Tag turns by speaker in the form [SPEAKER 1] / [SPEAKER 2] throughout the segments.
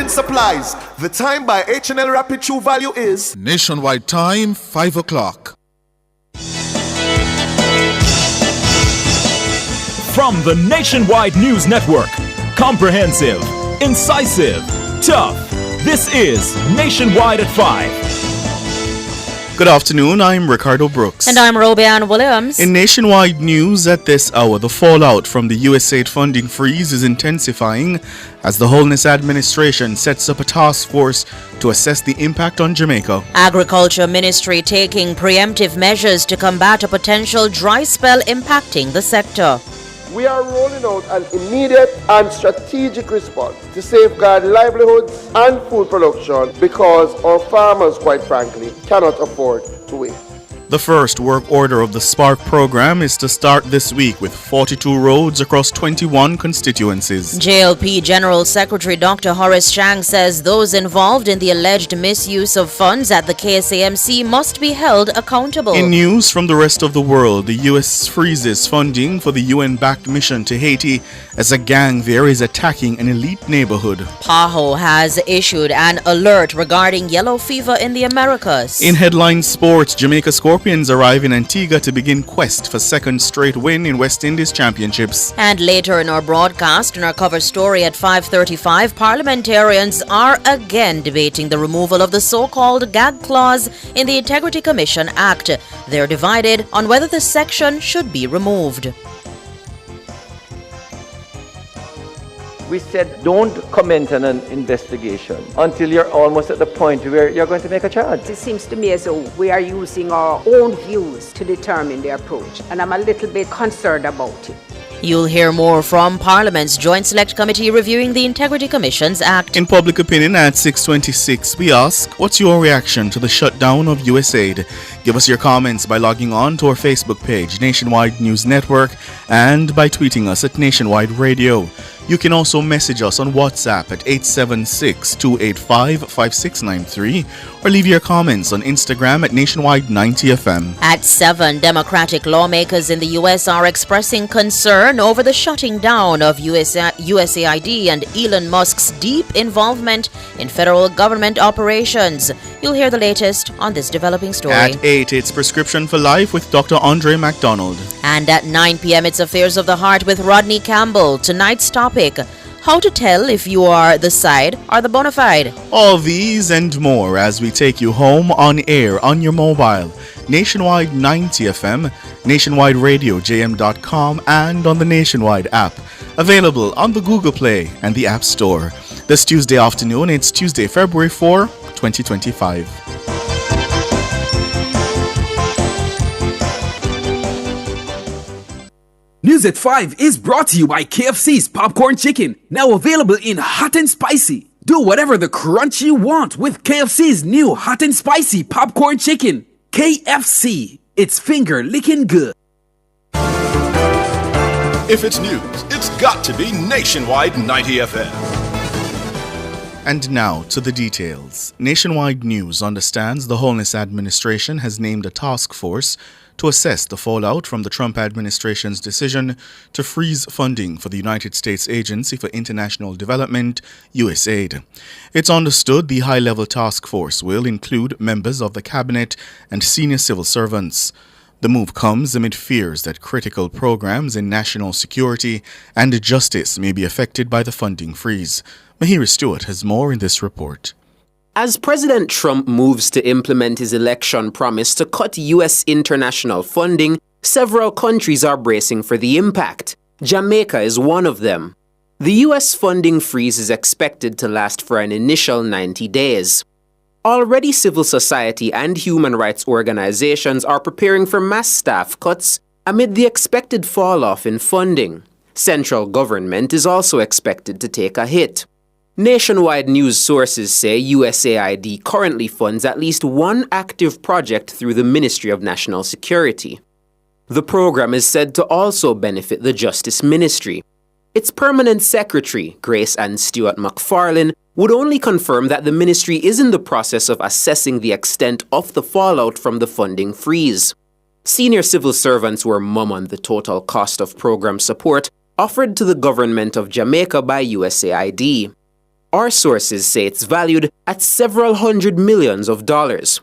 [SPEAKER 1] Building supplies. The time by H&L Rapid True Value is
[SPEAKER 2] Nationwide time, 5 o'clock.
[SPEAKER 3] From the Nationwide News Network, comprehensive, incisive, tough. This is Nationwide at 5.
[SPEAKER 4] Good afternoon, I'm Ricardo Brooks.
[SPEAKER 5] And I'm Robianne Williams.
[SPEAKER 4] In Nationwide news at this hour, the fallout from the USAID funding freeze is intensifying as the Holness administration sets up a task force to assess the impact on Jamaica.
[SPEAKER 5] Agriculture Ministry taking preemptive measures to combat a potential dry spell impacting the sector.
[SPEAKER 6] We are rolling out an immediate and strategic response to safeguard livelihoods and food production because our farmers, quite frankly, cannot afford to wait.
[SPEAKER 4] The first work order of the Spark program is to start this week with 42 roads across 21 constituencies.
[SPEAKER 5] JLP General Secretary Dr. Horace Chang says those involved in the alleged misuse of funds at the KSAMC must be held accountable.
[SPEAKER 4] In news from the rest of the world, the U.S. freezes funding for the UN-backed mission to Haiti as a gang there is attacking an elite neighborhood.
[SPEAKER 5] PAHO has issued an alert regarding yellow fever in the Americas.
[SPEAKER 4] In headline sports, Jamaica Scorpions arrive in Antigua to begin quest for second straight win in West Indies Championships.
[SPEAKER 5] And later in our broadcast, in our cover story at 5:35, parliamentarians are again debating the removal of the so-called gag clause in the Integrity Commission Act. They're divided on whether the section should be removed.
[SPEAKER 7] We said don't comment on an investigation until you're almost at the point where you're going to make a charge.
[SPEAKER 8] It seems to me as though we are using our own views to determine the approach, and I'm a little bit concerned about it.
[SPEAKER 5] You'll hear more from Parliament's Joint Select Committee reviewing the Integrity Commission's Act.
[SPEAKER 4] In Public Opinion at 6:26, we ask, what's your reaction to the shutdown of USAID? Give us your comments by logging on to our Facebook page, Nationwide News Network, and by tweeting us at Nationwide Radio. You can also message us on WhatsApp at 876-285-5693 or leave your comments on Instagram at Nationwide 90FM.
[SPEAKER 5] At 7, Democratic lawmakers in the U.S. are expressing concern over the shutting down of USAID and Elon Musk's deep involvement in federal government operations. You'll hear the latest on this developing story.
[SPEAKER 4] At 8, it's Prescription for Life with Dr. Andre MacDonald.
[SPEAKER 5] And at 9 p.m., it's Affairs of the Heart with Rodney Campbell. Tonight's topic, how to tell if you are the side or the bona fide.
[SPEAKER 4] All these and more as we take you home on air on your mobile, Nationwide 90 FM, Nationwide Radio, JM.com, and on the Nationwide app. Available on the Google Play and the App Store. This Tuesday afternoon, it's Tuesday, February 4, 2025.
[SPEAKER 9] News at 5 is brought to you by KFC's Popcorn Chicken, now available in hot and spicy. Do whatever the crunch you want with KFC's new hot and spicy Popcorn Chicken. KFC, it's finger licking good.
[SPEAKER 10] If it's news, it's got to be Nationwide 90 FM.
[SPEAKER 4] And now to the details. Nationwide News understands the Holness administration has named a task force to assess the fallout from the Trump administration's decision to freeze funding for the United States Agency for International Development, USAID. It's understood the high-level task force will include members of the cabinet and senior civil servants. The move comes amid fears that critical programs in national security and justice may be affected by the funding freeze. Mahira Stewart has more in this report.
[SPEAKER 11] As President Trump moves to implement his election promise to cut U.S. international funding, several countries are bracing for the impact. Jamaica is one of them. The U.S. funding freeze is expected to last for an initial 90 days. Already, civil society and human rights organizations are preparing for mass staff cuts amid the expected fall-off in funding. Central government is also expected to take a hit. Nationwide news sources say USAID currently funds at least one active project through the Ministry of National Security. The program is said to also benefit the Justice Ministry. Its permanent secretary, Grace Ann Stewart McFarlane, would only confirm that the ministry is in the process of assessing the extent of the fallout from the funding freeze. Senior civil servants were mum on the total cost of program support offered to the government of Jamaica by USAID. Our sources say it's valued at several hundred millions of dollars.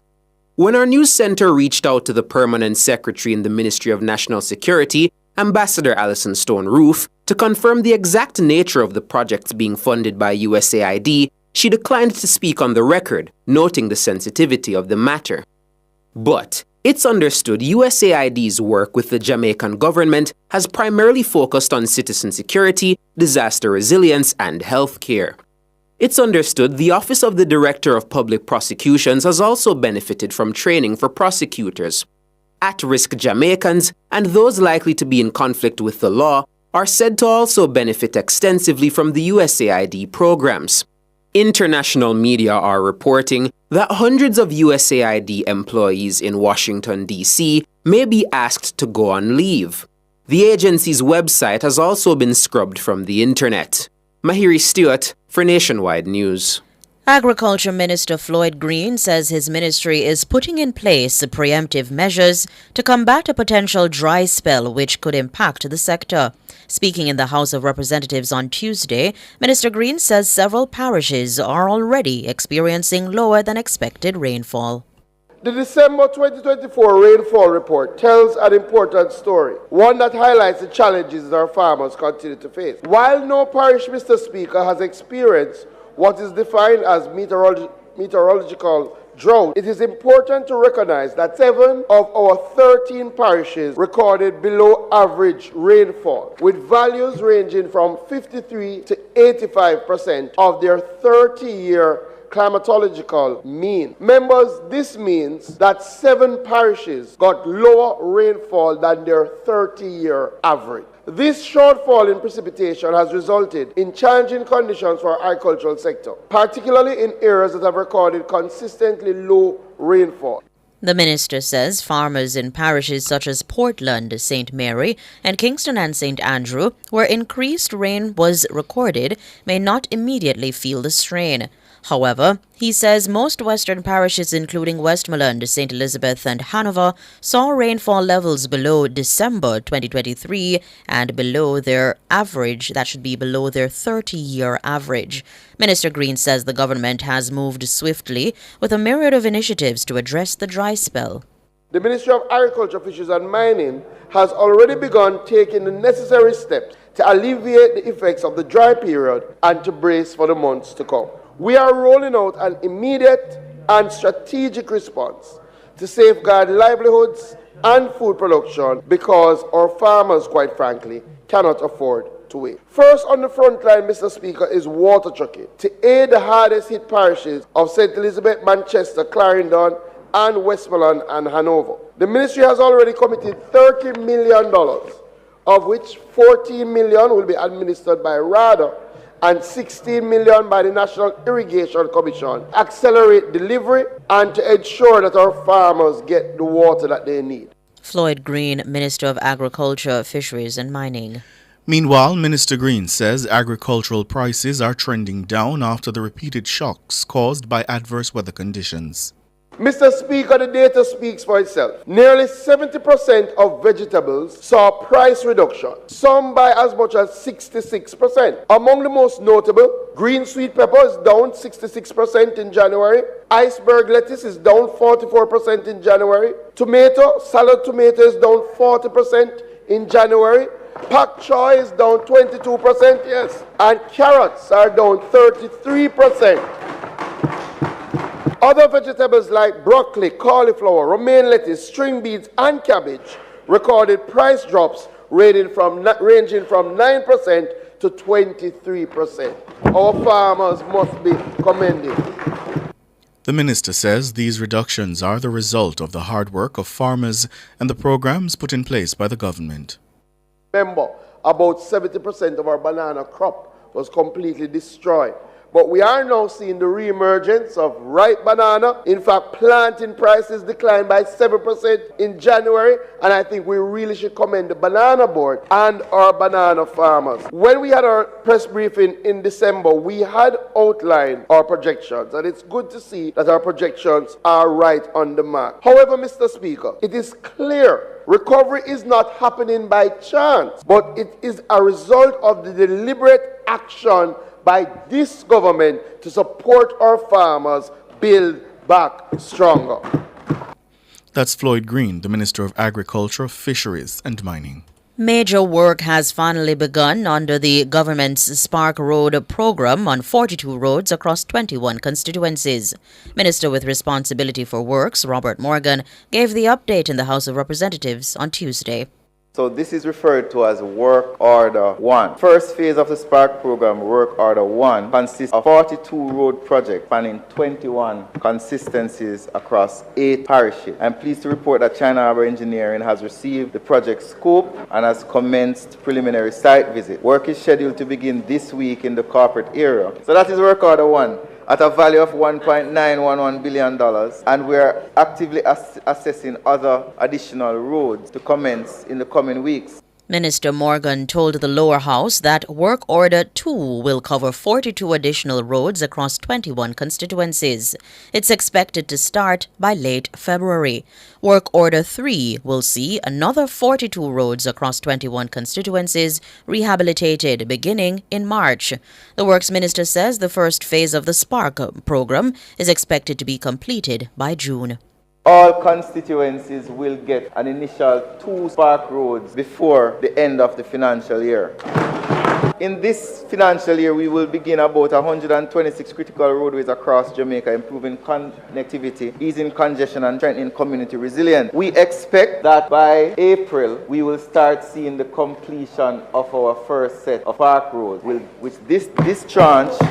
[SPEAKER 11] When our news center reached out to the permanent secretary in the Ministry of National Security, Ambassador Alison Stone Roof, to confirm the exact nature of the projects being funded by USAID, she declined to speak on the record, noting the sensitivity of the matter. But it's understood USAID's work with the Jamaican government has primarily focused on citizen security, disaster resilience, and healthcare. It's understood the Office of the Director of Public Prosecutions has also benefited from training for prosecutors. At-risk Jamaicans and those likely to be in conflict with the law are said to also benefit extensively from the USAID programs. International media are reporting that hundreds of USAID employees in Washington, D.C. may be asked to go on leave. The agency's website has also been scrubbed from the internet. Mahiri Stewart for Nationwide News.
[SPEAKER 5] Agriculture Minister Floyd Green says his ministry is putting in place preemptive measures to combat a potential dry spell which could impact the sector. Speaking in the House of Representatives on Tuesday, Minister Green says several parishes are already experiencing lower than expected rainfall.
[SPEAKER 6] The December 2024 rainfall report tells an important story, one that highlights the challenges our farmers continue to face. While no parish, Mr. Speaker, has experienced what is defined as meteorological drought, it is important to recognize that 7 of our 13 parishes recorded below average rainfall, with values ranging from 53 to 85% of their 30-year climatological mean. Members, this means that 7 parishes got lower rainfall than their 30-year average. This shortfall in precipitation has resulted in challenging conditions for our agricultural sector, particularly in areas that have recorded consistently low rainfall.
[SPEAKER 5] The minister says farmers in parishes such as Portland, St. Mary, and Kingston and St. Andrew, where increased rain was recorded, may not immediately feel the strain. However, he says most western parishes, including Westmoreland, St. Elizabeth, and Hanover, saw rainfall levels below December 2023 and below their average, that should be below their 30-year average. Minister Green says the government has moved swiftly with a myriad of initiatives to address the dry spell.
[SPEAKER 6] The Ministry of Agriculture, Fisheries and Mining has already begun taking the necessary steps to alleviate the effects of the dry period and to brace for the months to come. We are rolling out an immediate and strategic response to safeguard livelihoods and food production because our farmers, quite frankly, cannot afford to wait. First on the front line, Mr. Speaker, is water trucking to aid the hardest hit parishes of St. Elizabeth, Manchester, Clarendon, and Westmoreland and Hanover. The ministry has already committed $30 million, of which $14 million will be administered by RADA and $16 million by the National Irrigation Commission, accelerate delivery and to ensure that our farmers get the water that they need.
[SPEAKER 5] Floyd Green, Minister of Agriculture, Fisheries and Mining.
[SPEAKER 4] Meanwhile, Minister Green says agricultural prices are trending down after the repeated shocks caused by adverse weather conditions.
[SPEAKER 6] Mr. Speaker, the data speaks for itself. Nearly 70% of vegetables saw price reduction, some by as much as 66%. Among the most notable, green sweet pepper is down 66% in January. Iceberg lettuce is down 44% in January. Salad tomato is down 40% in January. Pak choy is down 22%, yes. And carrots are down 33%. Other vegetables like broccoli, cauliflower, romaine lettuce, string beans, and cabbage recorded price drops ranging from 9% to 23%. Our farmers must be commended.
[SPEAKER 4] The minister says these reductions are the result of the hard work of farmers and the programs put in place by the government.
[SPEAKER 6] Remember, about 70% of our banana crop was completely destroyed. But we are now seeing the re-emergence of ripe banana. In fact, planting prices declined by 7% in January. And I think we really should commend the Banana Board and our banana farmers. When we had our press briefing in December, we had outlined our projections. And it's good to see that our projections are right on the mark. However, Mr. Speaker, it is clear recovery is not happening by chance, but it is a result of the deliberate action by this government to support our farmers build back stronger.
[SPEAKER 4] That's Floyd Green, the Minister of Agriculture, Fisheries and Mining.
[SPEAKER 5] Major work has finally begun under the government's Spark Road program on 42 roads across 21 constituencies. Minister with responsibility for works, Robert Morgan, gave the update in the House of Representatives on Tuesday.
[SPEAKER 12] So this is referred to as Work Order 1. First phase of the Spark program, Work Order 1, consists of 42 road projects spanning 21 consistencies across 8 parishes. I'm pleased to report that China Harbour Engineering has received the project scope and has commenced preliminary site visit. Work is scheduled to begin this week in the corporate area. So that is Work Order 1. At a value of $1.911 billion, and we are actively assessing other additional roads to commence in the coming weeks.
[SPEAKER 5] Minister Morgan told the lower house that Work Order 2 will cover 42 additional roads across 21 constituencies. It's expected to start by late February. Work Order 3 will see another 42 roads across 21 constituencies rehabilitated beginning in March. The Works Minister says the first phase of the Spark program is expected to be completed by June.
[SPEAKER 12] All constituencies will get an initial 2 Spark roads before the end of the financial year. In this financial year, we will begin about 126 critical roadways across Jamaica, improving connectivity, easing congestion, and strengthening community resilience. We expect that by April, we will start seeing the completion of our first set of Spark roads, which this tranche,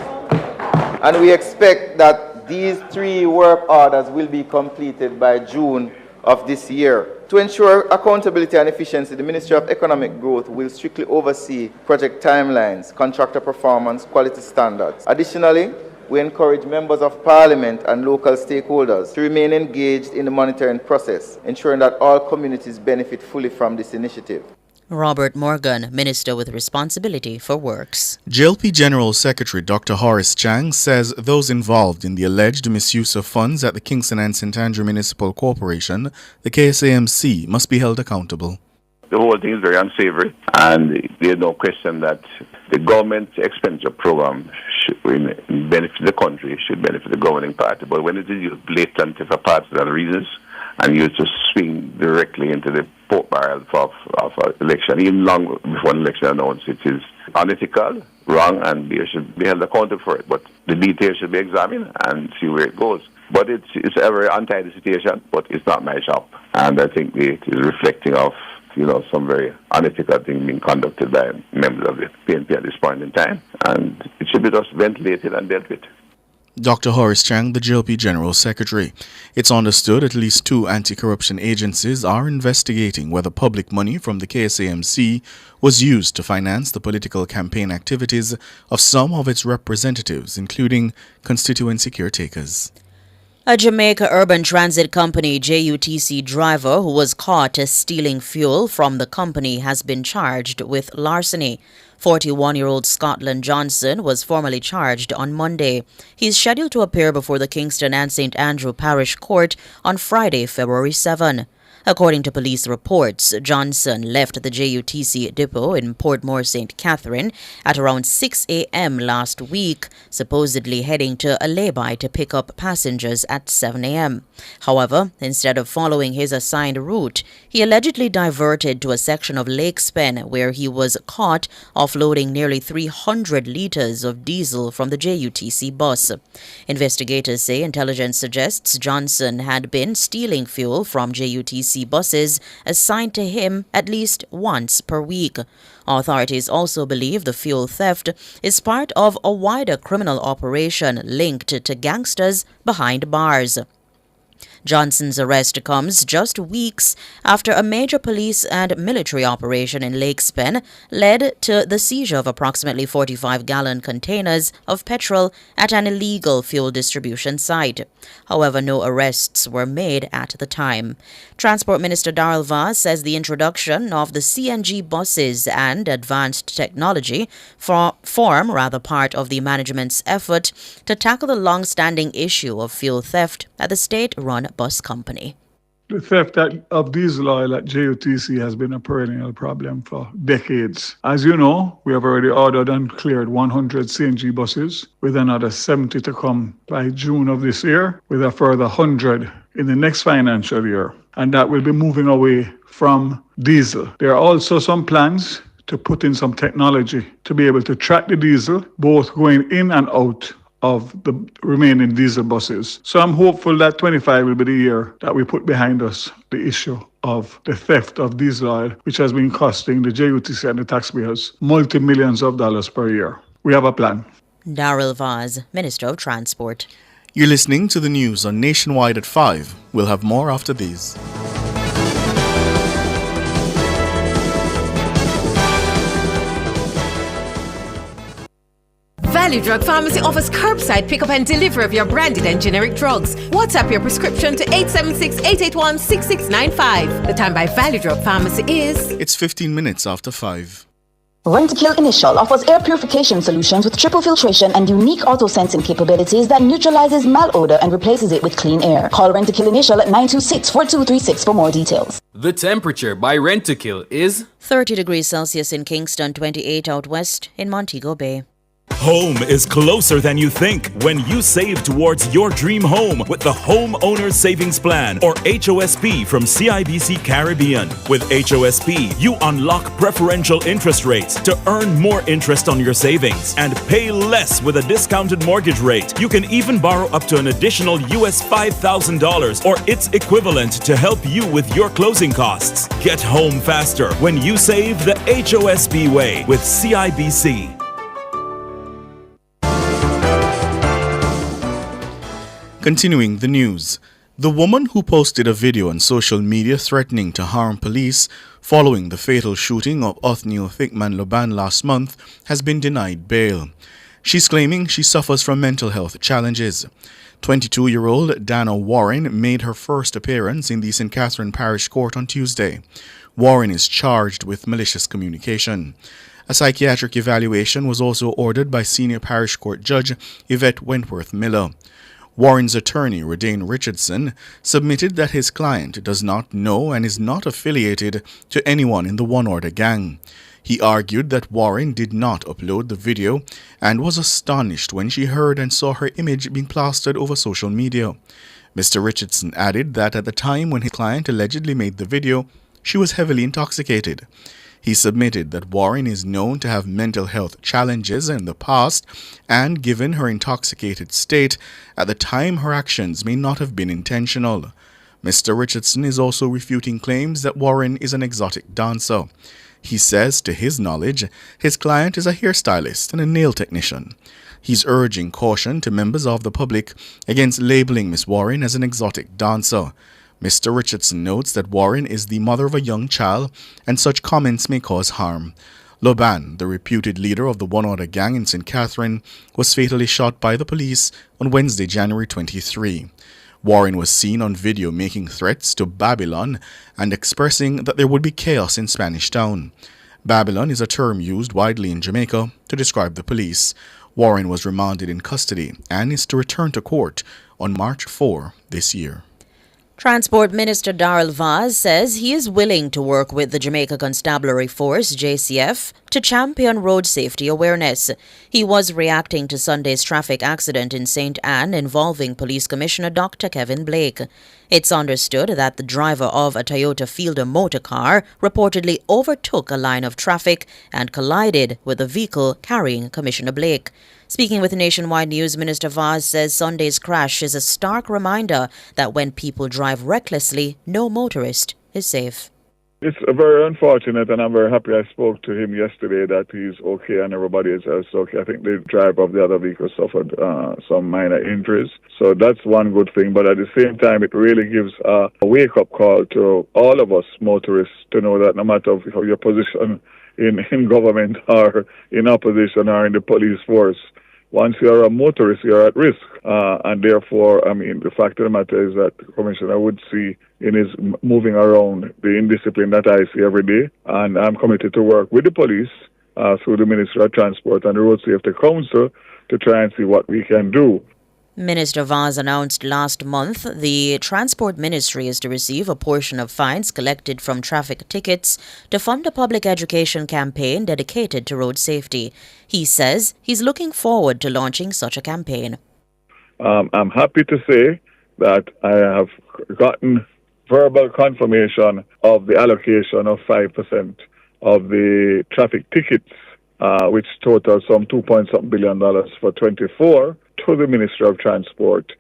[SPEAKER 12] and we expect that these 3 work orders will be completed by June of this year. To ensure accountability and efficiency, the Ministry of Economic Growth will strictly oversee project timelines, contractor performance, quality standards. Additionally, we encourage members of Parliament and local stakeholders to remain engaged in the monitoring process, ensuring that all communities benefit fully from this initiative.
[SPEAKER 5] Robert Morgan, Minister with responsibility for works.
[SPEAKER 4] JLP General Secretary Dr. Horace Chang says those involved in the alleged misuse of funds at the Kingston and St. Andrew Municipal Corporation, the KSAMC, must be held accountable.
[SPEAKER 13] The whole thing is very unsavory, and there's no question that the government expenditure program should benefit the country, should benefit the governing party. But when it is used blatantly for partisan reasons, and used to swing directly into the pork barrel of election, even long before an election announced, it is unethical, wrong, and they should be held accountable for it. But the details should be examined and see where it goes. But it's a very untidy situation, but it's not my shop. And I think it is reflecting of some very unethical thing being conducted by members of the PNP at this point in time. And it should be just ventilated and dealt with.
[SPEAKER 4] Dr. Horace Chang, the JLP General Secretary. It's understood at least 2 anti-corruption agencies are investigating whether public money from the KSAMC was used to finance the political campaign activities of some of its representatives, including constituency caretakers.
[SPEAKER 5] A Jamaica Urban Transit Company JUTC driver who was caught stealing fuel from the company has been charged with larceny. 41-year-old Scotland Johnson was formally charged on Monday. He's scheduled to appear before the Kingston and St. Andrew Parish Court on Friday, February 7. According to police reports, Johnson left the JUTC depot in Portmore St. Catherine at around 6 a.m. last week, supposedly heading to a lay-by to pick up passengers at 7 a.m. However, instead of following his assigned route, he allegedly diverted to a section of Lakespen where he was caught offloading nearly 300 liters of diesel from the JUTC bus. Investigators say intelligence suggests Johnson had been stealing fuel from JUTC buses assigned to him at least once per week. Authorities also believe the fuel theft is part of a wider criminal operation linked to gangsters behind bars. Johnson's arrest comes just weeks after a major police and military operation in Lakespen led to the seizure of approximately 45-gallon containers of petrol at an illegal fuel distribution site. However, no arrests were made at the time. Transport Minister Darrell Vaz says the introduction of the CNG buses and advanced technology form part of the management's effort to tackle the long-standing issue of fuel theft at the state-run bus company.
[SPEAKER 14] The theft of diesel oil at JUTC has been a perennial problem for decades. As you know, we have already ordered and cleared 100 CNG buses, with another 70 to come by June of this year, with a further 100 in the next financial year. And that will be moving away from diesel. There are also some plans to put in some technology to be able to track the diesel, both going in and out of the remaining diesel buses. So I'm hopeful that 25 will be the year that we put behind us the issue of the theft of diesel oil, which has been costing the JUTC and the taxpayers multi-millions of dollars per year. We have a plan.
[SPEAKER 5] Darrell Vaz, Minister of Transport.
[SPEAKER 4] You're listening to the news on Nationwide at 5. We'll have more after these.
[SPEAKER 15] Value Drug Pharmacy offers curbside pickup and delivery of your branded and generic drugs. WhatsApp your prescription to 876-881-6695. The time by Value Drug Pharmacy is...
[SPEAKER 4] It's 15 minutes after 5.
[SPEAKER 16] Rentokil Initial offers air purification solutions with triple filtration and unique auto-sensing capabilities that neutralizes malodor and replaces it with clean air. Call Rentokil Initial at 926-4236 for more details.
[SPEAKER 9] The temperature by Rentokil is
[SPEAKER 5] 30 degrees Celsius in Kingston, 28 out west in Montego Bay.
[SPEAKER 3] Home is closer than you think when you save towards your dream home with the Homeowners Savings Plan, or HOSP, from CIBC Caribbean. With HOSP, you unlock preferential interest rates to earn more interest on your savings and pay less with a discounted mortgage rate. You can even borrow up to an additional $5,000 or its equivalent to help you with your closing costs. Get home faster when you save the HOSP way with CIBC.
[SPEAKER 4] Continuing the news, the woman who posted a video on social media threatening to harm police following the fatal shooting of Othniel Thickman Loban last month has been denied bail. She's claiming she suffers from mental health challenges. 22-year-old Dana Warren made her first appearance in the St. Catherine Parish Court on Tuesday. Warren is charged with malicious communication. A psychiatric evaluation was also ordered by Senior Parish Court Judge Yvette Wentworth Miller. Warren's attorney, Redane Richardson, submitted that his client does not know and is not affiliated to anyone in the One Order gang. He argued that Warren did not upload the video and was astonished when she heard and saw her image being plastered over social media. Mr. Richardson added that at the time when his client allegedly made the video, she was heavily intoxicated. He submitted that Warren is known to have mental health challenges in the past, and given her intoxicated state, at the time her actions may not have been intentional. Mr. Richardson is also refuting claims that Warren is an exotic dancer. He says, to his knowledge, his client is a hairstylist and a nail technician. He's urging caution to members of the public against labeling Miss Warren as an exotic dancer. Mr. Richardson notes that Warren is the mother of a young child and such comments may cause harm. Loban, the reputed leader of the One Order gang in St. Catherine, was fatally shot by the police on Wednesday, January 23. Warren was seen on video making threats to Babylon and expressing that there would be chaos in Spanish Town. Babylon is a term used widely in Jamaica to describe the police. Warren was remanded in custody and is to return to court on March 4 this year.
[SPEAKER 5] Transport Minister Darrell Vaz says he is willing to work with the Jamaica Constabulary Force, JCF, to champion road safety awareness. He was reacting to Sunday's traffic accident in St. Anne involving Police Commissioner Dr. Kevin Blake. It's understood that the driver of a Toyota Fielder motor car reportedly overtook a line of traffic and collided with a vehicle carrying Commissioner Blake. Speaking with Nationwide News, Minister Vaz says Sunday's crash is a stark reminder that when people drive recklessly, no motorist is safe.
[SPEAKER 14] It's very unfortunate, and I'm very happy I spoke to him yesterday that he's okay and everybody is okay. I think the driver of the other vehicle suffered some minor injuries. So that's one good thing. But at the same time, it really gives a wake-up call to all of us motorists to know that no matter your position in government or in opposition or in the police force, once you're a motorist, you're at risk. And therefore, I mean, the fact of the matter is that the Commissioner would see in his moving around the indiscipline that I see every day. And I'm committed to work with the police through the Ministry of Transport and the Road Safety Council to try and see what we can do.
[SPEAKER 5] Minister Vaz announced last month the Transport Ministry is to receive a portion of fines collected from traffic tickets to fund a public education campaign dedicated to road safety. He says he's looking forward to launching such a campaign.
[SPEAKER 14] I'm happy to say that I have gotten verbal confirmation of the allocation of 5% of the traffic tickets, which total some $2.something billion for 24, to the Ministry of Transport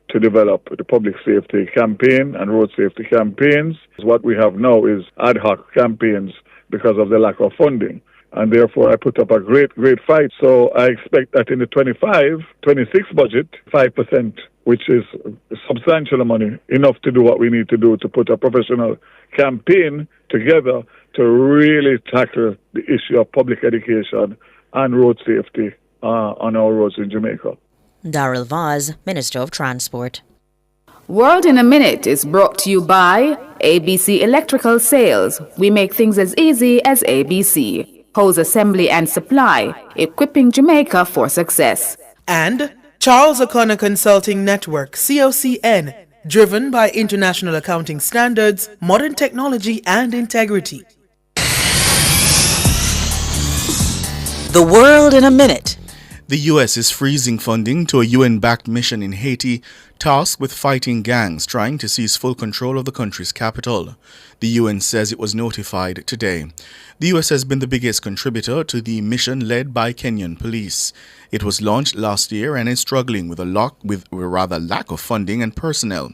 [SPEAKER 14] to develop the public safety campaign and road safety campaigns. What we have now is ad hoc campaigns because of the lack of funding. And therefore, I put up a great fight. So I expect that in the 25-26 budget, 5%, which is substantial money, enough to do what we need to do to put a professional campaign together to really tackle the issue of public education and road safety on our roads in Jamaica.
[SPEAKER 5] Daryl Vaz, Minister of Transport.
[SPEAKER 17] World in a Minute is brought to you by ABC Electrical Sales. We make things as easy as ABC. Hose Assembly and Supply, equipping Jamaica for success.
[SPEAKER 18] And Charles O'Connor Consulting Network, COCN, driven by international accounting standards, modern technology and integrity.
[SPEAKER 19] The World in a Minute.
[SPEAKER 4] The U.S. is freezing funding to a UN-backed mission in Haiti tasked with fighting gangs trying to seize full control of the country's capital. The UN says it was notified today. The U.S. has been the biggest contributor to the mission led by Kenyan police. It was launched last year and is struggling with lack of funding and personnel.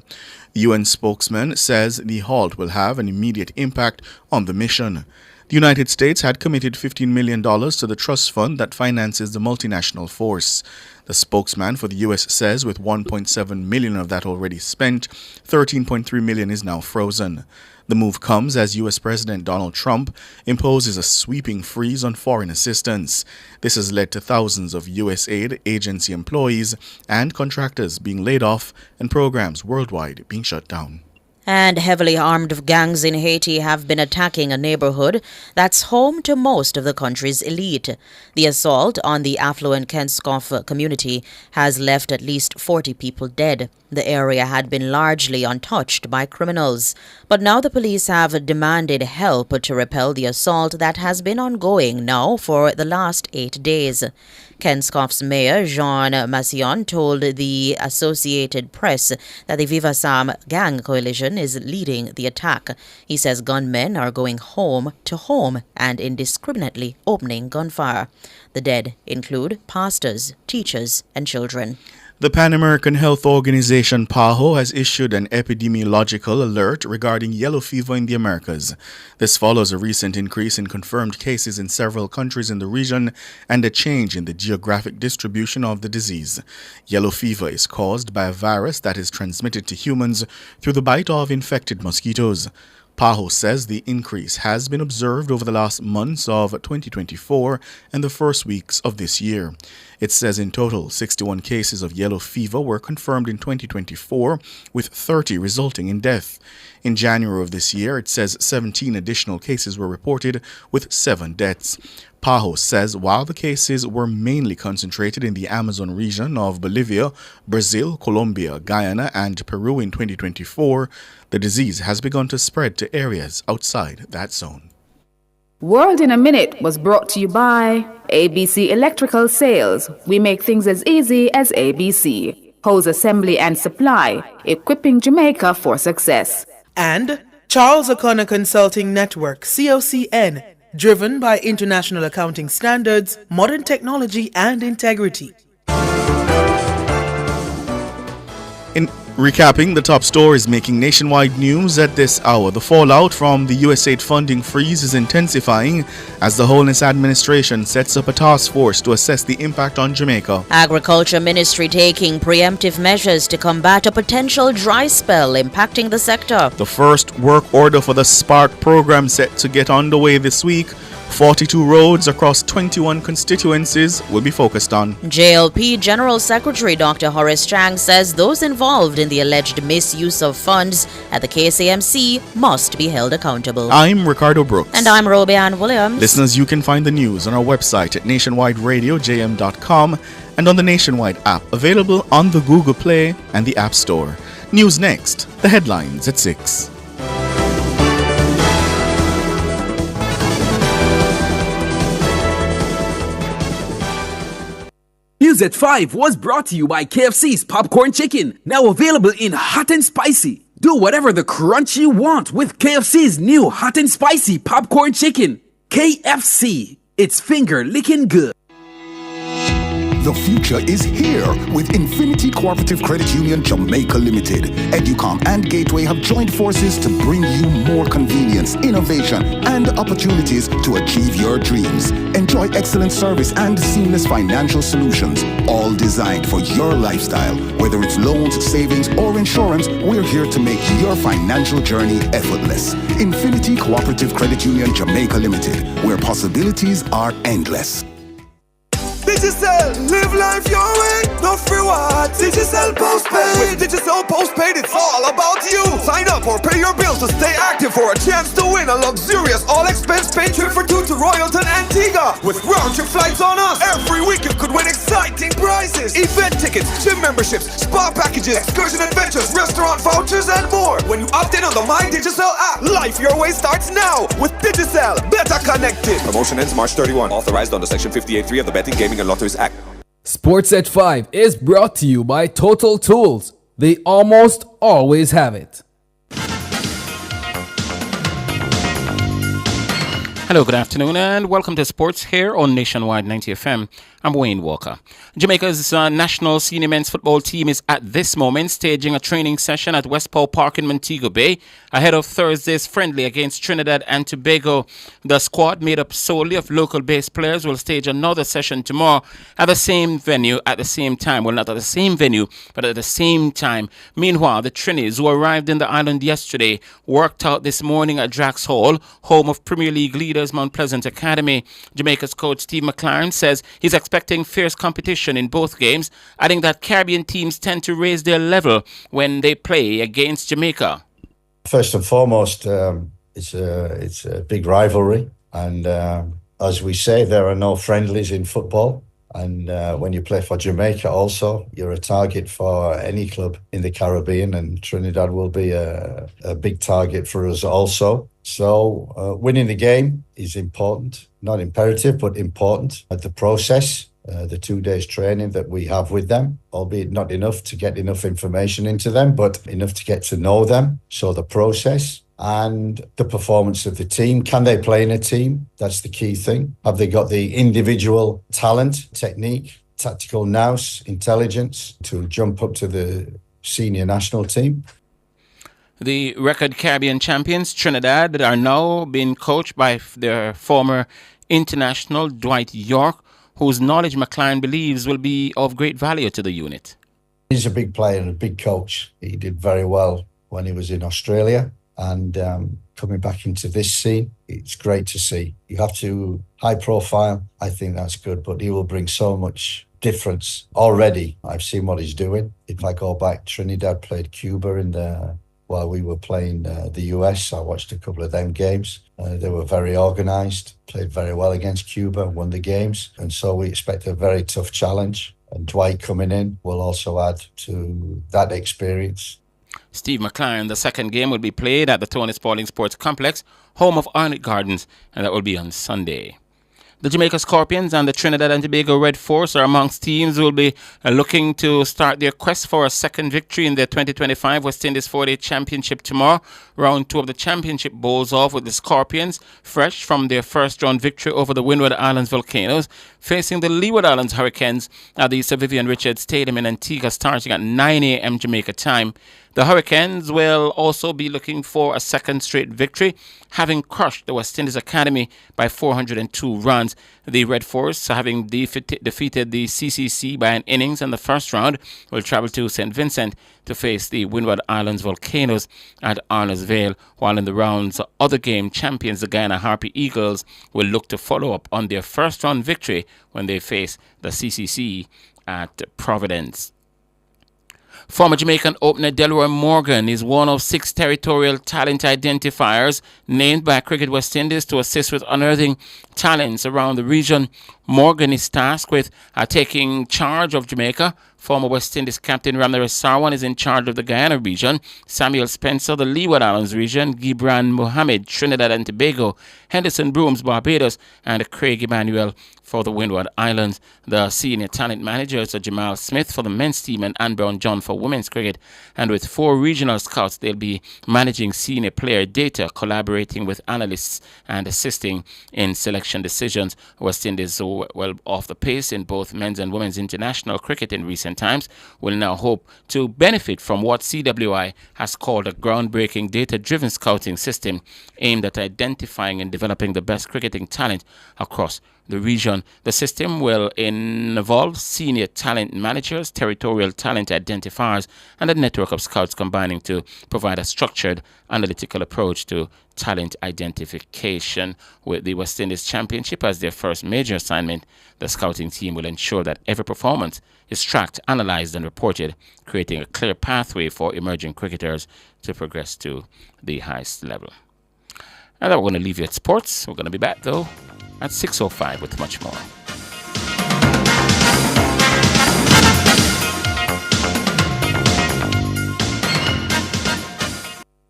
[SPEAKER 4] The UN spokesman says the halt will have an immediate impact on the mission. The United States had committed $15 million to the trust fund that finances the multinational force. The spokesman for the U.S. says with $1.7 million of that already spent, $13.3 million is now frozen. The move comes as U.S. President Donald Trump imposes a sweeping freeze on foreign assistance. This has led to thousands of USAID agency employees and contractors being laid off and programs worldwide being shut down.
[SPEAKER 5] And heavily armed gangs in Haiti have been attacking a neighborhood that's home to most of the country's elite. The assault on the affluent Kenskoff community has left at least 40 people dead. The area had been largely untouched by criminals, but now the police have demanded help to repel the assault that has been ongoing now for the last 8 days. Kenskoff's mayor, Jean Massillon, told the Associated Press that the Viva Sam gang coalition is leading the attack. He says gunmen are going home to home and indiscriminately opening gunfire. The dead include pastors, teachers, and children.
[SPEAKER 4] The Pan American Health Organization, PAHO, has issued an epidemiological alert regarding yellow fever in the Americas. This follows a recent increase in confirmed cases in several countries in the region and a change in the geographic distribution of the disease. Yellow fever is caused by a virus that is transmitted to humans through the bite of infected mosquitoes. PAHO says the increase has been observed over the last months of 2024 and the first weeks of this year. It says in total, 61 cases of yellow fever were confirmed in 2024, with 30 resulting in death. In January of this year, it says 17 additional cases were reported, with 7 deaths. PAHO says while the cases were mainly concentrated in the Amazon region of Bolivia, Brazil, Colombia, Guyana, and Peru in 2024, the disease has begun to spread to areas outside that zone.
[SPEAKER 17] World in a Minute was brought to you by ABC Electrical Sales. We make things as easy as ABC. Hose Assembly and Supply, equipping Jamaica for success.
[SPEAKER 18] And Charles O'Connor Consulting Network, COCN, driven by international accounting standards, modern technology and integrity.
[SPEAKER 4] In recapping the top stories making nationwide news at this hour, the fallout from the USAID funding freeze is intensifying as the Holness administration sets up a task force to assess the impact on Jamaica.
[SPEAKER 5] Agriculture Ministry taking preemptive measures to combat a potential dry spell impacting the sector.
[SPEAKER 4] The first work order for the Spark program set to get underway this week. 42 roads across 21 constituencies will be focused on.
[SPEAKER 5] JLP General Secretary Dr. Horace Chang says those involved in the alleged misuse of funds at the KCMC must be held accountable.
[SPEAKER 4] I'm Ricardo Brooks.
[SPEAKER 5] And I'm Roby Ann Williams.
[SPEAKER 4] Listeners, you can find the news on our website at nationwideradiojm.com and on the Nationwide app, available on the Google Play and the App Store. News next, the headlines at 6.
[SPEAKER 9] News at 5 was brought to you by KFC's Popcorn Chicken, now available in hot and spicy. Do whatever the crunch you want with KFC's new hot and spicy Popcorn Chicken. KFC, it's finger licking good.
[SPEAKER 20] The future is here with Infinity Cooperative Credit Union Jamaica Limited. Educom and Gateway have joined forces to bring you more convenience, innovation, and opportunities to achieve your dreams. Enjoy excellent service and seamless financial solutions, all designed for your lifestyle. Whether it's loans, savings, or insurance, we're here to make your financial journey effortless. Infinity Cooperative Credit Union Jamaica Limited, where possibilities are endless.
[SPEAKER 21] Digicel, live life your way, no free what? Digicel postpaid. With Digicel postpaid, it's all about you. Sign up or pay your bills to stay active for a chance to win a luxurious all-expense paid trip for two to Royalton, Antigua. With round-trip flights on us, every week you could win exciting prizes. Event tickets, gym memberships, spa packages, excursion adventures, restaurant vouchers, and more. When you opt in on the My Digicel app, life your way starts now with Digicel. Better connected.
[SPEAKER 22] Promotion ends March 31. Authorized under Section 58.3 of the Betting, Gaming and Lotteries Act.
[SPEAKER 23] Sports at 5 is brought to you by Total Tools. They almost always have it.
[SPEAKER 24] Hello, good afternoon, and welcome to Sports here on Nationwide 90 FM. I'm Wayne Walker. Jamaica's national senior men's football team is at this moment staging a training session at Westport Park in Montego Bay ahead of Thursday's friendly against Trinidad and Tobago. The squad, made up solely of local-based players, will stage another session tomorrow at the same venue at the same time. Well, not at the same venue, but at the same time. Meanwhile, the Trinis, who arrived in the island yesterday, worked out this morning at Drax Hall, home of Premier League leaders Mount Pleasant Academy. Jamaica's coach Steve McLaren says he's expecting fierce competition in both games, adding that Caribbean teams tend to raise their level when they play against Jamaica.
[SPEAKER 25] First and foremost, it's a big rivalry, and as we say, there are no friendlies in football. And when you play for Jamaica also, you're a target for any club in the Caribbean, and Trinidad will be a big target for us also. So winning the game is important, not imperative, but important. At the process, the 2 days training that we have with them, albeit not enough to get enough information into them, but enough to get to know them. So the process and the performance of the team. Can they play in a team? That's the key thing. Have they got the individual talent, technique, tactical nous, intelligence to jump up to the senior national team?
[SPEAKER 24] The record Caribbean champions, Trinidad, are now being coached by their former international Dwight York, whose knowledge McLaren believes will be of great value to the unit.
[SPEAKER 25] He's a big player and a big coach. He did very well when he was in Australia. And coming back into this scene, it's great to see. You have to high profile. I think that's good, but he will bring so much difference already. I've seen what he's doing. If I go back, Trinidad played Cuba while we were playing the US. I watched a couple of them games. They were very organised, played very well against Cuba, won the games. And so we expect a very tough challenge. And Dwight coming in will also add to that experience.
[SPEAKER 24] Steve McLaren, the second game will be played at the Tony Spalding Sports Complex, home of Arnott Gardens, and that will be on Sunday. The Jamaica Scorpions and the Trinidad and Tobago Red Force are amongst teams who will be looking to start their quest for a second victory in the 2025 West Indies 4-Day Championship tomorrow. Round 2 of the championship bowls off with the Scorpions, fresh from their first round victory over the Windward Islands Volcanoes, facing the Leeward Islands Hurricanes at the Sir Vivian Richards Stadium in Antigua starting at 9 a.m. Jamaica time. The Hurricanes will also be looking for a second straight victory, having crushed the West Indies Academy by 402 runs. The Red Force, having defeated the CCC by an innings in the first round, will travel to St. Vincent to face the Windward Islands Volcanoes at Arnos Vale, while in the round's other game, champions the Guyana Harpy Eagles will look to follow up on their first round victory when they face the CCC at Providence. Former Jamaican opener Delroy Morgan is one of 6 territorial talent identifiers named by Cricket West Indies to assist with unearthing talents around the region. Morgan is tasked with taking charge of Jamaica. Former West Indies captain Ramnaraj Sarwan is in charge of the Guyana region. Samuel Spencer, the Leeward Islands region. Gibran Mohammed, Trinidad and Tobago. Henderson Brooms, Barbados. And Craig Emmanuel for the Windward Islands. The senior talent managers are Jamal Smith for the men's team and Ann Brown John for women's cricket. And with 4 regional scouts, they'll be managing senior player data, collaborating with analysts and assisting in selection decisions. West Indies, well off the pace in both men's and women's international cricket in recent times, will now hope to benefit from what CWI has called a groundbreaking data-driven scouting system aimed at identifying and developing the best cricketing talent across the region. The system will involve senior talent managers, territorial talent identifiers, and a network of scouts combining to provide a structured analytical approach to talent identification. With the West Indies Championship as their first major assignment, the scouting team will ensure that every performance is tracked, analyzed, and reported, creating a clear pathway for emerging cricketers to progress to the highest level. And then we're going to leave you at sports. We're going to be back, though, at 6:05 with much more.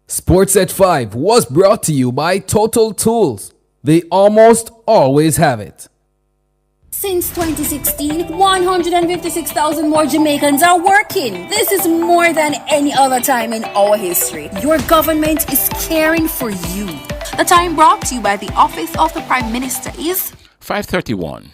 [SPEAKER 23] Sports at 5 was brought to you by Total Tools. They almost always have it.
[SPEAKER 1] Since 2016, 156,000 more Jamaicans are working. This is more than any other time in our history. Your government is caring for you.
[SPEAKER 2] The time brought to you by the Office of the Prime Minister is
[SPEAKER 24] 5:31.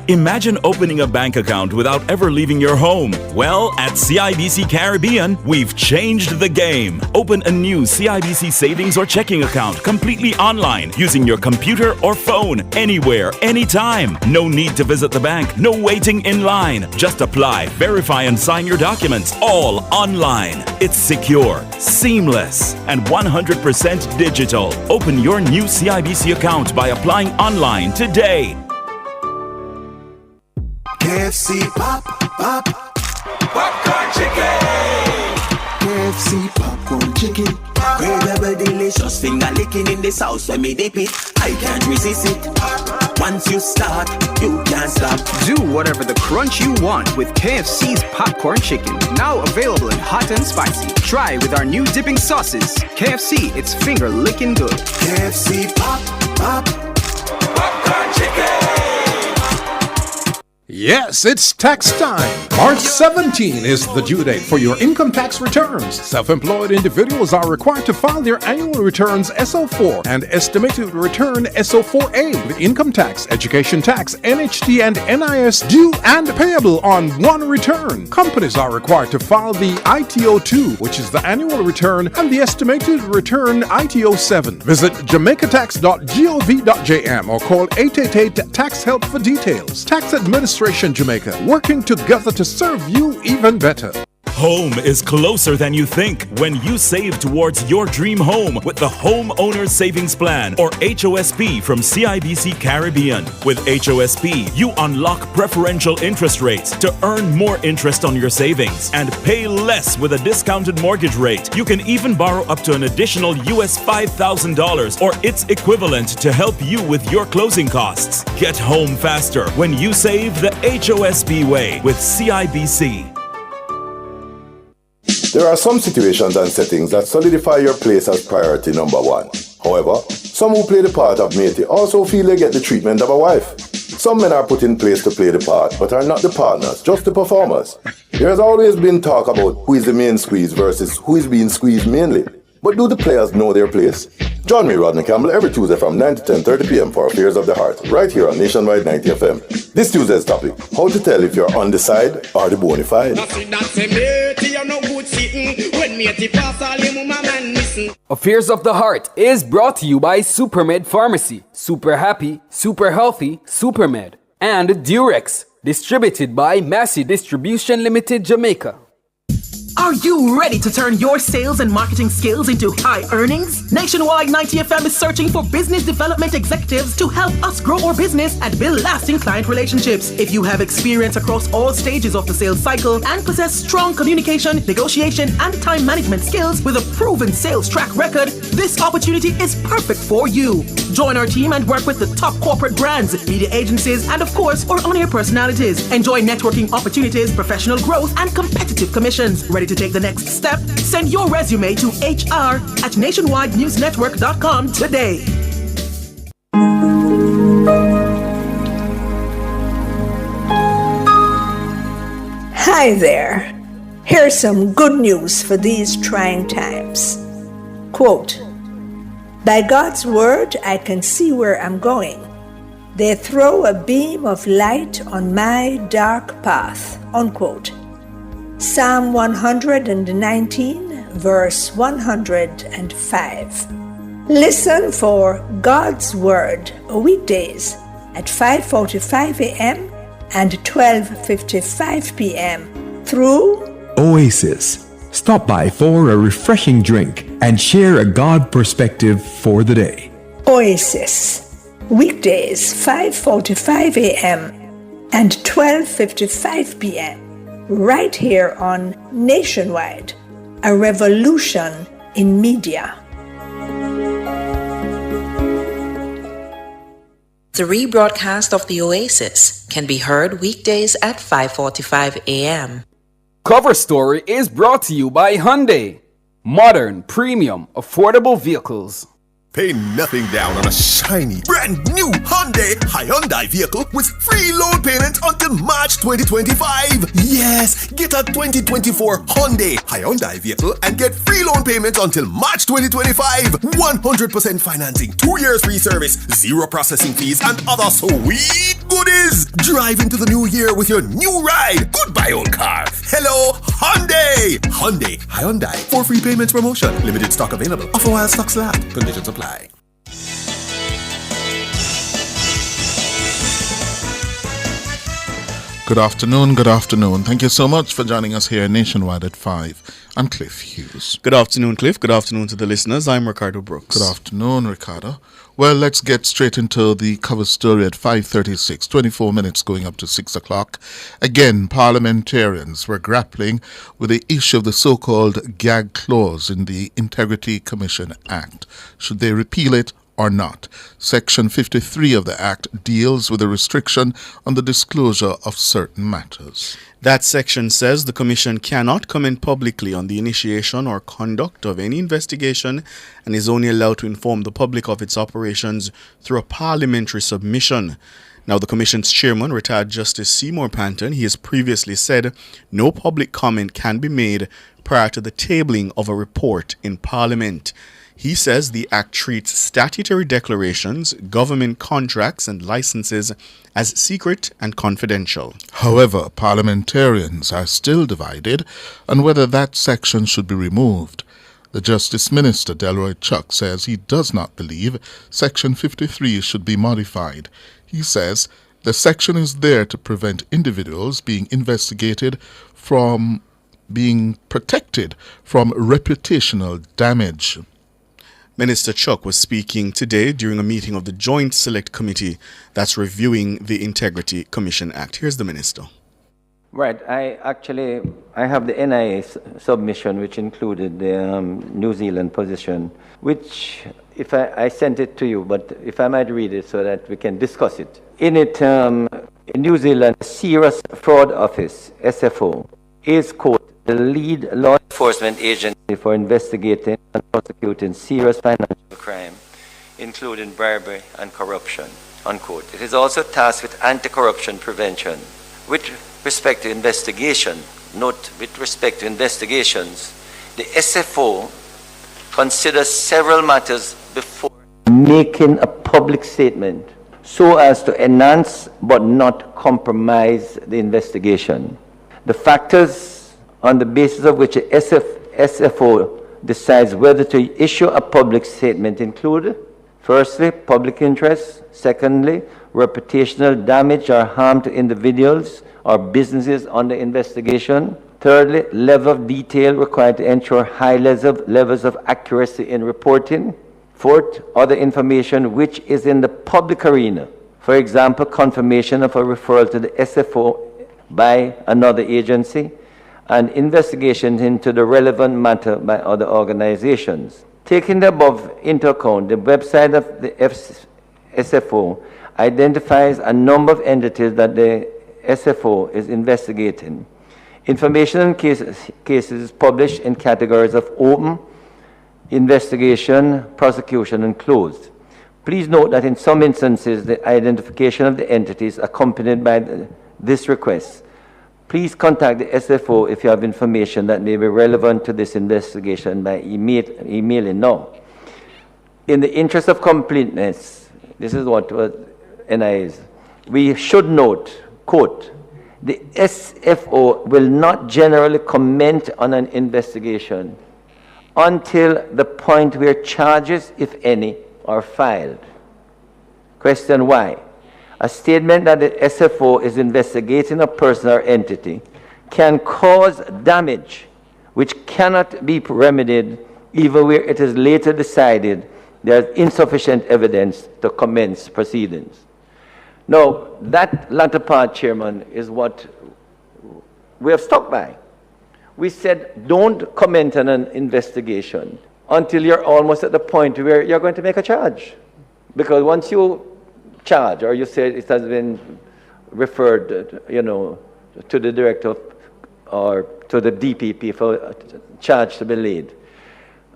[SPEAKER 3] Imagine opening a bank account without ever leaving your home. Well, at CIBC Caribbean, we've changed the game. Open a new CIBC savings or checking account completely online using your computer or phone, anywhere, anytime. No need to visit the bank, no waiting in line. Just apply, verify, and sign your documents, all online. It's secure, seamless, and 100% digital. Open your new CIBC account by applying online today.
[SPEAKER 21] KFC popcorn chicken. KFC popcorn chicken. Incredible, delicious finger licking in this house when me dip it. I can't resist it. Once you start, you can't stop.
[SPEAKER 7] Do whatever the crunch you want with KFC's popcorn chicken. Now available in hot and spicy. Try with our new dipping sauces. KFC, it's finger licking good.
[SPEAKER 21] KFC popcorn chicken.
[SPEAKER 8] Yes, it's tax time. March 17 is the due date for your income tax returns. Self-employed individuals are required to file their annual returns SO4 and estimated return SO4A with income tax, education tax, NHT, and NIS due and payable on one return. Companies are required to file the ITO2, which is the annual return, and the estimated return ITO7. Visit jamaicatax.gov.jm or call 888-TAX-HELP for details. Tax Administration Jamaica, working together to serve you even better.
[SPEAKER 3] Home is closer than you think when you save towards your dream home with the Homeowner Savings Plan, or HOSP, from CIBC Caribbean. With HOSP, you unlock preferential interest rates to earn more interest on your savings and pay less with a discounted mortgage rate. You can even borrow up to an additional US $5,000 or its equivalent to help you with your closing costs. Get home faster when you save the HOSP way with CIBC.
[SPEAKER 10] There are some situations and settings that solidify your place as priority number one. However, some who play the part of matey also feel they get the treatment of a wife. Some men are put in place to play the part, but are not the partners, just the performers. There has always been talk about who is the main squeeze versus who is being squeezed mainly. But do the players know their place? Join me, Rodney Campbell, every Tuesday from 9 to 10:30 p.m. for Affairs of the Heart, right here on Nationwide 90 FM. This Tuesday's topic, how to tell if you're on the side or the bona fide.
[SPEAKER 23] Affairs of the Heart is brought to you by Supermed Pharmacy, Super Happy, Super Healthy, Supermed, and Durex, distributed by Massey Distribution Limited, Jamaica.
[SPEAKER 18] Are you ready to turn your sales and marketing skills into high earnings? Nationwide 90 FM is searching for business development executives to help us grow our business and build lasting client relationships. If you have experience across all stages of the sales cycle and possess strong communication, negotiation, and time management skills with a proven sales track record, this opportunity is perfect for you. Join our team and work with the top corporate brands, media agencies, and of course, our on-air personalities. Enjoy networking opportunities, professional growth, and competitive commissions. Ready to take the next step? Send your resume to hr@nationwidenewsnetwork.com today.
[SPEAKER 6] Hi there. Here's some good news for these trying times. Quote, "By God's word, I can see where I'm going. They throw a beam of light on my dark path." Unquote. Psalm 119, verse 105. Listen for God's Word weekdays at 5:45 a.m. and 12:55 p.m. through
[SPEAKER 11] Oasis. Stop by for a refreshing drink and share a God perspective for the day.
[SPEAKER 6] Oasis. Weekdays 5:45 a.m. and 12:55 p.m. right here on Nationwide, a revolution in media.
[SPEAKER 12] The rebroadcast of the Oasis can be heard weekdays at 5:45 a.m.
[SPEAKER 9] Cover Story is brought to you by Hyundai. Modern, premium, affordable vehicles.
[SPEAKER 21] Pay nothing down on a shiny, brand new Hyundai vehicle with free loan payment until March 2025. Yes, get a 2024 Hyundai vehicle and get free loan payment until March 2025. 100% financing, 2 years free service, 0 processing fees, and other sweet goodies. Drive into the new year with your new ride. Goodbye, old car. Hello, Hyundai. Hyundai. For free payments promotion. Limited stock available. Offer while stocks last. Conditions apply.
[SPEAKER 4] Good afternoon. Thank you so much for joining us here Nationwide at 5. I'm Cliff Hughes. Good afternoon, Cliff. Good afternoon to the listeners. I'm Ricardo Brooks.
[SPEAKER 13] Good afternoon, Ricardo. Well, let's get straight into the cover story at 5:36, 24 minutes going up to 6 o'clock. Again, parliamentarians were grappling with the issue of the so-called gag clause in the Integrity Commission Act. Should they repeal it or not? Section 53 of the Act deals with a restriction on the disclosure of certain matters.
[SPEAKER 4] That section says the Commission cannot comment publicly on the initiation or conduct of any investigation and is only allowed to inform the public of its operations through a parliamentary submission. Now, the Commission's chairman, retired Justice Seymour Panton, he has previously said no public comment can be made prior to the tabling of a report in Parliament. He says the Act treats statutory declarations, government contracts and licenses as secret and confidential.
[SPEAKER 13] However, parliamentarians are still divided on whether that section should be removed. The Justice Minister, Delroy Chuck, says he does not believe Section 53 should be modified. He says the section is there to prevent individuals being investigated from being protected from reputational damage.
[SPEAKER 4] Minister Chuck was speaking today during a meeting of the Joint Select Committee that's reviewing the Integrity Commission Act. Here's the Minister.
[SPEAKER 15] Right. I have the NIA submission, which included the New Zealand position, which if I sent it to you, but if I might read it so that we can discuss it. In it, in New Zealand, Serious Fraud Office, SFO, is, quote, the lead law enforcement agency for investigating and prosecuting serious financial crime, including bribery and corruption, unquote. It is also tasked with anti-corruption prevention. With respect to investigation, note with respect to investigations, the SFO considers several matters before making a public statement so as to enhance but not compromise the investigation. The factors on the basis of which the SFO decides whether to issue a public statement include, firstly, public interest, secondly, reputational damage or harm to individuals or businesses under investigation, Thirdly, level of detail required to ensure high levels of accuracy in reporting. Fourth, other information which is in the public arena. For example, confirmation of a referral to the SFO by another agency and investigations into the relevant matter by other organizations. Taking the above into account, the website of the SFO identifies a number of entities that the SFO is investigating. Information on cases is published in categories of open, investigation, prosecution, and closed. Please note that in some instances, the identification of the entities accompanied by this request. Please contact the SFO if you have information that may be relevant to this investigation by emailing now. In the interest of completeness, this is what NI is. We should note, quote, the SFO will not generally comment on an investigation until the point where charges, if any, are filed. Question why? A statement that the SFO is investigating a person or entity can cause damage which cannot be remedied even where it is later decided there is insufficient evidence to commence proceedings. Now, that latter part, Chairman, is what we have stuck by. We said, don't comment on an investigation until you're almost at the point where you're going to make a charge. Because once you charge, or you say it has been referred, to the director or to the DPP for a charge to be laid.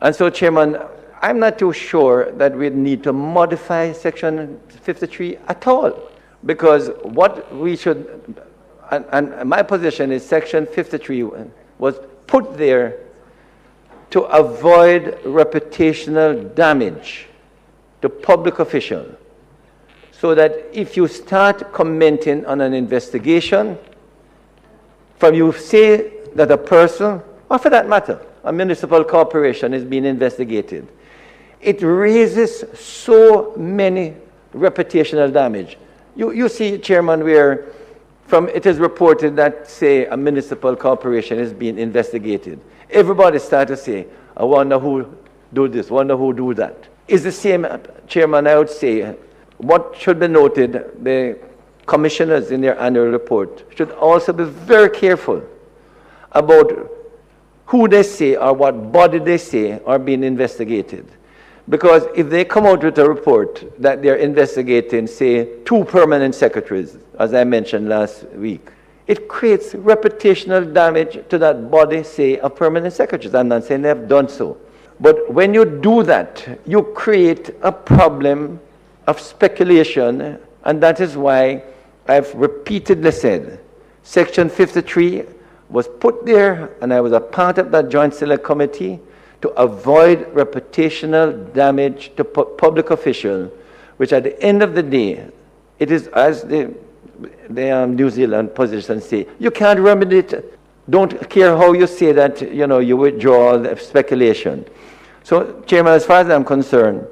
[SPEAKER 15] And so, Chairman, I'm not too sure that we need to modify Section 53 at all. Because what we should, and my position is Section 53 was put there to avoid reputational damage to public officials. So that if you start commenting on an investigation, from you say that a person, or for that matter, a municipal corporation is being investigated, it raises so many reputational damage. You see, Chairman, where it is reported that, say, a municipal corporation is being investigated. Everybody starts to say, I wonder who do this, wonder who do that. It's the same, Chairman, I would say, what should be noted, the commissioners in their annual report should also be very careful about who they say or what body they say are being investigated. Because if they come out with a report that they're investigating, say, 2 permanent secretaries, as I mentioned last week, it creates reputational damage to that body, say, of permanent secretaries. I'm not saying they have done so. But when you do that, you create a problem of speculation, and that is why I've repeatedly said Section 53 was put there, and I was a part of that Joint Select Committee to avoid reputational damage to public officials, which at the end of the day, it is as the New Zealand position say, you can't remedy it. Don't care how you say that, you withdraw the speculation. So, Chairman, as far as I'm concerned,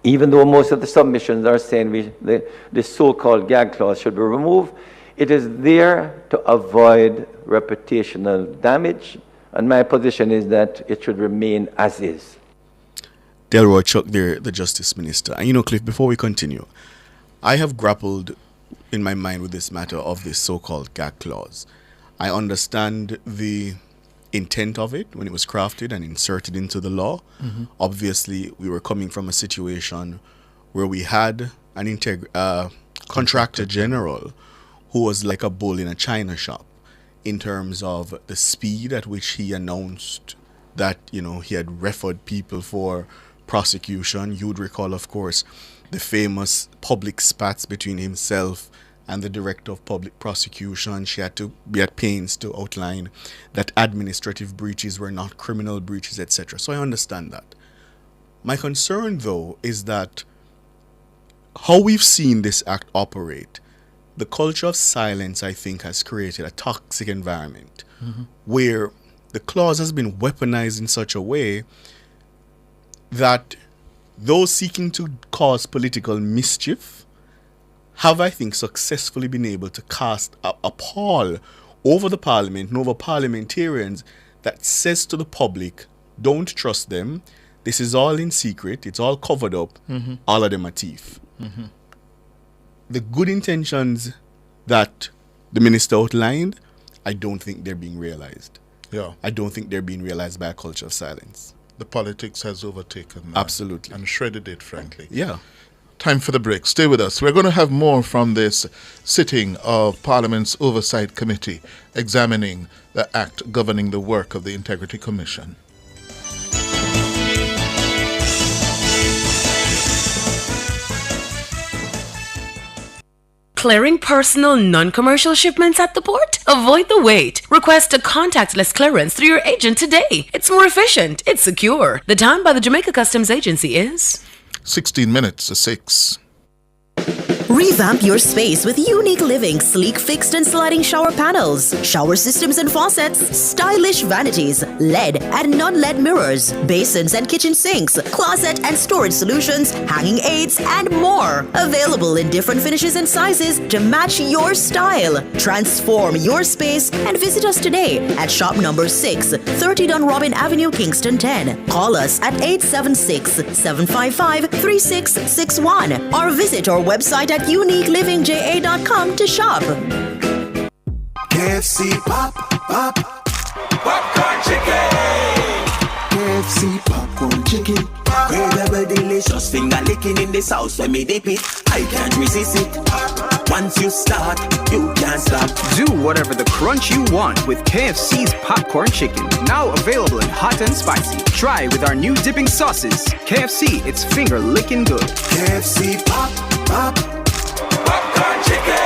[SPEAKER 15] even though most of the submissions are saying the so-called gag clause should be removed, it is there to avoid reputational damage. And my position is that it should remain as is.
[SPEAKER 4] Delroy Chuck there, the Justice Minister. And Cliff, before we continue, I have grappled in my mind with this matter of this so-called gag clause. I understand the intent of it when it was crafted and inserted into the law. Mm-hmm. Obviously, we were coming from a situation where we had an contractor general who was like a bull in a china shop, in terms of the speed at which he announced that, he had referred people for prosecution. You'd recall, of course, the famous public spats between himself and the Director of Public Prosecution. She had to be at pains to outline that administrative breaches were not criminal breaches, etc. So I understand that. My concern, though, is that how we've seen this act operate, the culture of silence, I think, has created a toxic environment where the clause has been weaponized in such a way that those seeking to cause political mischief have, I think, successfully been able to cast a pall over the parliament and over parliamentarians that says to the public, don't trust them. This is all in secret. It's all covered up. All of them are thief. The good intentions that the minister outlined, I don't think they're being realized.
[SPEAKER 13] Yeah.
[SPEAKER 4] I don't think they're being realized by a culture of silence.
[SPEAKER 13] The politics has overtaken that.
[SPEAKER 4] Absolutely.
[SPEAKER 13] And shredded it, frankly.
[SPEAKER 4] Yeah.
[SPEAKER 13] Time for the break. Stay with us. We're going to have more from this sitting of Parliament's Oversight Committee examining the act governing the work of the Integrity Commission.
[SPEAKER 5] Clearing personal, non-commercial shipments at the port? Avoid the wait. Request a contactless clearance through your agent today. It's more efficient. It's secure. The time by the Jamaica Customs Agency is
[SPEAKER 13] 16 minutes to 6.
[SPEAKER 14] Revamp your space with unique living, sleek fixed and sliding shower panels, shower systems and faucets, stylish vanities, LED and non-LED mirrors, basins and kitchen sinks, closet and storage solutions, hanging aids, and more. Available in different finishes and sizes to match your style. Transform your space and visit us today at shop number 6, 30 Dunrobin Avenue, Kingston 10. Call us at 876-755-3661 or visit our website at uniquelivingja.com to shop.
[SPEAKER 21] KFC pop, popcorn chicken. KFC popcorn chicken. Incredible, delicious, finger licking in this house when me dip it. I can't resist it. Once you start, you can't stop.
[SPEAKER 7] Do whatever the crunch you want with KFC's popcorn chicken. Now available in hot and spicy. Try with our new dipping sauces. KFC, it's finger licking good.
[SPEAKER 21] KFC popcorn chicken.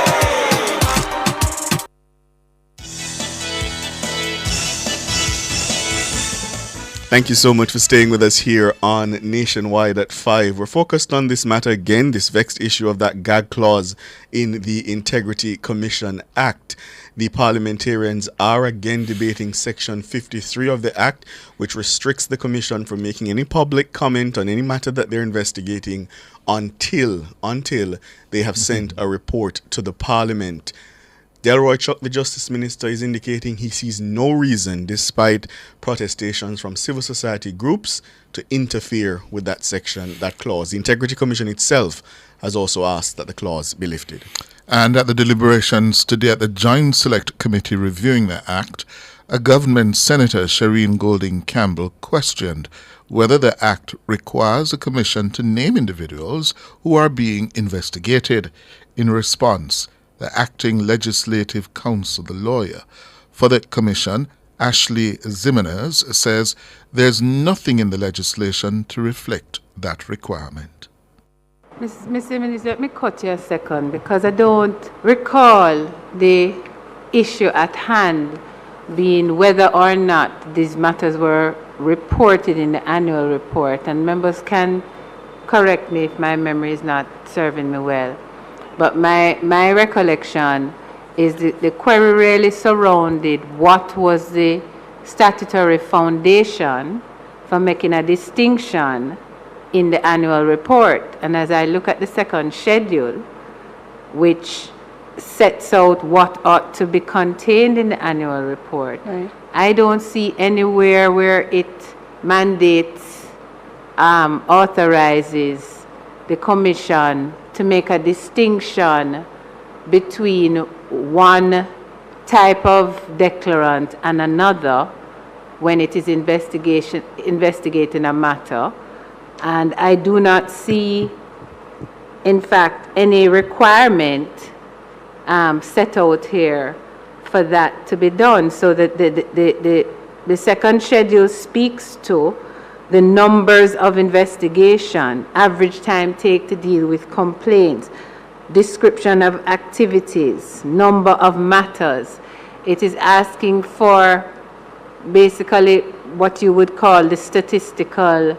[SPEAKER 4] Thank you so much for staying with us here on Nationwide at 5. We're focused on this matter again, this vexed issue of that gag clause in the Integrity Commission Act. The parliamentarians are again debating Section 53 of the Act, which restricts the Commission from making any public comment on any matter that they're investigating until they have sent a report to the Parliament. Delroy Chuck, the Justice Minister, is indicating he sees no reason, despite protestations from civil society groups, to interfere with that section, that clause. The Integrity Commission itself has also asked that the clause be lifted.
[SPEAKER 13] And at the deliberations today at the Joint Select Committee reviewing the Act, a government senator, Shireen Golding Campbell, questioned whether the Act requires a commission to name individuals who are being investigated. In response, the acting legislative counsel, the lawyer for the commission, Ashley Zimenez, says there's nothing in the legislation to reflect that requirement.
[SPEAKER 16] Ms. Zimenez, let me cut you a second because I don't recall the issue at hand being whether or not these matters were reported in the annual report, and members can correct me if my memory is not serving me well. But my recollection is the query really surrounded what was the statutory foundation for making a distinction in the annual report. And as I look at the second schedule, which sets out what ought to be contained in the annual report, right, I don't see anywhere where it mandates, authorizes the Commission to make a distinction between one type of declarant and another when it is investigating a matter. And I do not see, in fact, any requirement set out here for that to be done. So that the second schedule speaks to the numbers of investigation, average time take to deal with complaints, description of activities, number of matters. It is asking for basically what you would call the statistical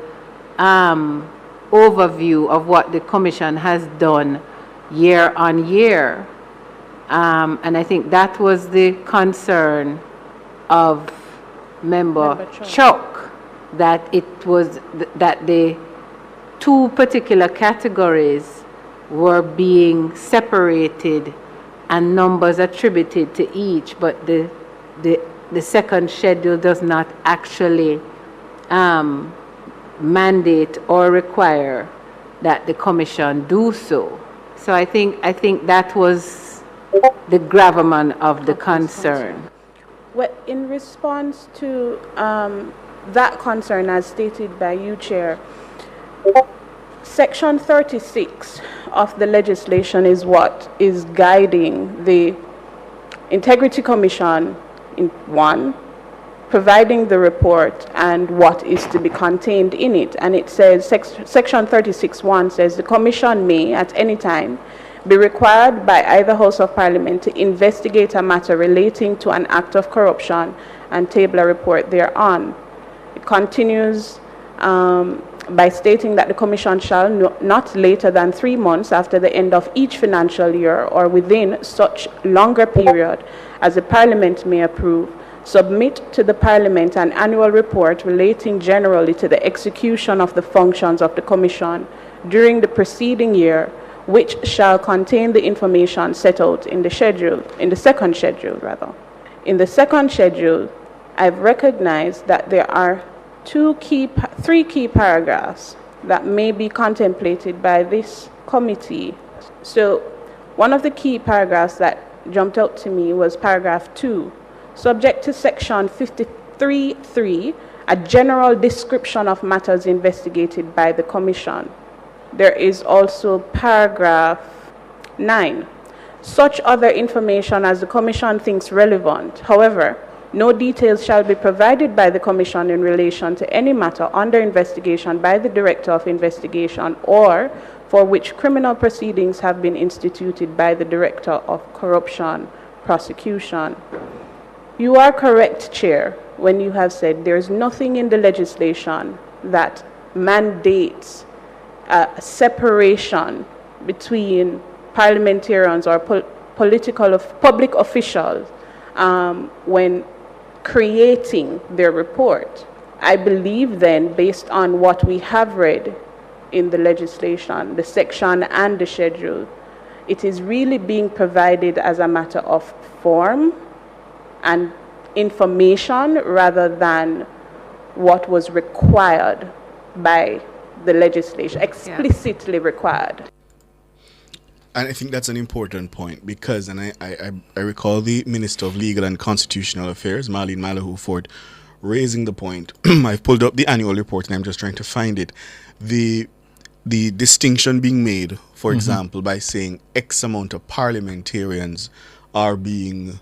[SPEAKER 16] overview of what the Commission has done year on year. And I think that was the concern of Member Chuck, that it was that the two particular categories were being separated and numbers attributed to each, but the second schedule does not actually mandate or require that the commission do so. So I think that was the gravamen of the concern.
[SPEAKER 17] Well, in response to that concern, as stated by you, Chair, Section 36 of the legislation is what is guiding the Integrity Commission in providing the report and what is to be contained in it. And it says, Section 36(1) says, the Commission may, at any time, be required by either House of Parliament to investigate a matter relating to an act of corruption and table a report thereon. It continues by stating that the Commission shall not later than 3 months after the end of each financial year or within such longer period as the Parliament may approve, submit to the Parliament an annual report relating generally to the execution of the functions of the Commission during the preceding year, which shall contain the information set out in the second schedule. In the second schedule, I've recognized that there are three key paragraphs that may be contemplated by this committee. So one of the key paragraphs that jumped out to me was paragraph 2. Subject to Section 53(3), a general description of matters investigated by the Commission. There is also paragraph 9. Such other information as the Commission thinks relevant. However, no details shall be provided by the Commission in relation to any matter under investigation by the Director of Investigation or for which criminal proceedings have been instituted by the Director of Corruption Prosecution. You are correct, Chair, when you have said there is nothing in the legislation that mandates a separation between parliamentarians or public officials when creating their report. I believe then, based on what we have read in the legislation, the section and the schedule, it is really being provided as a matter of form and information rather than what was required by the legislation, explicitly required.
[SPEAKER 4] And I think that's an important point because, and I recall the Minister of Legal and Constitutional Affairs, Marlene Malahoo Ford, raising the point. I've pulled up the annual report and I'm just trying to find it. The distinction being made, for example, by saying X amount of parliamentarians are being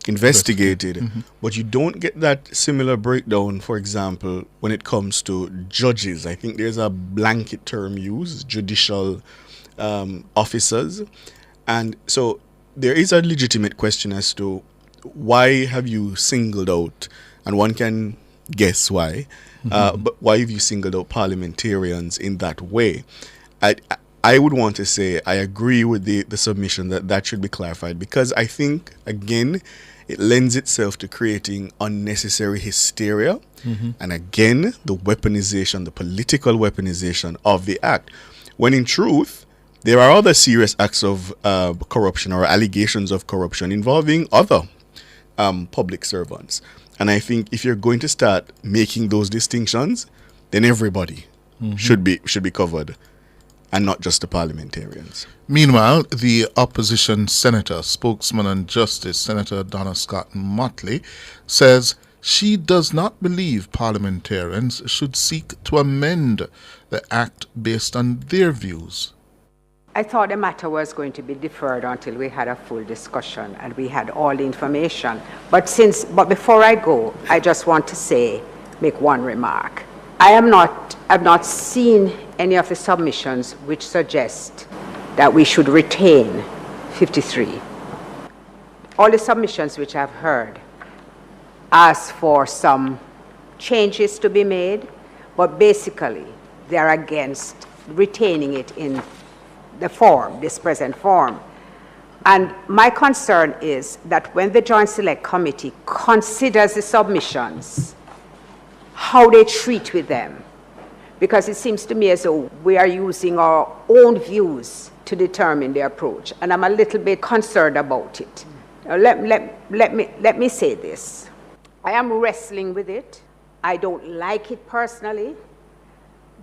[SPEAKER 4] investigated, but you don't get that similar breakdown, for example, when it comes to judges. I think there's a blanket term used, judicial officers. And so there is a legitimate question as to why have you singled out, and one can guess why, but why have you singled out parliamentarians in that way? I would want to say I agree with the submission that should be clarified, because I think, again, it lends itself to creating unnecessary hysteria, and again, the weaponization, the political weaponization of the act, when in truth, there are other serious acts of corruption or allegations of corruption involving other public servants. And I think if you're going to start making those distinctions, then everybody should be covered, and not just the parliamentarians.
[SPEAKER 13] Meanwhile, the opposition senator, spokesman on justice, Senator Donna Scott Motley, says she does not believe parliamentarians should seek to amend the act based on their views.
[SPEAKER 19] I thought the matter was going to be deferred until we had a full discussion and we had all the information. But before I go, I just want to make one remark. I've not seen any of the submissions which suggest that we should retain 53. All the submissions which I've heard ask for some changes to be made, but basically they're against retaining it in this present form. And my concern is that when the Joint Select Committee considers the submissions, how they treat with them. Because it seems to me as though we are using our own views to determine the approach, and I'm a little bit concerned about it. Now, let me say this. I am wrestling with it. I don't like it personally,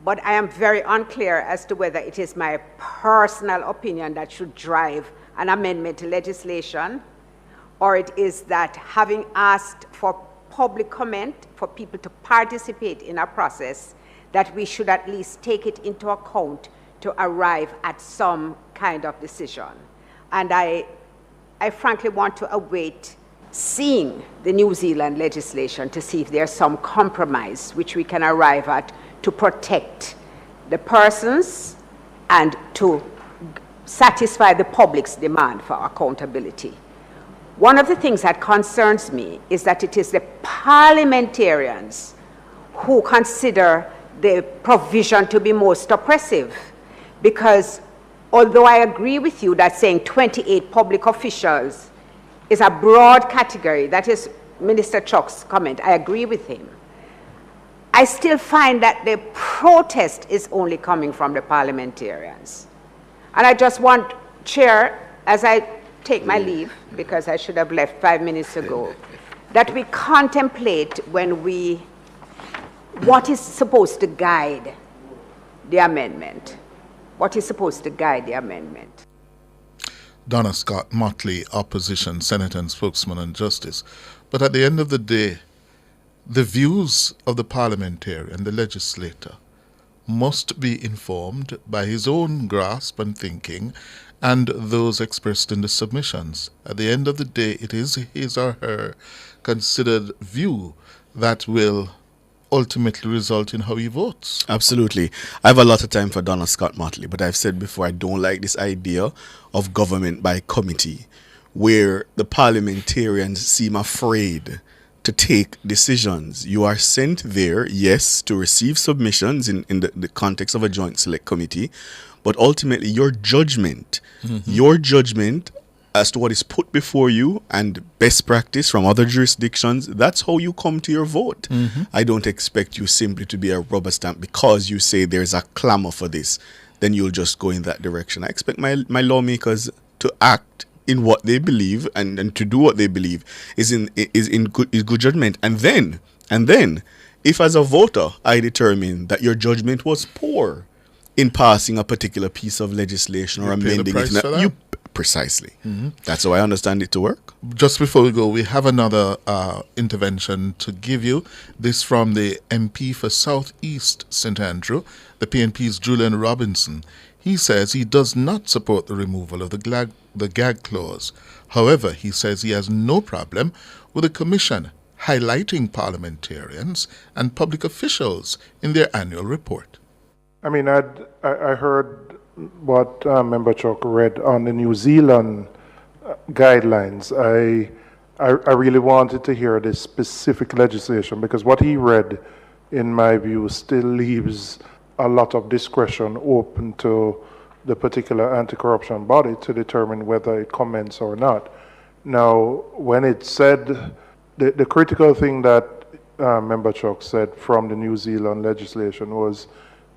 [SPEAKER 19] but I am very unclear as to whether it is my personal opinion that should drive an amendment to legislation, or it is that having asked for public comment, for people to participate in a process, that we should at least take it into account to arrive at some kind of decision. And I frankly want to await seeing the New Zealand legislation to see if there's some compromise which we can arrive at to protect the persons and to satisfy the public's demand for accountability. One of the things that concerns me is that it is the parliamentarians who consider the provision to be most oppressive, because although I agree with you that saying 28 public officials is a broad category, that is Minister Chuck's comment, I agree with him, I still find that the protest is only coming from the parliamentarians. And I just want, Chair, as I take my leave, because I should have left 5 minutes ago, that we contemplate what is supposed to guide the amendment. What is supposed to guide the amendment?
[SPEAKER 13] Donna Scott Motley, opposition senator and spokesman on justice. But at the end of the day, the views of the parliamentarian, the legislator, must be informed by his own grasp and thinking and those expressed in the submissions. At the end of the day, it is his or her considered view that will ultimately result in how he votes.
[SPEAKER 4] Absolutely. I have a lot of time for Donna Scott Motley, but I've said before, I don't like this idea of government by committee, where the parliamentarians seem afraid to take decisions. You are sent there, yes, to receive submissions in the context of a joint select committee, but ultimately your judgment as to what is put before you and best practice from other jurisdictions, that's how you come to your vote. I don't expect you simply to be a rubber stamp because you say there's a clamor for this, then you'll just go in that direction. I expect my lawmakers to act in what they believe and to do what they believe is good judgment. And then, if as a voter I determine that your judgment was poor in passing a particular piece of legislation or amending it, precisely. That's how I understand it to work.
[SPEAKER 13] Just before we go, we have another intervention to give you. This from the MP for South East St Andrew, the PNP's Julian Robinson. He says he does not support the removal of the gag clause. However, he says he has no problem with the Commission highlighting parliamentarians and public officials in their annual report.
[SPEAKER 1] I mean, I heard what Member Chuck read on the New Zealand guidelines. I really wanted to hear the specific legislation, because what he read, in my view, still leaves a lot of discretion open to the particular anti-corruption body to determine whether it comments or not. Now, when it said, the critical thing that Member Chuck said from the New Zealand legislation was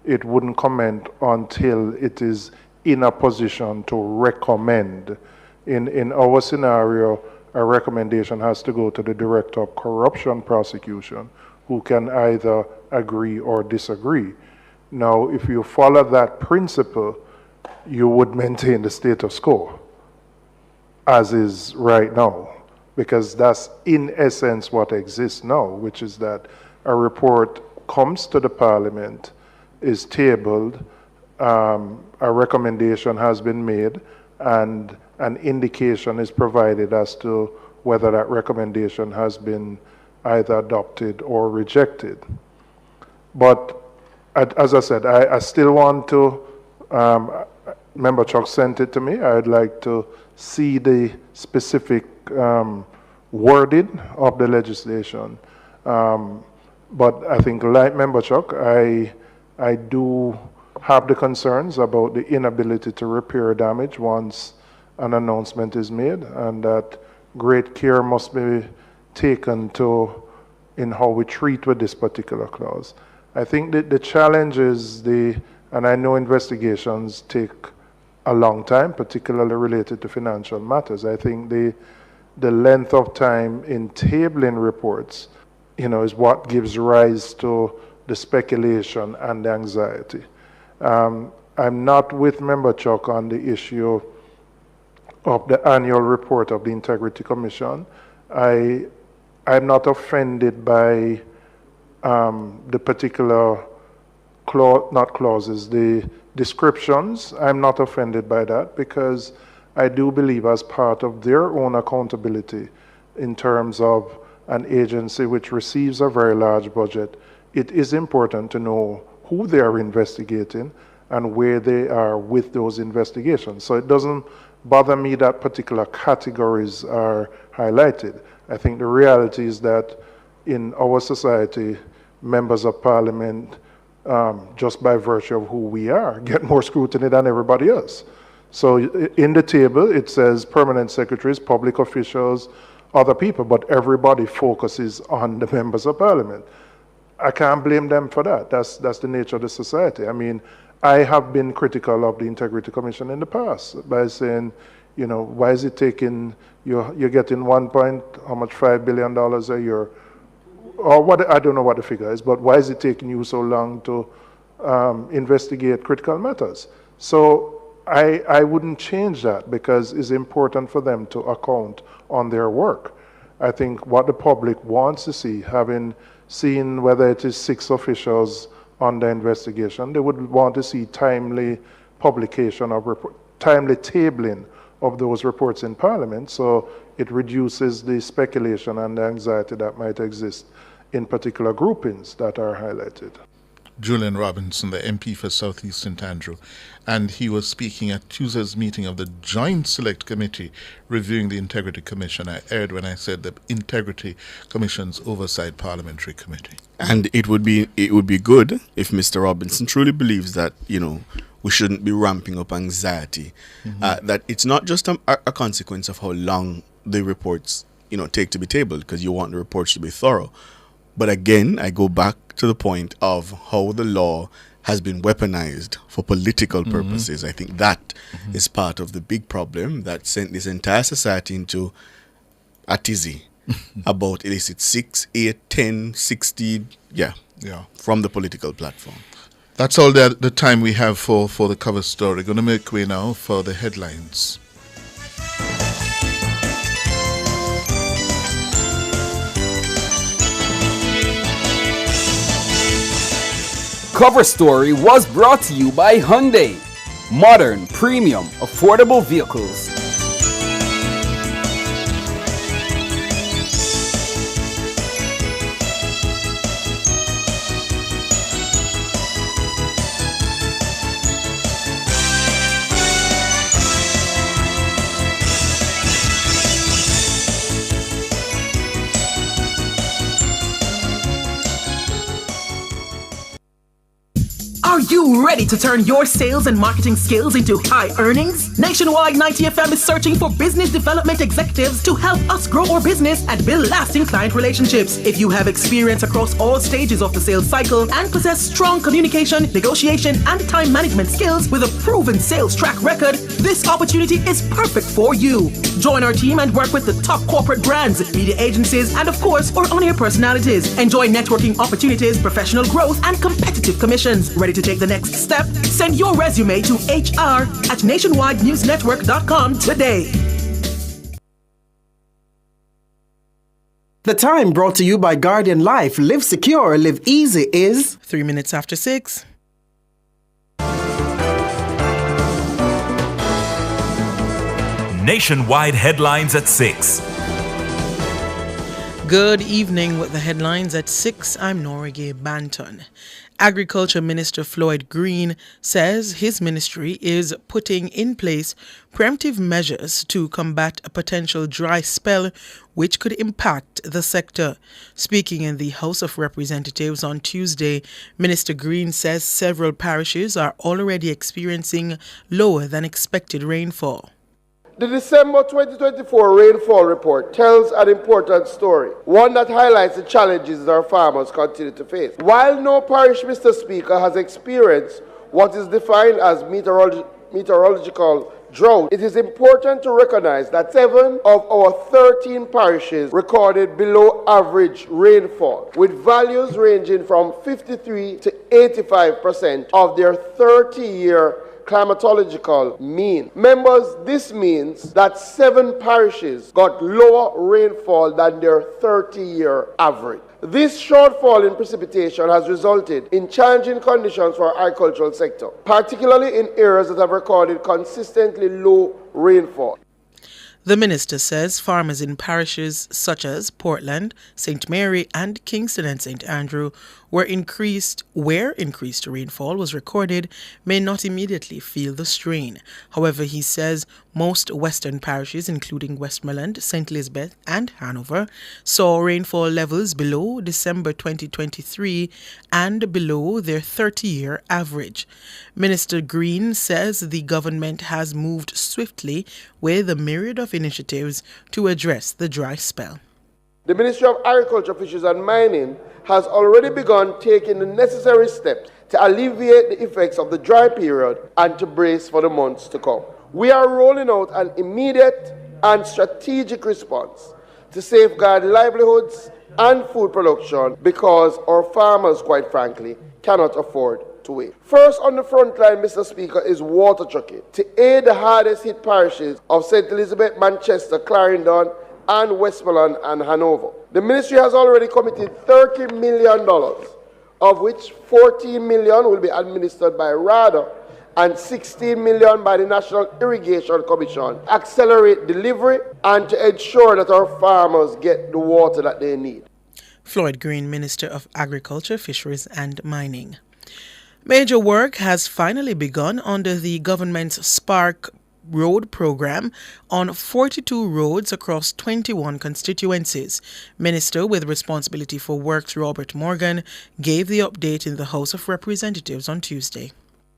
[SPEAKER 1] it wouldn't comment until it is in a position to recommend. In our scenario, a recommendation has to go to the Director of Corruption Prosecution, who can either agree or disagree. Now, if you follow that principle, you would maintain the status quo, as is right now, because that's in essence what exists now, which is that a report comes to the Parliament, is tabled, a recommendation has been made, and an indication is provided as to whether that recommendation has been either adopted or rejected. But as I said, I still want to, Member Chuck sent it to me. I'd like to see the specific wording of the legislation. But I think, like Member Chuck, I do have the concerns about the inability to repair damage once an announcement is made, and that great care must be taken in how we treat with this particular clause. I think that the challenge is and I know investigations take a long time, particularly related to financial matters. I think the length of time in tabling reports, is what gives rise to the speculation and the anxiety. I'm not with Member Chuck on the issue of the annual report of the Integrity Commission. I'm not offended by the particular the descriptions. I'm not offended by that because I do believe as part of their own accountability in terms of an agency which receives a very large budget, it is important to know who they are investigating and where they are with those investigations. So it doesn't bother me that particular categories are highlighted. I think the reality is that in our society, members of parliament, just by virtue of who we are, get more scrutiny than everybody else. So in the table, it says permanent secretaries, public officials, other people, but everybody focuses on the members of parliament. I can't blame them for that. That's the nature of the society. I mean, I have been critical of the Integrity Commission in the past by saying, why is it taking, you're getting $5 billion a year, or what, I don't know what the figure is, but why is it taking you so long to investigate critical matters? So I wouldn't change that because it's important for them to account on their work. I think what the public wants to see, having seen whether it is 6 officials on the investigation, they would want to see timely publication of timely tabling of those reports in Parliament, so it reduces the speculation and the anxiety that might exist in particular groupings that are highlighted.
[SPEAKER 13] Julian Robinson, the MP for South East St. Andrew, and he was speaking at Tuesday's meeting of the Joint Select Committee reviewing the Integrity Commission. I erred when I said the Integrity Commission's Oversight Parliamentary Committee.
[SPEAKER 4] And it would be good if Mr. Robinson truly believes that, we shouldn't be ramping up anxiety, that it's not just a consequence of how long the reports, take to be tabled, because you want the reports to be thorough. But again, I go back to the point of how the law has been weaponized for political purposes. I think that is part of the big problem that sent this entire society into a tizzy about illicit 6, 8, 10, 60, from the political platform.
[SPEAKER 13] That's all the time we have for the cover story. Going to make way now for the headlines.
[SPEAKER 9] Cover Story was brought to you by Hyundai. Modern, premium, affordable vehicles.
[SPEAKER 18] Are you ready to turn your sales and marketing skills into high earnings? Nationwide 90 FM is searching for business development executives to help us grow our business and build lasting client relationships. If you have experience across all stages of the sales cycle and possess strong communication, negotiation, and time management skills with a proven sales track record, this opportunity is perfect for you. Join our team and work with the top corporate brands, media agencies, and of course, our on-air personalities. Enjoy networking opportunities, professional growth, and competitive commissions. Ready to take the next step? Send your resume to hr@nationwidenewsnetwork.com today. The time brought to you by Guardian Life. Live secure, live easy is
[SPEAKER 2] 3 minutes after 6.
[SPEAKER 3] Nationwide headlines at 6.
[SPEAKER 2] Good evening with the headlines at 6. I'm Norige Banton. Agriculture Minister Floyd Green says his ministry is putting in place preemptive measures to combat a potential dry spell which could impact the sector. Speaking in the House of Representatives on Tuesday, Minister Green says several parishes are already experiencing lower than expected rainfall.
[SPEAKER 20] The December 2024 rainfall report tells an important story, one that highlights the challenges our farmers continue to face. While no parish, Mr. Speaker, has experienced what is defined as meteorological drought, it is important to recognize that 7 of our 13 parishes recorded below average rainfall, with values ranging from 53 to 85% of their 30-year climatological mean. Members, this means that 7 parishes got lower rainfall than their 30-year average. This shortfall in precipitation has resulted in challenging conditions for our agricultural sector, particularly in areas that have recorded consistently low rainfall.
[SPEAKER 2] The minister says farmers in parishes such as Portland, St. Mary, and Kingston and St. Andrew, where increased rainfall was recorded, may not immediately feel the strain. However, he says most western parishes, including Westmoreland, St. Elizabeth, and Hanover, saw rainfall levels below December 2023 and below their 30-year average. Minister Green says the government has moved swiftly with a myriad of initiatives to address the dry spell.
[SPEAKER 20] The Ministry of Agriculture, Fisheries and Mining has already begun taking the necessary steps to alleviate the effects of the dry period and to brace for the months to come. We are rolling out an immediate and strategic response to safeguard livelihoods and food production because our farmers, quite frankly, cannot afford to wait. First on the front line, Mr. Speaker, is water trucking to aid the hardest hit parishes of St. Elizabeth, Manchester, Clarendon, and Westmoreland and Hanover. The ministry has already committed $30 million, of which $14 million will be administered by RADA and $16 million by the National Irrigation Commission to accelerate delivery and to ensure that our farmers get the water that they need.
[SPEAKER 2] Floyd Green, Minister of Agriculture, Fisheries and Mining. Major work has finally begun under the government's Spark Road program on 42 roads across 21 constituencies. Minister with responsibility for works Robert Morgan gave the update in the House of Representatives on Tuesday.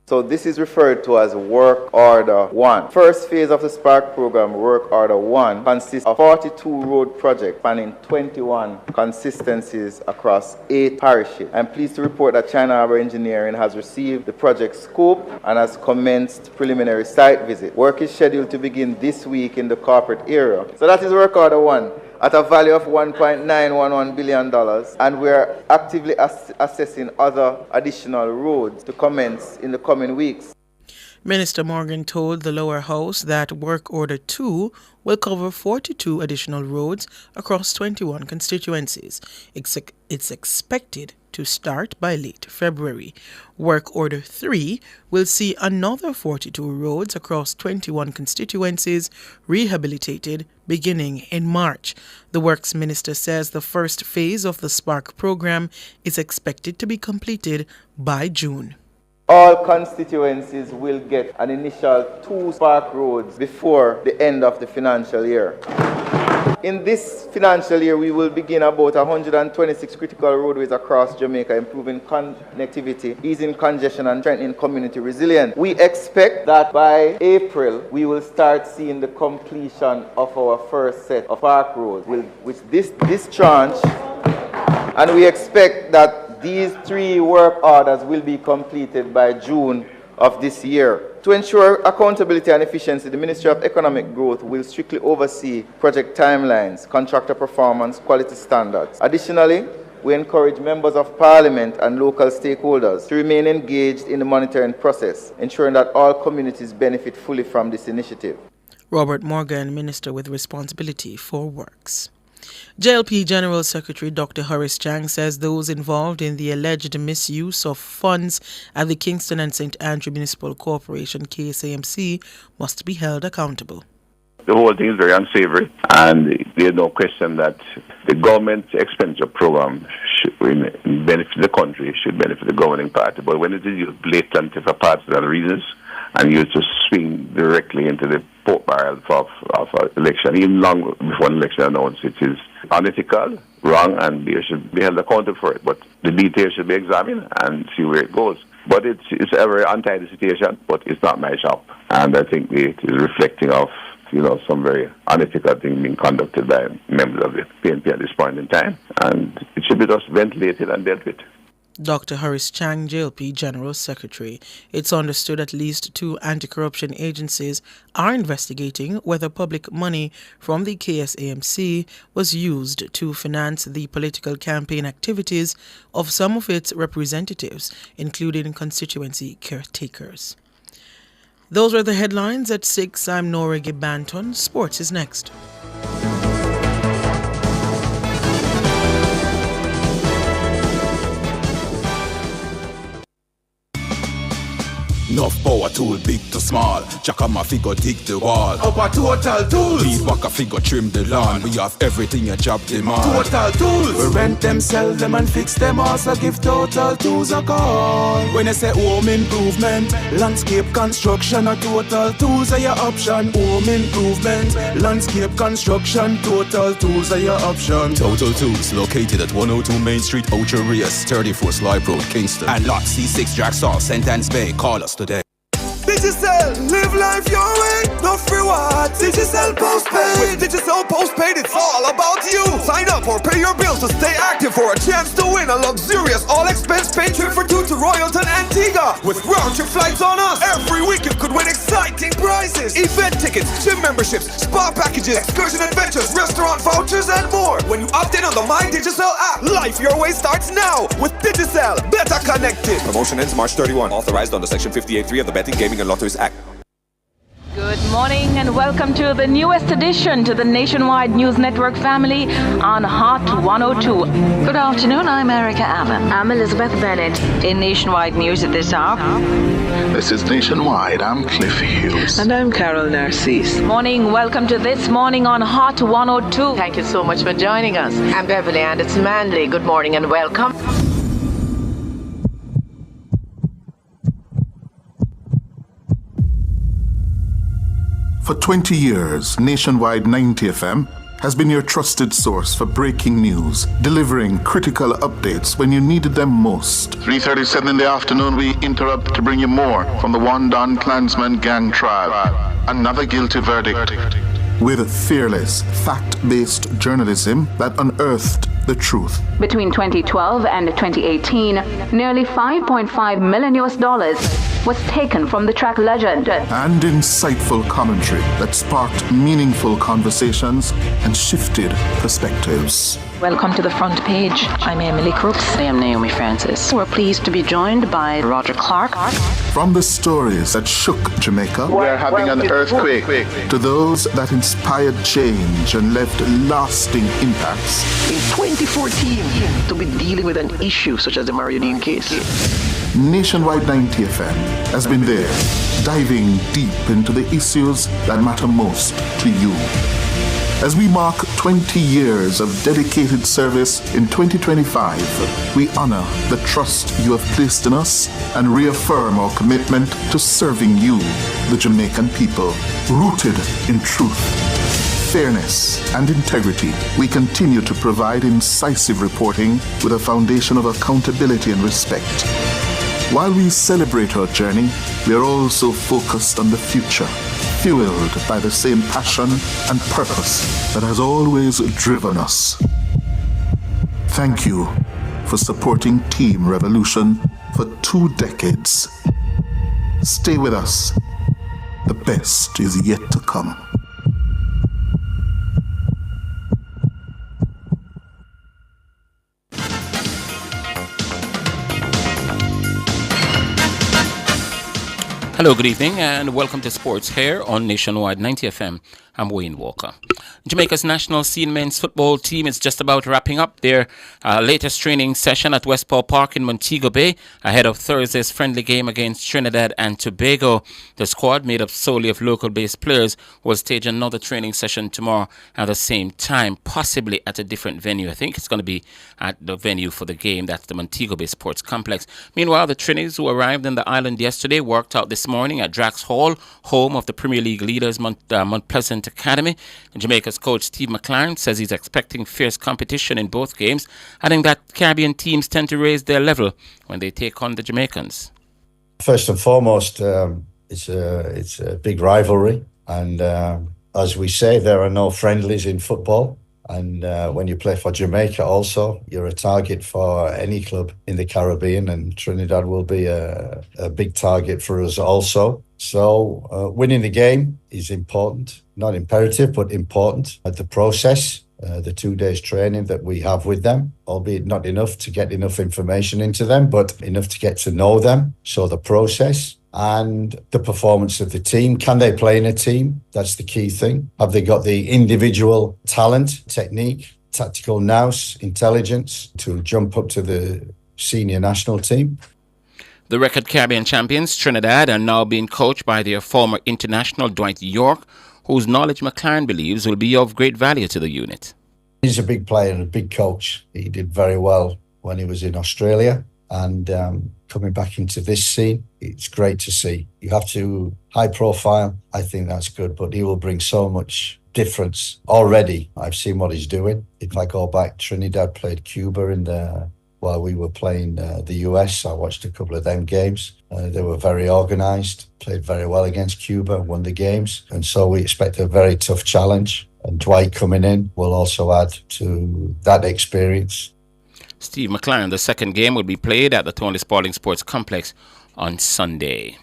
[SPEAKER 8] So this is referred to as Work Order 1. First phase of the Spark program, Work Order 1, consists of 42 road projects spanning 21 consistencies across 8 parishes. I'm pleased to report that China Harbour Engineering has received the project scope and has commenced preliminary site visit. Work is scheduled to begin this week in the corporate area. So that is Work Order 1. At a value of $1.911 billion, and we are actively assessing other additional roads to commence in the coming weeks.
[SPEAKER 2] Minister Morgan told the lower house that Work Order 2 will cover 42 additional roads across 21 constituencies. It's expected to start by late February. Work Order 3 will see another 42 roads across 21 constituencies rehabilitated beginning in March. The Works Minister says the first phase of the Spark program is expected to be completed by June.
[SPEAKER 8] All constituencies will get an initial 2 Spark roads before the end of the financial year. In this financial year, we will begin about 126 critical roadways across Jamaica, improving connectivity, easing congestion, and strengthening community resilience. We expect that by April, we will start seeing the completion of our first set of park roads, which this tranche, and we expect that these 3 work orders will be completed by June of this year. To ensure accountability and efficiency, the Ministry of Economic Growth will strictly oversee project timelines, contractor performance, quality standards. Additionally, we encourage members of Parliament and local stakeholders to remain engaged in the monitoring process, ensuring that all communities benefit fully from this initiative.
[SPEAKER 2] Robert Morgan, Minister with responsibility for works. JLP General Secretary Dr. Horace Chang says those involved in the alleged misuse of funds at the Kingston and St. Andrew Municipal Corporation KSAMC must be held accountable.
[SPEAKER 10] The whole thing is very unsavory, and there's no question that the government expenditure program should benefit the country, should benefit the governing party. But when it is used blatantly for partisan reasons and used to swing directly into the pork barrel of election, even long before an election announced, it is unethical, wrong, and they should be held accountable for it. But the details should be examined and see where it goes. But it's a very untidy situation, but it's not my job. And I think it is reflecting of some very unethical thing being conducted by members of the PNP at this point in time. And it should be just ventilated and dealt with.
[SPEAKER 2] Dr. Horace Chang, JLP General Secretary. It's understood at least 2 anti-corruption agencies are investigating whether public money from the KSAMC was used to finance the political campaign activities of some of its representatives, including constituency caretakers. Those were the headlines at 6. I'm Norige Banton. Sports is next.
[SPEAKER 11] Enough power tool, big to small. Jackama figure dig the wall. Upper Total Tools. Lead back a figure trim the lawn. We have everything a job demand. Total Tools. We rent them, sell them and fix them. Also give Total Tools a call. When I say home improvement, landscape construction, a Total Tools are your option. Home improvement, landscape construction, Total Tools are your option.
[SPEAKER 22] Total Tools, located at 102 Main Street, Ocho Rios, 34 Slive Road, Kingston.
[SPEAKER 11] And lot C6 Jacksaw, Sentence Bay. Call us today.
[SPEAKER 21] Digicel, live life your way, no rewards. Digicel postpaid. With Digicel postpaid, it's all about you. Sign up or pay your bills to stay active for a chance to win a luxurious all-expense paid trip for 2 to Royalton, Antigua. With round-trip flights on us, every week you could win exciting prizes. Event tickets, gym memberships, spa packages, excursion adventures, restaurant vouchers, and more. When you opt in on the My Digicel app, life your way starts now. With Digicel, better connected.
[SPEAKER 23] Promotion ends March 31. Authorized under Section 58.3 of the Betting, Gaming and Lotteries Act.
[SPEAKER 24] Good morning and welcome to the newest addition to the Nationwide News Network family on Hot 102.
[SPEAKER 25] Good afternoon, I'm Erica Allen.
[SPEAKER 24] I'm Elizabeth Bennett in Nationwide News at this hour.
[SPEAKER 13] This is Nationwide. I'm Cliff Hughes.
[SPEAKER 25] And I'm Carol Narcisse.
[SPEAKER 24] Morning, welcome to This Morning on Hot 102.
[SPEAKER 25] Thank you so much for joining us. I'm Beverly Anderson Manley. Good morning and welcome.
[SPEAKER 13] For 20 years, Nationwide 90 FM has been your trusted source for breaking news, delivering critical updates when you needed them most. 3:37 in the afternoon, we interrupt to bring you more from the Wandon Klansman gang trial. Another guilty verdict. With fearless, fact-based journalism that unearthed the truth.
[SPEAKER 24] Between 2012 and 2018, nearly $5.5 million was taken from the track legend.
[SPEAKER 13] And insightful commentary that sparked meaningful conversations and shifted perspectives.
[SPEAKER 25] Welcome to the front page. I'm Emily Crooks. I am Naomi Francis. We're pleased to be joined by Roger Clark.
[SPEAKER 13] From the stories that shook Jamaica,
[SPEAKER 26] we're having an earthquake,
[SPEAKER 13] to those that inspired change and left lasting impacts.
[SPEAKER 26] In 2014, to be dealing with an issue such as the Mariodine case.
[SPEAKER 13] Nationwide 90 FM has been there, diving deep into the issues that matter most to you. As we mark 20 years of dedicated service in 2025, we honor the trust you have placed in us and reaffirm our commitment to serving you, the Jamaican people, rooted in truth, fairness, and integrity. We continue to provide incisive reporting with a foundation of accountability and respect. While we celebrate our journey, we are also focused on the future, fueled by the same passion and purpose that has always driven us. Thank you for supporting Team Revolution for 2 decades. Stay with us. The best is yet to come.
[SPEAKER 27] Hello, good evening, and welcome to Sports here on Nationwide 90 FM. I'm Wayne Walker. Jamaica's national senior men's football team is just about wrapping up their latest training session at Westpaw Park in Montego Bay ahead of Thursday's friendly game against Trinidad and Tobago. The squad, made up solely of local-based players, will stage another training session tomorrow at the same time, possibly at a different venue. I think it's going to be at the venue for the game. That's the Montego Bay Sports Complex. Meanwhile, the Trinis, who arrived in the island yesterday, worked out this morning at Drax Hall, home of the Premier League leaders Mount Pleasant Academy. Jamaica's coach Steve McLaren says he's expecting fierce competition in both games, adding that Caribbean teams tend to raise their level when they take on the Jamaicans.
[SPEAKER 28] First and foremost, it's a big rivalry, and as we say, there are no friendlies in football. And when you play for Jamaica also, you're a target for any club in the Caribbean, and Trinidad will be a big target for us also. So winning the game is important, not imperative, but important. The process, the 2 days training that we have with them, albeit not enough to get enough information into them, but enough to get to know them. So the process and the performance of the team. Can they play in a team? That's the key thing. Have they got the individual talent, technique, tactical nous, intelligence to jump up to the senior national team?
[SPEAKER 27] The record Caribbean champions, Trinidad, are now being coached by their former international Dwight York, whose knowledge McLaren believes will be of great value to the unit.
[SPEAKER 28] He's a big player and a big coach. He did very well when he was in Australia. And coming back into this scene, it's great to see. You have to high profile. I think that's good, but he will bring so much difference already. I've seen what he's doing. If I go back, Trinidad played Cuba while we were playing the US. I watched a couple of them games. They were very organized, played very well against Cuba, won the games. And so we expect a very tough challenge. And Dwight coming in will also add to that experience.
[SPEAKER 27] Steve McLaren, the second game will be played at the Tony Spalding Sports Complex on Sunday.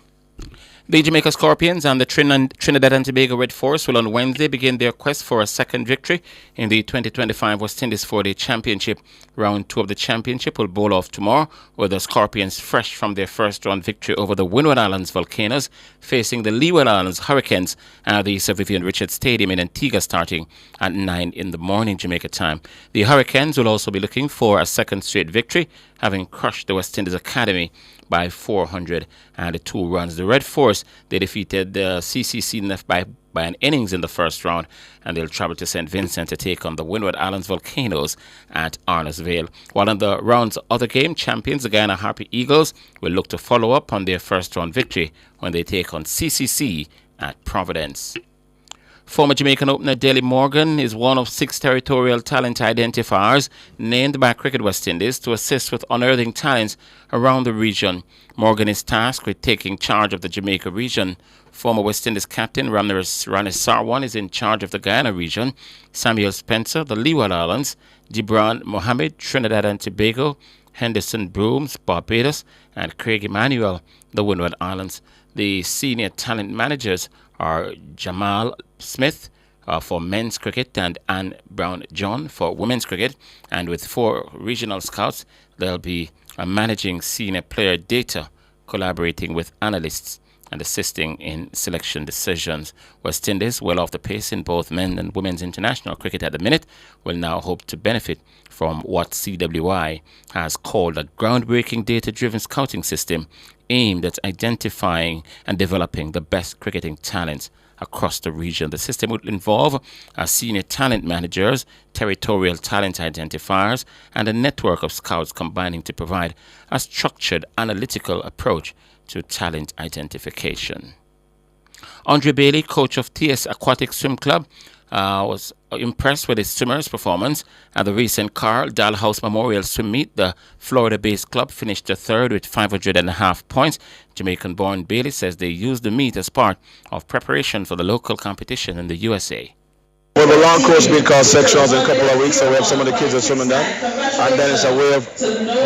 [SPEAKER 27] The Jamaica Scorpions and the Trinidad and Tobago Red Force will on Wednesday begin their quest for a second victory in the 2025 West Indies 4-Day Championship. Round 2 of the championship will bowl off tomorrow, with the Scorpions fresh from their first round victory over the Windward Islands Volcanoes, facing the Leeward Islands Hurricanes at the Sir Vivian Richards Stadium in Antigua starting at 9 in the morning Jamaica time. The Hurricanes will also be looking for a second straight victory, having crushed the West Indies Academy by 402 runs. The Red Force, they defeated the CCC Nef by an innings in the first round, and they'll travel to St. Vincent to take on the Windward Islands Volcanoes at Arnos Vale. While in the round's other game, champions, the Guyana Harpy Eagles, will look to follow up on their first round victory when they take on CCC at Providence. Former Jamaican opener Dele Morgan is one of 6 territorial talent identifiers named by Cricket West Indies to assist with unearthing talents around the region. Morgan is tasked with taking charge of the Jamaica region. Former West Indies captain Ranis Sarwan is in charge of the Guyana region. Samuel Spencer, the Leeward Islands. Gibran Mohammed, Trinidad and Tobago. Henderson Brooms, Barbados. And Craig Emmanuel, the Windward Islands. The senior talent managers are Jamal Smith for men's cricket and Anne Brown-John for women's cricket. And with 4 regional scouts, they'll be managing senior player data, collaborating with analysts and assisting in selection decisions. West Indies, well off the pace in both men and women's international cricket at the minute, will now hope to benefit from what CWI has called a groundbreaking data-driven scouting system aimed at identifying and developing the best cricketing talents across the region. The system would involve senior talent managers, territorial talent identifiers, and a network of scouts combining to provide a structured analytical approach to talent identification. Andre Bailey, coach of TS Aquatic Swim Club, was impressed with his swimmers' performance at the recent Carl Dalhouse Memorial Swim Meet. The Florida-based club finished third with 500.5 points. Jamaican-born Bailey says they used the meet as part of preparation for the local competition in the USA.
[SPEAKER 5] Well, the long course being called sectionals in a couple of weeks, so we have some of the kids are swimming that. And then it's a way of,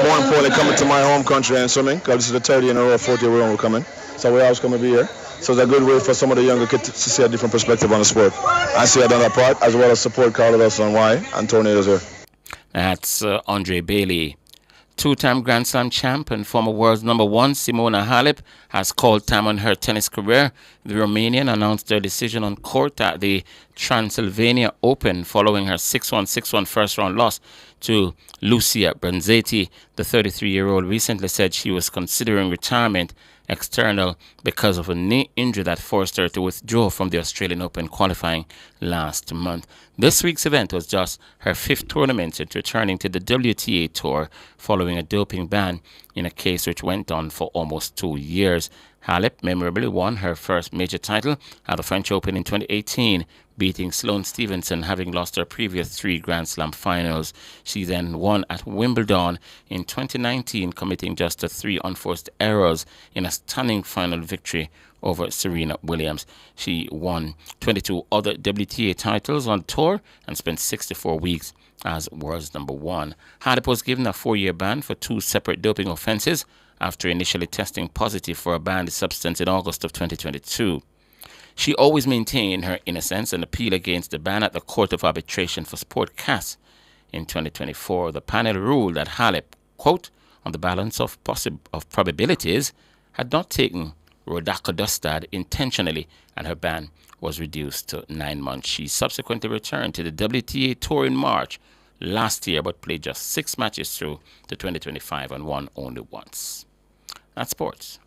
[SPEAKER 5] more importantly, coming to my home country and swimming, because this is the 30 in a row, 40 year we're coming. So we're always going to be here. So it's a good way for some of the younger kids to see a different perspective on the sport and see another part, as well as support Carl Wilson and Tornadoes here.
[SPEAKER 27] That's Andre Bailey. 2-time Grand Slam champ and former world's number 1 Simona Halep has called time on her tennis career. The Romanian announced their decision on court at the Transylvania Open following her 6-1, 6-1 first-round loss to Lucia Bronzetti. The 33-year-old recently said she was considering retirement external because of a knee injury that forced her to withdraw from the Australian Open qualifying last month. This week's event was just her 5th tournament since returning to the WTA Tour following a doping ban in a case which went on for almost 2 years. Halep memorably won her first major title at the French Open in 2018 beating Sloane Stevenson, having lost her previous 3 Grand Slam finals. She then won at Wimbledon in 2019, committing just to 3 unforced errors in a stunning final victory over Serena Williams. She won 22 other WTA titles on tour and spent 64 weeks as world's number 1. Halep was given a 4-year ban for 2 separate doping offenses after initially testing positive for a banned substance in August of 2022. She always maintained her innocence and appealed against the ban at the Court of Arbitration for Sport CAS. In 2024, the panel ruled that Halep, quote, on the balance of probabilities, had not taken Roxadustat intentionally, and her ban was reduced to 9 months. She subsequently returned to the WTA Tour in March last year, but played just 6 matches through to 2025 and won only once. That's sports.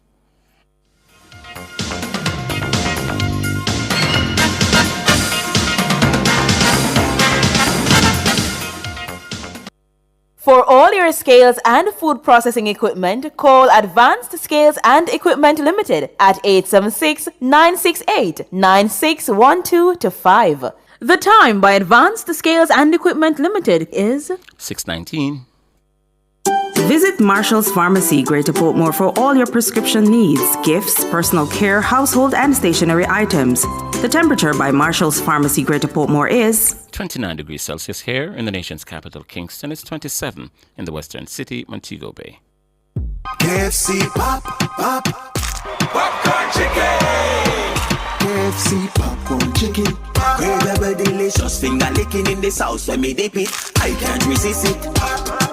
[SPEAKER 24] For all your scales and food processing equipment, call Advanced Scales and Equipment Limited at 876-968-9612-5. The time by Advanced Scales and Equipment Limited is
[SPEAKER 27] 6:19.
[SPEAKER 6] Visit Marshall's Pharmacy, Greater Portmore, for all your prescription needs, gifts, personal care, household, and stationery items. The temperature by Marshall's Pharmacy, Greater Portmore is
[SPEAKER 27] 29 degrees Celsius here in the nation's capital, Kingston. It's 27 in the western city, Montego Bay.
[SPEAKER 21] KFC pop, popcorn chicken. KFC popcorn chicken. Incredible, delicious, finger licking in this house when me dip it. I can't resist it.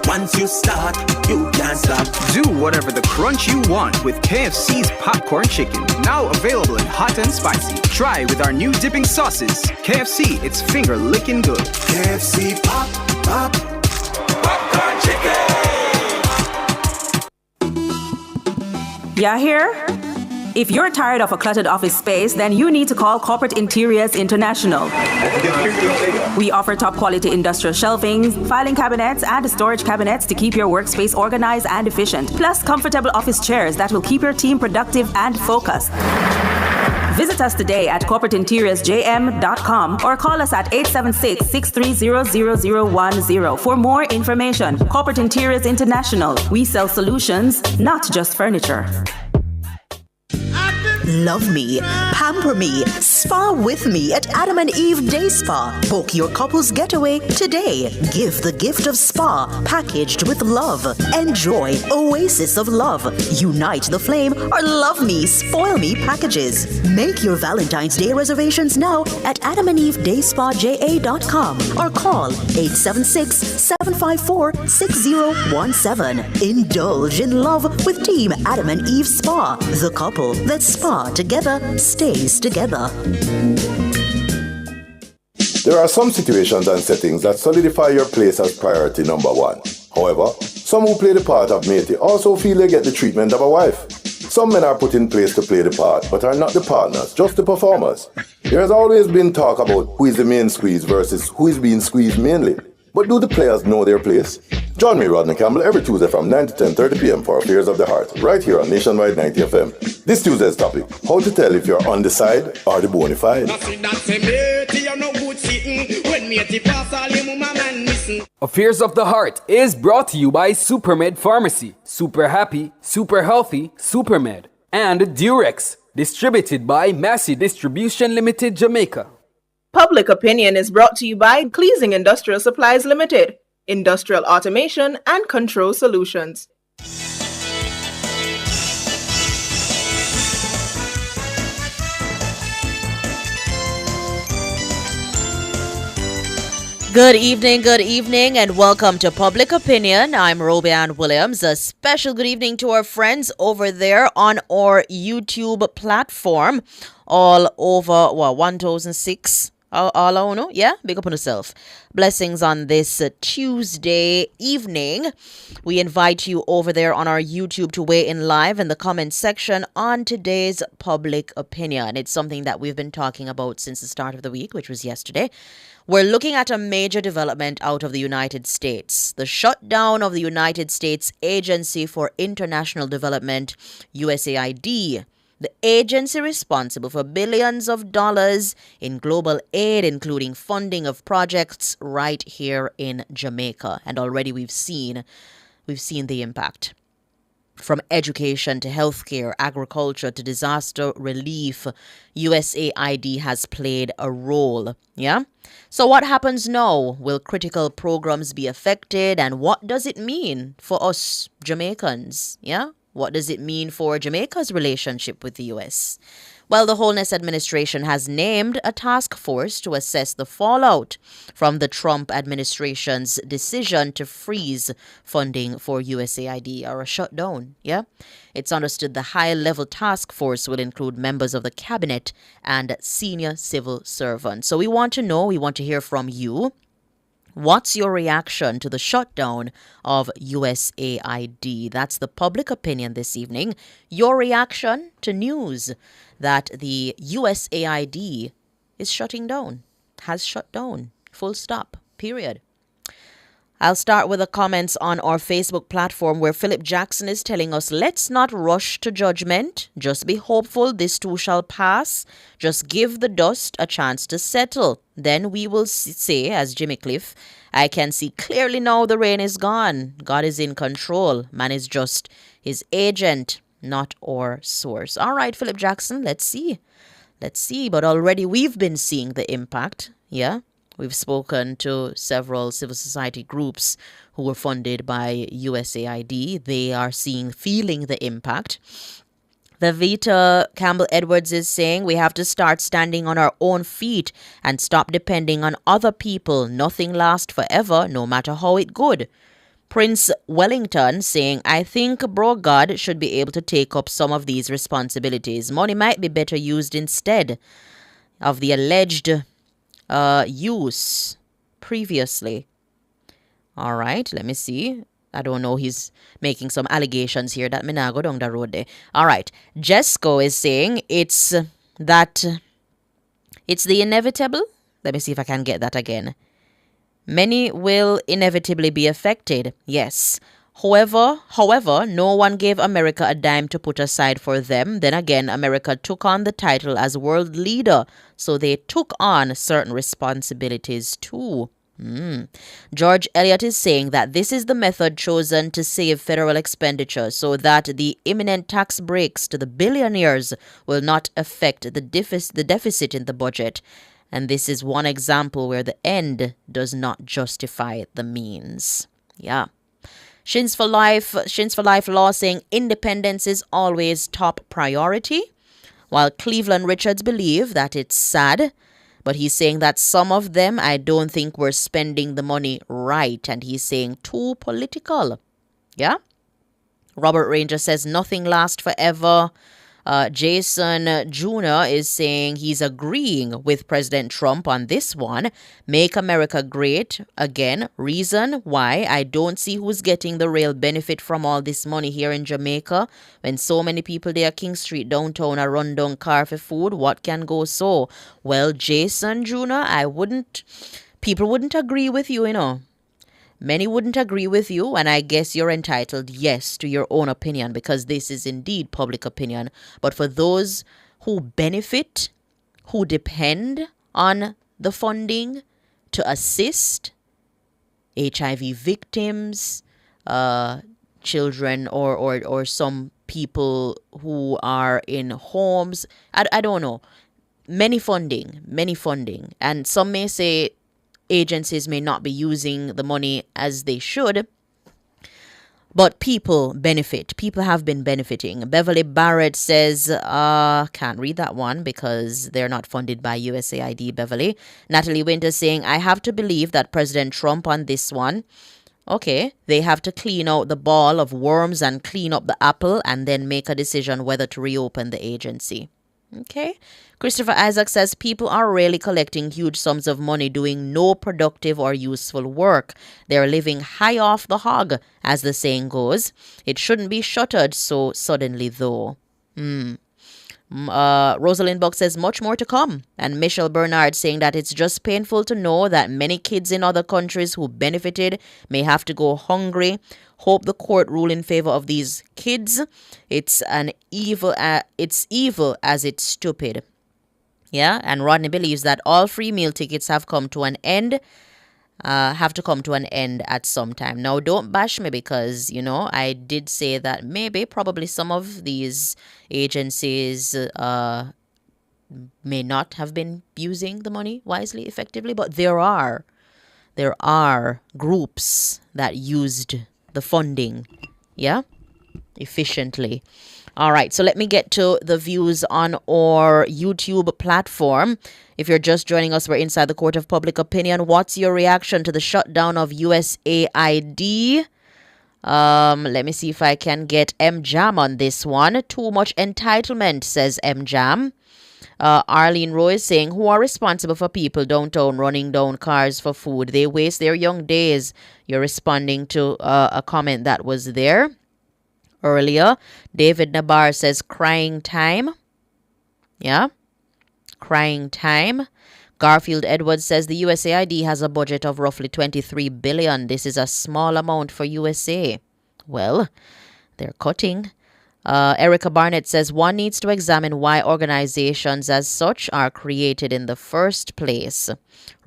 [SPEAKER 21] Once you start, you can't stop.
[SPEAKER 9] Do whatever the crunch you want with KFC's popcorn chicken. Now available in hot and spicy. Try with our new dipping sauces. KFC, it's finger licking good.
[SPEAKER 21] KFC popcorn chicken.
[SPEAKER 6] Yeah, here? If you're tired of a cluttered office space, then you need to call Corporate Interiors International. We offer top quality industrial shelving, filing cabinets, and storage cabinets to keep your workspace organized and efficient, plus comfortable office chairs that will keep your team productive and focused. Visit us today at corporateinteriorsjm.com or call us at 876-630-0010 for more information. Corporate Interiors International. We sell solutions, not just furniture.
[SPEAKER 7] Love me, pamper me, spa with me at Adam and Eve Day Spa. Book your couple's getaway today. Give the gift of spa packaged with love. Enjoy Oasis of Love, Unite the Flame, or Love Me, Spoil Me packages. Make your Valentine's Day reservations now at adamandevedayspaja.com or call 876-754-6017. Indulge in love with Team Adam and Eve Spa. The couple that spa together stays together.
[SPEAKER 12] There are some situations and settings that solidify your place as priority number 1. However, some who play the part of matey also feel they get the treatment of a wife. Some men are put in place to play the part, but are not the partners, just the performers. There has always been talk about who is the main squeeze versus who is being squeezed mainly. But do the players know their place? Join me, Rodney Campbell, every Tuesday from 9 to 10:30 p.m. for Affairs of the Heart, right here on Nationwide 90 FM. This Tuesday's topic, how to tell if you're on the side or the bona fide.
[SPEAKER 9] Affairs of the Heart is brought to you by Supermed Pharmacy, Super Happy, Super Healthy, Supermed, and Durex, distributed by Massey Distribution Limited, Jamaica.
[SPEAKER 18] Public Opinion is brought to you by Cleasing Industrial Supplies Limited, Industrial Automation and Control Solutions.
[SPEAKER 14] Good evening, and welcome to Public Opinion. I'm Robianne Williams. A special good evening to our friends over there on our YouTube platform, all over 1006. All I know, yeah, big up on yourself. Blessings on this Tuesday evening. We invite you over there on our YouTube to weigh in live in the comment section on today's Public Opinion. It's something that we've been talking about since the start of the week, which was yesterday. We're looking at a major development out of the United States. The shutdown of the United States Agency for International Development, USAID, The agency responsible for billions of dollars in global aid, including funding of projects right here in Jamaica. And already we've seen the impact. From education to healthcare, agriculture to disaster relief, USAID has played a role. Yeah? So what happens now? Will critical programs be affected? And what does it mean for us Jamaicans? Yeah? What does it mean for Jamaica's relationship with the US? Well, the Holness administration has named a task force to assess the fallout from the Trump administration's decision to freeze funding for USAID or a shutdown. Yeah, it's understood the high-level task force will include members of the cabinet and senior civil servants. So we want to hear from you. What's your reaction to the shutdown of USAID? That's the public opinion this evening. Your reaction to news that the USAID is shutting down, has shut down, full stop, period. I'll start with the comments on our Facebook platform where Philip Jackson is telling us, let's not rush to judgment. Just be hopeful this too shall pass. Just give the dust a chance to settle. Then we will say, as Jimmy Cliff, I can see clearly now the rain is gone. God is in control. Man is just his agent, not our source. All right, Philip Jackson, let's see. But already we've been seeing the impact. Yeah. We've spoken to several civil society groups who were funded by USAID. They are feeling the impact. The Vita Campbell Edwards is saying we have to start standing on our own feet and stop depending on other people. Nothing lasts forever, no matter how it good. Prince Wellington saying, I think Bro God should be able to take up some of these responsibilities. Money might be better used instead of the alleged use previously. All right, let me see. I don't know. He's making some allegations here that me nah go down the road there. All right. Jesco is saying it's the inevitable. Let me see if I can get that again. Many will inevitably be affected. Yes. However, no one gave America a dime to put aside for them. Then again, America took on the title as world leader, so they took on certain responsibilities too. George Elliott is saying that this is the method chosen to save federal expenditure so that the imminent tax breaks to the billionaires will not affect the deficit in the budget. And this is one example where the end does not justify the means. Yeah. Shins for Life Law saying independence is always top priority, while Cleveland Richards believe that it's sad, but he's saying that some of them, I don't think we're spending the money right, and he's saying too political. Yeah? Robert Ranger says nothing lasts forever. Jason Jr. is saying he's agreeing with President Trump on this one. Make America great again. Reason why I don't see who's getting the real benefit from all this money here in Jamaica. When so many people there, King Street downtown, a rundown car for food, what can go so? Well, Jason Jr., people wouldn't agree with you, you know. Many wouldn't agree with you, and I guess you're entitled, yes, to your own opinion, because this is indeed public opinion. But for those who benefit, who depend on the funding to assist HIV victims, children, or some people who are in homes, I don't know, many funding. And some may say agencies may not be using the money as they should, but people benefit. People have been benefiting. Beverly Barrett says, can't read that one because they're not funded by USAID, Beverly. Natalie Winter saying, I have to believe that President Trump on this one, okay, they have to clean out the ball of worms and clean up the apple and then make a decision whether to reopen the agency. Okay. Christopher Isaac says people are really collecting huge sums of money doing no productive or useful work. They're living high off the hog, as the saying goes. It shouldn't be shuttered so suddenly, though. Rosalind Buck says much more to come. And Michelle Bernard saying that it's just painful to know that many kids in other countries who benefited may have to go hungry. Hope the court rule in favor of these kids. It's evil as it's stupid. Yeah, and Rodney believes that all free meal tickets have to come to an end at some time. Now, don't bash me because, I did say that probably some of these agencies may not have been using the money wisely, effectively, but there are groups that used the funding, efficiently. All right, so let me get to the views on our YouTube platform. If you're just joining us, we're inside the court of public opinion. What's your reaction to the shutdown of USAID? Let me see if I can get M Jam on this one. Too much entitlement, says M Jam. Arlene Roy is saying, who are responsible for people downtown running down cars for food? They waste their young days. You're responding to a comment that was there earlier. David Nabar says, crying time. Yeah. Crying time. Garfield Edwards says the USAID has a budget of roughly $23 billion. This is a small amount for USA. Well, they're cutting. Erica Barnett says one needs to examine why organizations as such are created in the first place.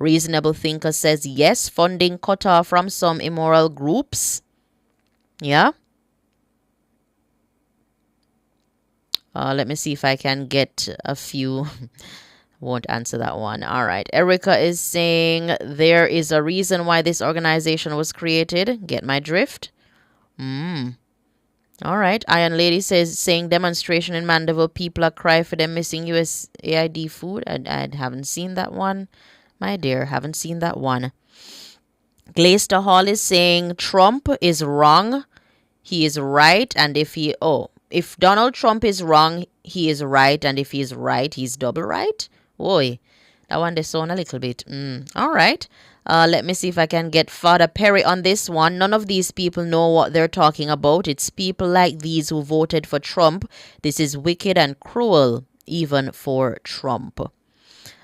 [SPEAKER 14] Reasonable Thinker says yes, funding cut off from some immoral groups. Yeah. Let me see if I can get a few. Won't answer that one. All right. Erica is saying there is a reason why this organization was created. Get my drift? All right. Iron Lady saying demonstration in Mandeville. People are crying for them missing USAID food. I haven't seen that one. My dear, haven't seen that one. Glaister Hall is saying Trump is wrong. He is right. And if Donald Trump is wrong, he is right. And if he is right, he's double right. Boy, that one they sound a little bit. All right. Let me see if I can get Father Perry on this one. None of these people know what they're talking about. It's people like these who voted for Trump. This is wicked and cruel, even for Trump.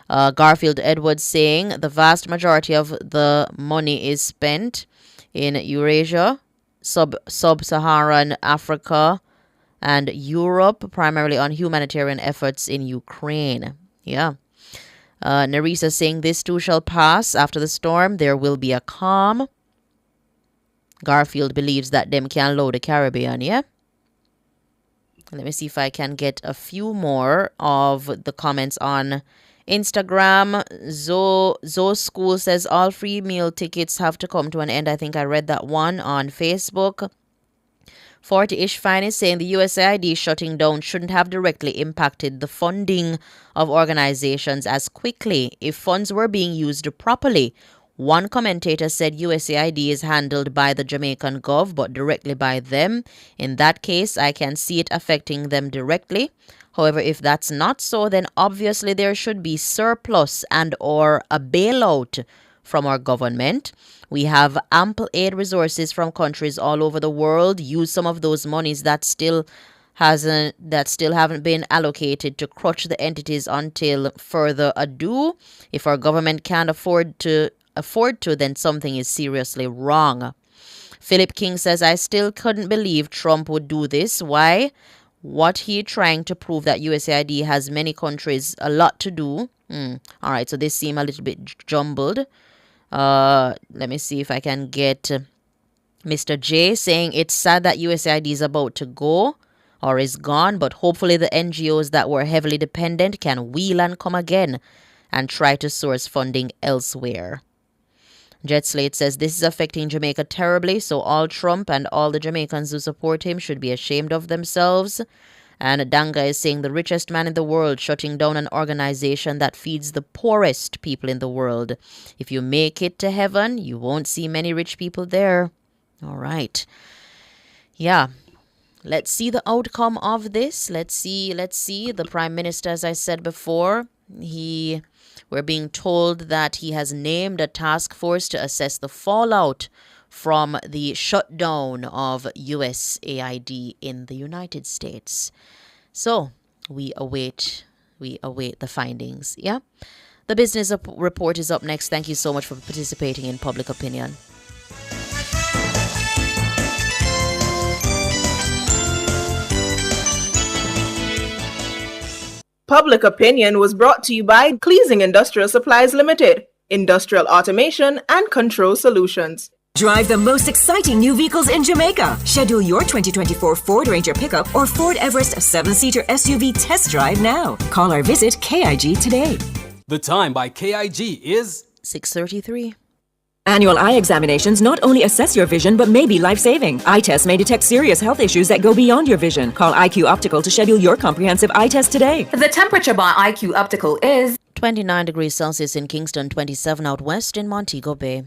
[SPEAKER 14] Garfield Edwards saying the vast majority of the money is spent in Eurasia, sub-Saharan Africa, and Europe, primarily on humanitarian efforts in Ukraine. Yeah. Nerissa saying this too shall pass. After the storm, there will be a calm. Garfield believes that them can load the Caribbean, yeah? Let me see if I can get a few more of the comments on Instagram. Zoe School says all free meal tickets have to come to an end. I think I read that one on Facebook. 40-ish Fine is saying the USAID shutting down shouldn't have directly impacted the funding of organizations as quickly if funds were being used properly. One commentator said USAID is handled by the Jamaican Gov, but directly by them. In that case, I can see it affecting them directly. However, if that's not so, then obviously there should be surplus and or a bailout from our government. We have ample aid resources from countries all over the world. Use some of those monies that still haven't been allocated to crutch the entities until further ado. If our government can't afford to, then something is seriously wrong. Philip King says, I still couldn't believe Trump would do this. Why? What he trying to prove that USAID has many countries a lot to do. All right, so they seem a little bit jumbled. Let me see if I can get Mr. J saying it's sad that USAID is about to go or is gone, but hopefully the NGOs that were heavily dependent can wheel and come again and try to source funding elsewhere. Jet Slate says this is affecting Jamaica terribly, so all Trump and all the Jamaicans who support him should be ashamed of themselves. And Danga is saying the richest man in the world shutting down an organization that feeds the poorest people in the world. If you make it to heaven, you won't see many rich people there. All right. Yeah. Let's see the outcome of this. Let's see. The Prime Minister, as I said before, we're being told that he has named a task force to assess the fallout from the shutdown of USAID in the United States. So, we await the findings. Yeah. The business report is up next. Thank you so much for participating in Public Opinion.
[SPEAKER 1] Public Opinion was brought to you by Cleasing Industrial Supplies Limited, industrial automation and control solutions.
[SPEAKER 3] Drive the most exciting new vehicles in Jamaica. Schedule your 2024 Ford Ranger pickup or Ford Everest 7-seater SUV test drive now. Call or visit KIG today.
[SPEAKER 4] The time by KIG is
[SPEAKER 14] 6:33.
[SPEAKER 3] Annual eye examinations not only assess your vision but may be life-saving. Eye tests may detect serious health issues that go beyond your vision. Call IQ Optical to schedule your comprehensive eye test today.
[SPEAKER 15] The temperature by IQ Optical is
[SPEAKER 14] 29 degrees Celsius in Kingston, 27 out west in Montego Bay.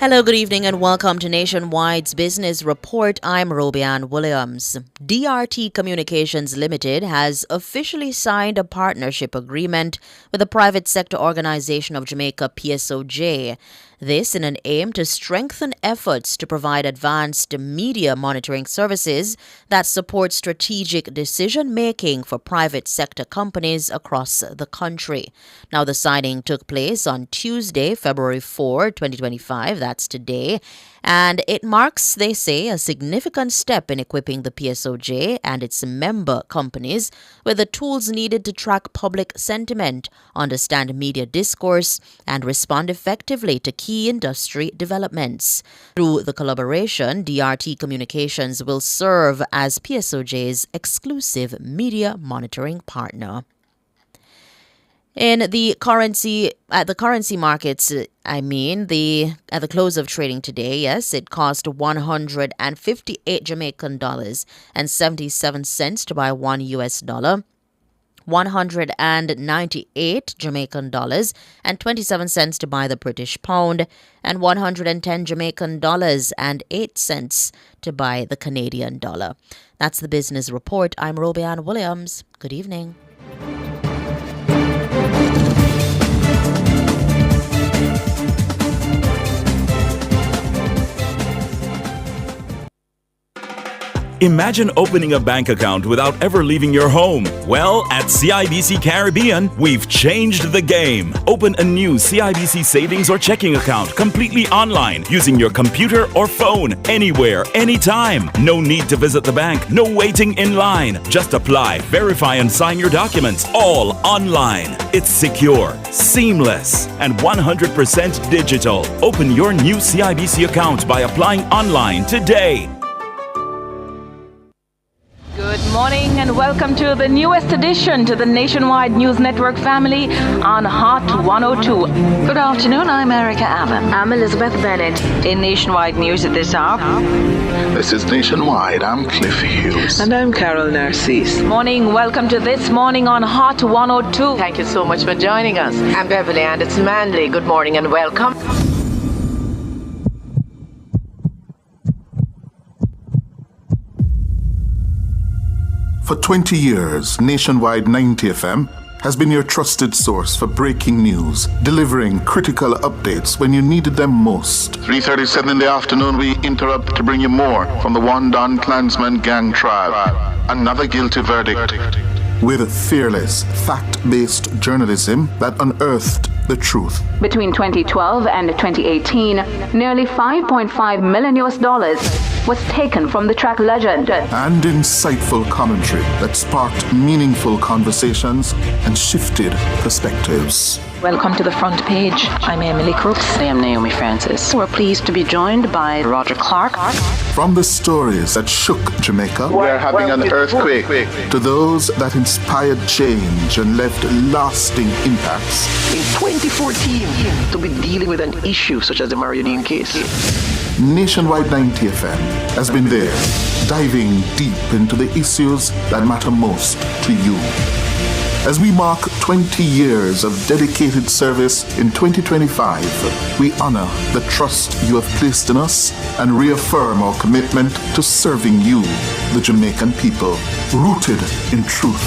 [SPEAKER 14] Hello, good evening, and welcome to Nationwide's Business Report. I'm Robianne Williams. DRT Communications Limited has officially signed a partnership agreement with the private sector organization of Jamaica, PSOJ. This in an aim to strengthen efforts to provide advanced media monitoring services that support strategic decision-making for private sector companies across the country. Now, the signing took place on Tuesday, February 4, 2025, that's today, and it marks, they say, a significant step in equipping the PSOJ and its member companies with the tools needed to track public sentiment, understand media discourse, and respond effectively to key industry developments. Through the collaboration, DRT Communications will serve as PSOJ's exclusive media monitoring partner. At the currency markets, at the close of trading today, yes, it cost 158 Jamaican dollars and 77 cents to buy $1 US, 198 Jamaican dollars and 27 cents to buy the British pound, and 110 Jamaican dollars and 8 cents to buy the Canadian dollar. That's the business report. I'm Robianne Williams. Good evening.
[SPEAKER 16] Imagine opening a bank account without ever leaving your home. Well, at CIBC Caribbean, we've changed the game. Open a new CIBC savings or checking account completely online using your computer or phone anywhere, anytime. No need to visit the bank, no waiting in line. Just apply, verify, and sign your documents all online. It's secure, seamless, and 100% digital. Open your new CIBC account by applying online today.
[SPEAKER 24] Good morning and welcome to the newest addition to the Nationwide News Network family on Hot 102.
[SPEAKER 25] Good afternoon, I'm Erica Allen.
[SPEAKER 24] I'm Elizabeth Bennett.
[SPEAKER 25] In Nationwide News at this hour.
[SPEAKER 17] This is Nationwide. I'm Cliff Hughes.
[SPEAKER 26] And I'm Carol Narcisse.
[SPEAKER 24] Morning, welcome to This Morning on Hot 102.
[SPEAKER 26] Thank you so much for joining us. I'm Beverly Anderson Manley. Good morning and welcome.
[SPEAKER 13] For 20 years, Nationwide 90 FM has been your trusted source for breaking news, delivering critical updates when you needed them most. 3:37 in the afternoon, we interrupt to bring you more from the Wandon Klansman gang trial. Another guilty verdict. With fearless, fact-based journalism that unearthed the truth.
[SPEAKER 25] Between 2012 and 2018, nearly $5.5 million was taken from the track legend.
[SPEAKER 13] And insightful commentary that sparked meaningful conversations and shifted perspectives.
[SPEAKER 25] Welcome to the front page. I'm Emily Crooks. I am Naomi Francis. We're pleased to be joined by Roger Clark.
[SPEAKER 13] From the stories that shook Jamaica,
[SPEAKER 17] we're having an earthquake,
[SPEAKER 13] to those that inspired change and left lasting impacts.
[SPEAKER 26] In 2014, to be dealing with an issue such as the Mario Dean case.
[SPEAKER 13] Nationwide 90 FM has been there, diving deep into the issues that matter most to you. As we mark 20 years of dedicated service in 2025, we honor the trust you have placed in us and reaffirm our commitment to serving you, the Jamaican people. Rooted in truth,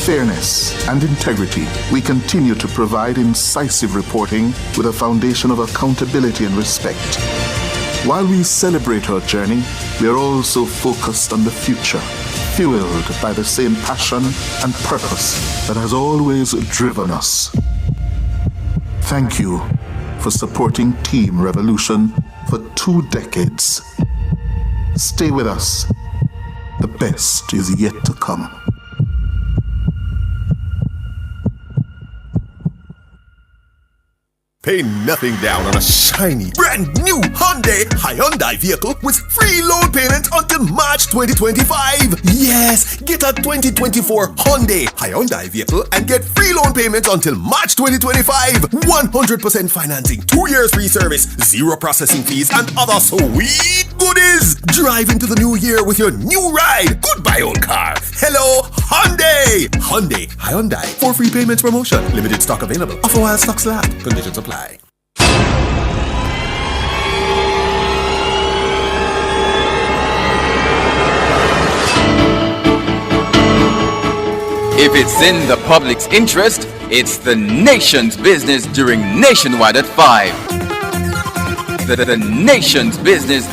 [SPEAKER 13] fairness, and integrity, we continue to provide incisive reporting with a foundation of accountability and respect. While we celebrate our journey, we are also focused on the future, fueled by the same passion and purpose that has always driven us. Thank you for supporting Team Revolution for 2 decades. Stay with us. The best is yet to come.
[SPEAKER 2] Pay nothing down on a shiny, brand new Hyundai vehicle with free loan payments until March 2025. Yes, get a 2024 Hyundai vehicle and get free loan payments until March 2025. 100% financing, 2 years free service, 0 processing fees, and other sweet goodies. Drive into the new year with your new ride. Goodbye, old car. Hello, Hyundai. Hyundai. For free payments promotion. Limited stock available. Offer while stocks last. Conditions apply.
[SPEAKER 8] If it's in the public's interest, it's the nation's business during Nationwide at 5. The nation's business.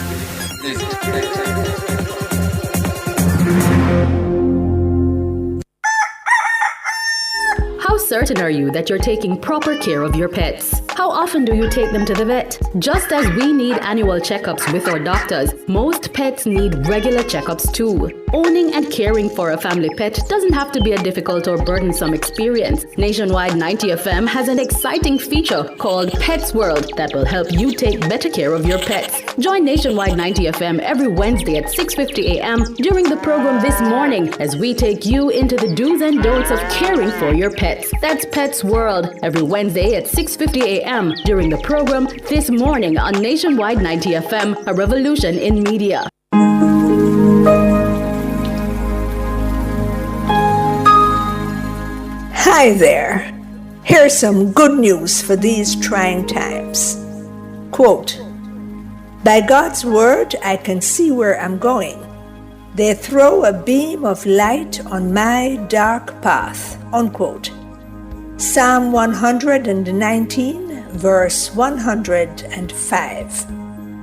[SPEAKER 10] How certain are you that you're taking proper care of your pets? How often do you take them to the vet? Just as we need annual checkups with our doctors, most pets need regular checkups too. Owning and caring for a family pet doesn't have to be a difficult or burdensome experience. Nationwide 90 FM has an exciting feature called Pets World that will help you take better care of your pets. Join Nationwide 90 FM every Wednesday at 6:50 a.m. during the program This Morning as we take you into the do's and don'ts of caring for your pets. That's Pets World every Wednesday at 6:50 a.m. during the program This Morning on Nationwide 90 FM, a revolution in media.
[SPEAKER 11] Hi there. Here's some good news for these trying times. Quote, "By God's word, I can see where I'm going. They throw a beam of light on my dark path." Unquote. Psalm 119, verse 105.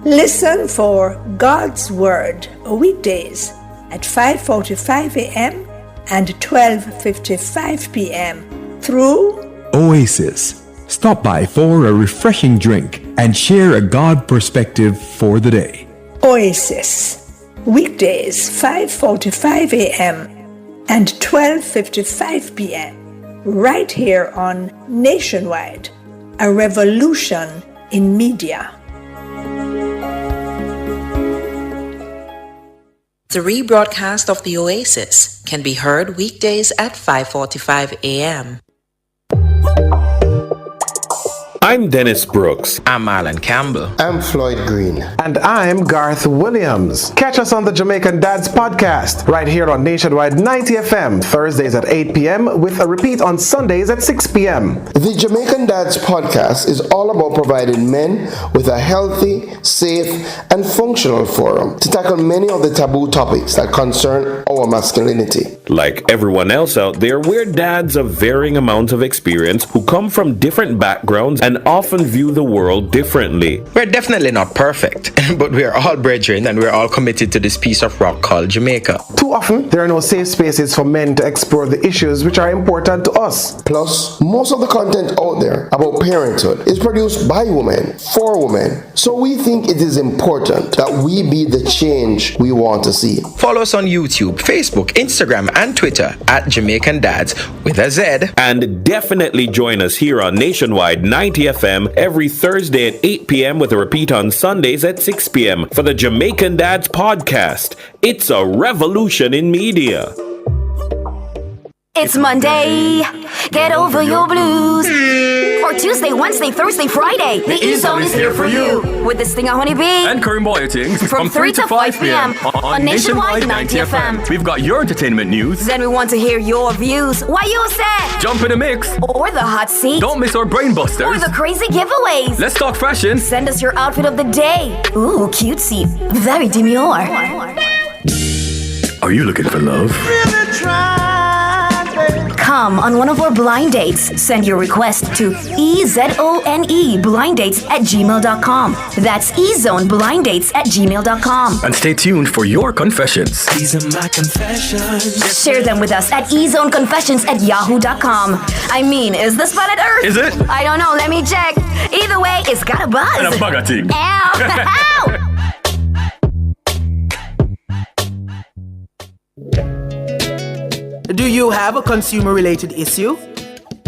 [SPEAKER 11] Listen for God's Word weekdays at 5:45 a.m. and 12:55 p.m. through
[SPEAKER 19] Oasis. Stop by for a refreshing drink and share a God perspective for the day.
[SPEAKER 11] Oasis. Weekdays 5:45 a.m. and 12:55 p.m. right here on Nationwide, a revolution in media.
[SPEAKER 20] The rebroadcast of The Oasis can be heard weekdays at 5:45 a.m.
[SPEAKER 22] I'm Dennis Brooks.
[SPEAKER 23] I'm Marlon Campbell.
[SPEAKER 29] I'm Floyd Green.
[SPEAKER 30] And I'm Garth Williams. Catch us on the Jamaican Dads podcast right here on Nationwide 90 FM, Thursdays at 8 p.m. with a repeat on Sundays at 6 p.m.
[SPEAKER 29] The Jamaican Dads podcast is all about providing men with a healthy, safe, and functional forum to tackle many of the taboo topics that concern our masculinity.
[SPEAKER 22] Like everyone else out there, we're dads of varying amounts of experience who come from different backgrounds and often view the world differently.
[SPEAKER 23] We're definitely not perfect, but we're all brethren and we're all committed to this piece of rock called Jamaica.
[SPEAKER 30] Too often, there are no safe spaces for men to explore the issues which are important to us.
[SPEAKER 29] Plus, most of the content out there about parenthood is produced by women, for women. So we think it is important that we be the change we want to see.
[SPEAKER 23] Follow us on YouTube, Facebook, Instagram, and Twitter at Jamaican Dads with a Z.
[SPEAKER 22] And definitely join us here on Nationwide 90 FM every Thursday at 8 p.m. with a repeat on Sundays at 6 p.m. for the Jamaican Dads podcast. It's a revolution in media.
[SPEAKER 31] It's Monday, get over your blues. Or Tuesday, Wednesday, Thursday, Friday. The E-Zone is here for you. With the Stinger Honey Bee
[SPEAKER 32] and Karim Boyatings
[SPEAKER 31] from 3 to 5 p.m. on Nationwide 90 FM.
[SPEAKER 32] We've got your entertainment news.
[SPEAKER 31] Then we want to hear your views. What you said?
[SPEAKER 32] Jump in the mix.
[SPEAKER 31] Or the hot seat.
[SPEAKER 32] Don't miss our brain busters.
[SPEAKER 31] Or the crazy giveaways.
[SPEAKER 32] Let's talk fashion.
[SPEAKER 31] Send us your outfit of the day. Ooh, cutesy. Very demure.
[SPEAKER 32] Are you looking for love?
[SPEAKER 31] come on one of our blind dates. Send your request to ezoneblinddates@gmail.com. That's ezoneblinddates@gmail.com.
[SPEAKER 32] And stay tuned for your confessions.
[SPEAKER 31] These are my confessions. Share them with us at ezoneconfessions@yahoo.com. I mean, is this planet Earth?
[SPEAKER 32] Is it?
[SPEAKER 31] I don't know. Let me check. Either way, it's got a buzz.
[SPEAKER 32] And a bugger thing.
[SPEAKER 31] Ow! Ow!
[SPEAKER 1] Do you have a consumer-related issue?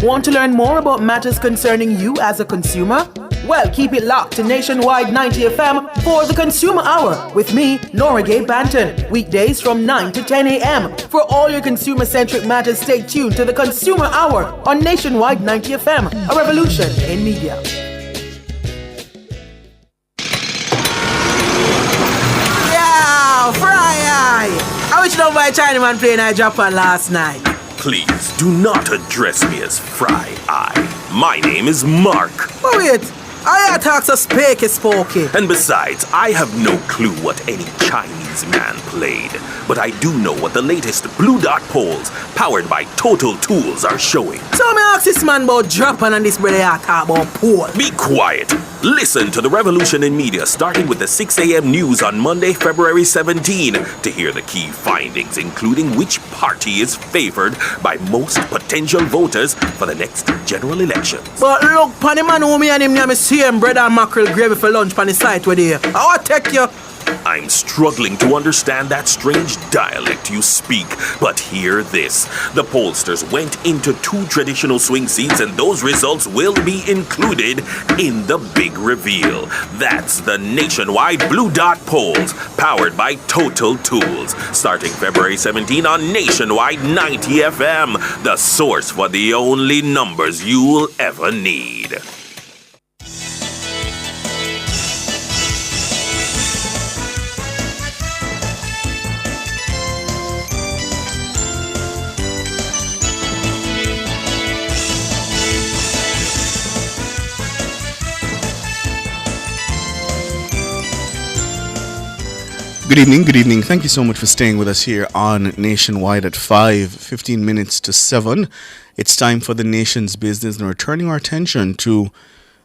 [SPEAKER 1] Want to learn more about matters concerning you as a consumer? Well, keep it locked to Nationwide 90 FM for the Consumer Hour with me, Nora Gay Banton. Weekdays from 9 to 10 a.m. For all your consumer-centric matters, stay tuned to the Consumer Hour on Nationwide 90 FM, a revolution in media. Yeah, Fry! I wish you by Chinaman playing at Japan last night.
[SPEAKER 3] Please do not address me as Fry Eye. My name is Mark.
[SPEAKER 1] Oh, wait. I talk so spooky.
[SPEAKER 3] And besides, I have no clue what any Chinese man played. But I do know what the latest Blue Dot polls, powered by Total Tools, are showing.
[SPEAKER 1] So me ask this man about Japan and this brother talk about poll.
[SPEAKER 3] Be quiet. Listen to the revolution in media starting with the 6 a.m. news on Monday, February 17 to hear the key findings, including which party is favored by most potential voters for the next general elections.
[SPEAKER 1] But look, pan the man who me and him near me same bread and mackerel gravy for lunch pan the site with you. I want to take you.
[SPEAKER 3] I'm struggling to understand that strange dialect you speak, but hear this. The pollsters went into 2 traditional swing seats, and those results will be included in the big reveal. That's the Nationwide Blue Dot polls, powered by Total Tools, starting February 17 on Nationwide 90 FM, the source for the only numbers you'll ever need.
[SPEAKER 4] Good evening. Thank you so much for staying with us here on Nationwide at 15 minutes to 7. It's time for the nation's business and returning our attention to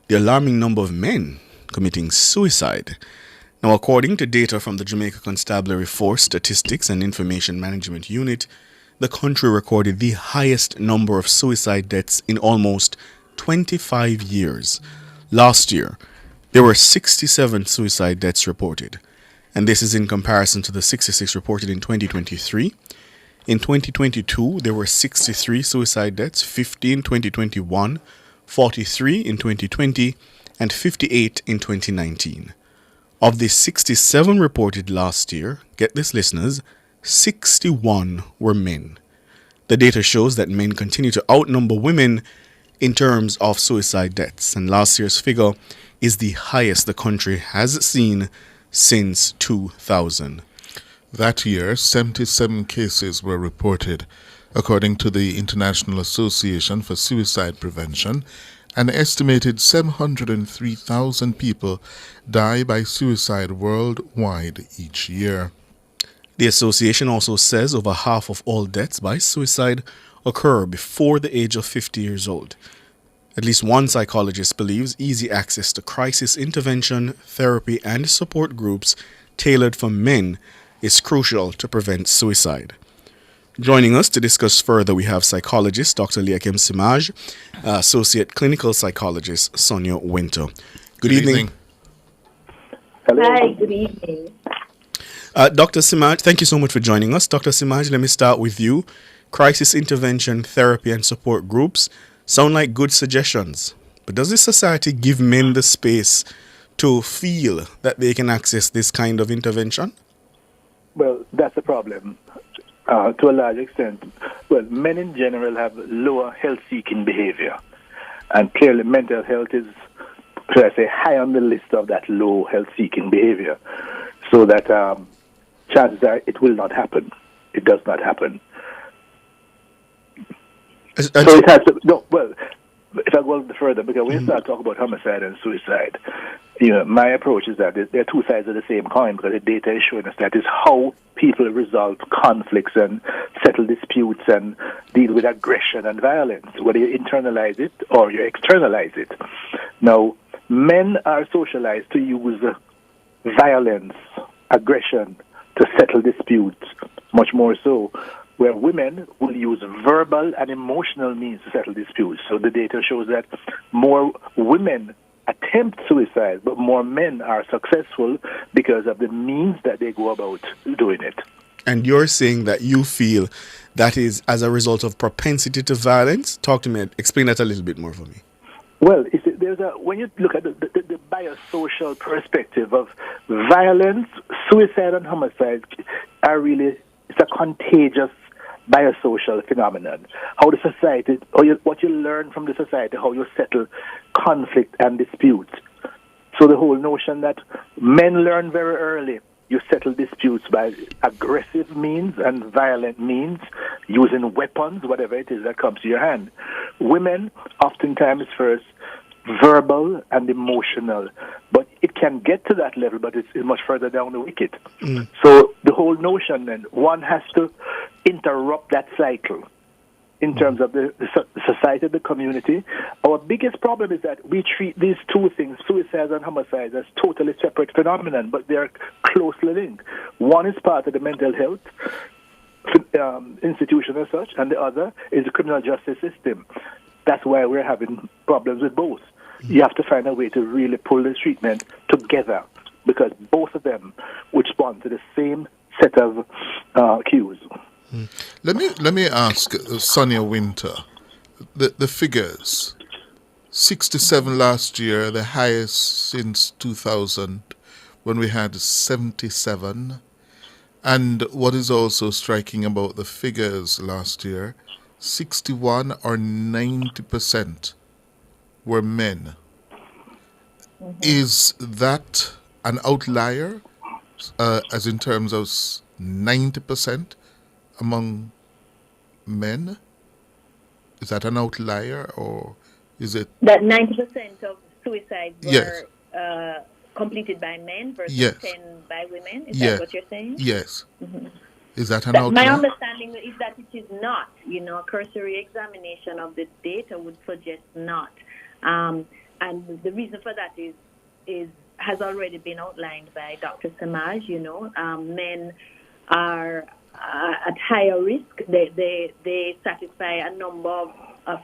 [SPEAKER 4] the alarming number of men committing suicide. Now, according to data from the Jamaica Constabulary Force Statistics and Information Management Unit, the country recorded the highest number of suicide deaths in almost 25 years. Last year, there were 67 suicide deaths reported. And this is in comparison to the 66 reported in 2023. In 2022, there were 63 suicide deaths, 50 in 2021, 43 in 2020, and 58 in 2019. Of the 67 reported last year, get this listeners, 61 were men. The data shows that men continue to outnumber women in terms of suicide deaths, and last year's figure is the highest the country has seen since 2000.
[SPEAKER 13] That year, 77 cases were reported. According to the International Association for Suicide Prevention, an estimated 703,000 people die by suicide worldwide each year.
[SPEAKER 4] The association also says over half of all deaths by suicide occur before the age of 50 years old. At least one psychologist believes easy access to crisis intervention, therapy, and support groups tailored for men is crucial to prevent suicide. Joining us to discuss further, we have psychologist Dr. Liakim Simaj, associate clinical psychologist Sonia Winter. Good evening.
[SPEAKER 5] Hello. Hi, good evening.
[SPEAKER 4] Dr. Simaj, thank you so much for joining us. Dr. Simaj, let me start with you. Crisis intervention, therapy, and support groups sound like good suggestions, but does this society give men the space to feel that they can access this kind of intervention?
[SPEAKER 6] Well, that's the problem to a large extent. Well, men in general have lower health-seeking behavior, and clearly mental health is, should I say, high on the list of that low health-seeking behavior, so that chances are it will not happen. It does not happen. So it has to, no, well, if I go a little further, because when you start talking about homicide and suicide, my approach is that there are two sides of the same coin, because the data is showing us that is how people resolve conflicts and settle settle disputes and deal with aggression and violence, whether you internalize it or you externalize it. Now, men are socialized to use violence, aggression to settle disputes, much more so, where women will use verbal and emotional means to settle disputes. So the data shows that more women attempt suicide, but more men are successful because of the means that they go about doing it.
[SPEAKER 4] And you're saying that you feel that is as a result of propensity to violence? Talk to me, explain that a little bit more for me.
[SPEAKER 6] Well, when you look at the biosocial perspective of violence, suicide and homicide are really, it's a contagious biosocial phenomenon. How the society, what you learn from the society, how you settle conflict and disputes. So the whole notion that men learn very early, you settle disputes by aggressive means and violent means, using weapons, whatever it is that comes to your hand. Women, oftentimes first, verbal and emotional. But it can get to that level, but it's much further down the wicket. So the whole notion then, one has to interrupt that cycle in terms of the society, the community. Our biggest problem is that we treat these two things, suicides and homicides, as totally separate phenomenon, but they are closely linked. One is part of the mental health institution as such, and the other is the criminal justice system. That's why we're having problems with both. You have to find a way to really pull the treatment together, because both of them would respond to the same set of cues.
[SPEAKER 13] Let me ask Sonia Winter, the figures. 67 last year, the highest since 2000, when we had 77. And what is also striking about the figures last year, 61 or 90% were men. Is that an outlier, as in terms of 90%? Among men? Is that an outlier, or is it...
[SPEAKER 7] That 90% of suicides were completed by men versus 10 by women? Is that what you're saying?
[SPEAKER 13] Yes. Mm-hmm. Is that an outlier?
[SPEAKER 7] My understanding is that it is not. A cursory examination of the data would suggest not. And the reason for that has already been outlined by Dr. Samaj. Men are at higher risk. They satisfy a number of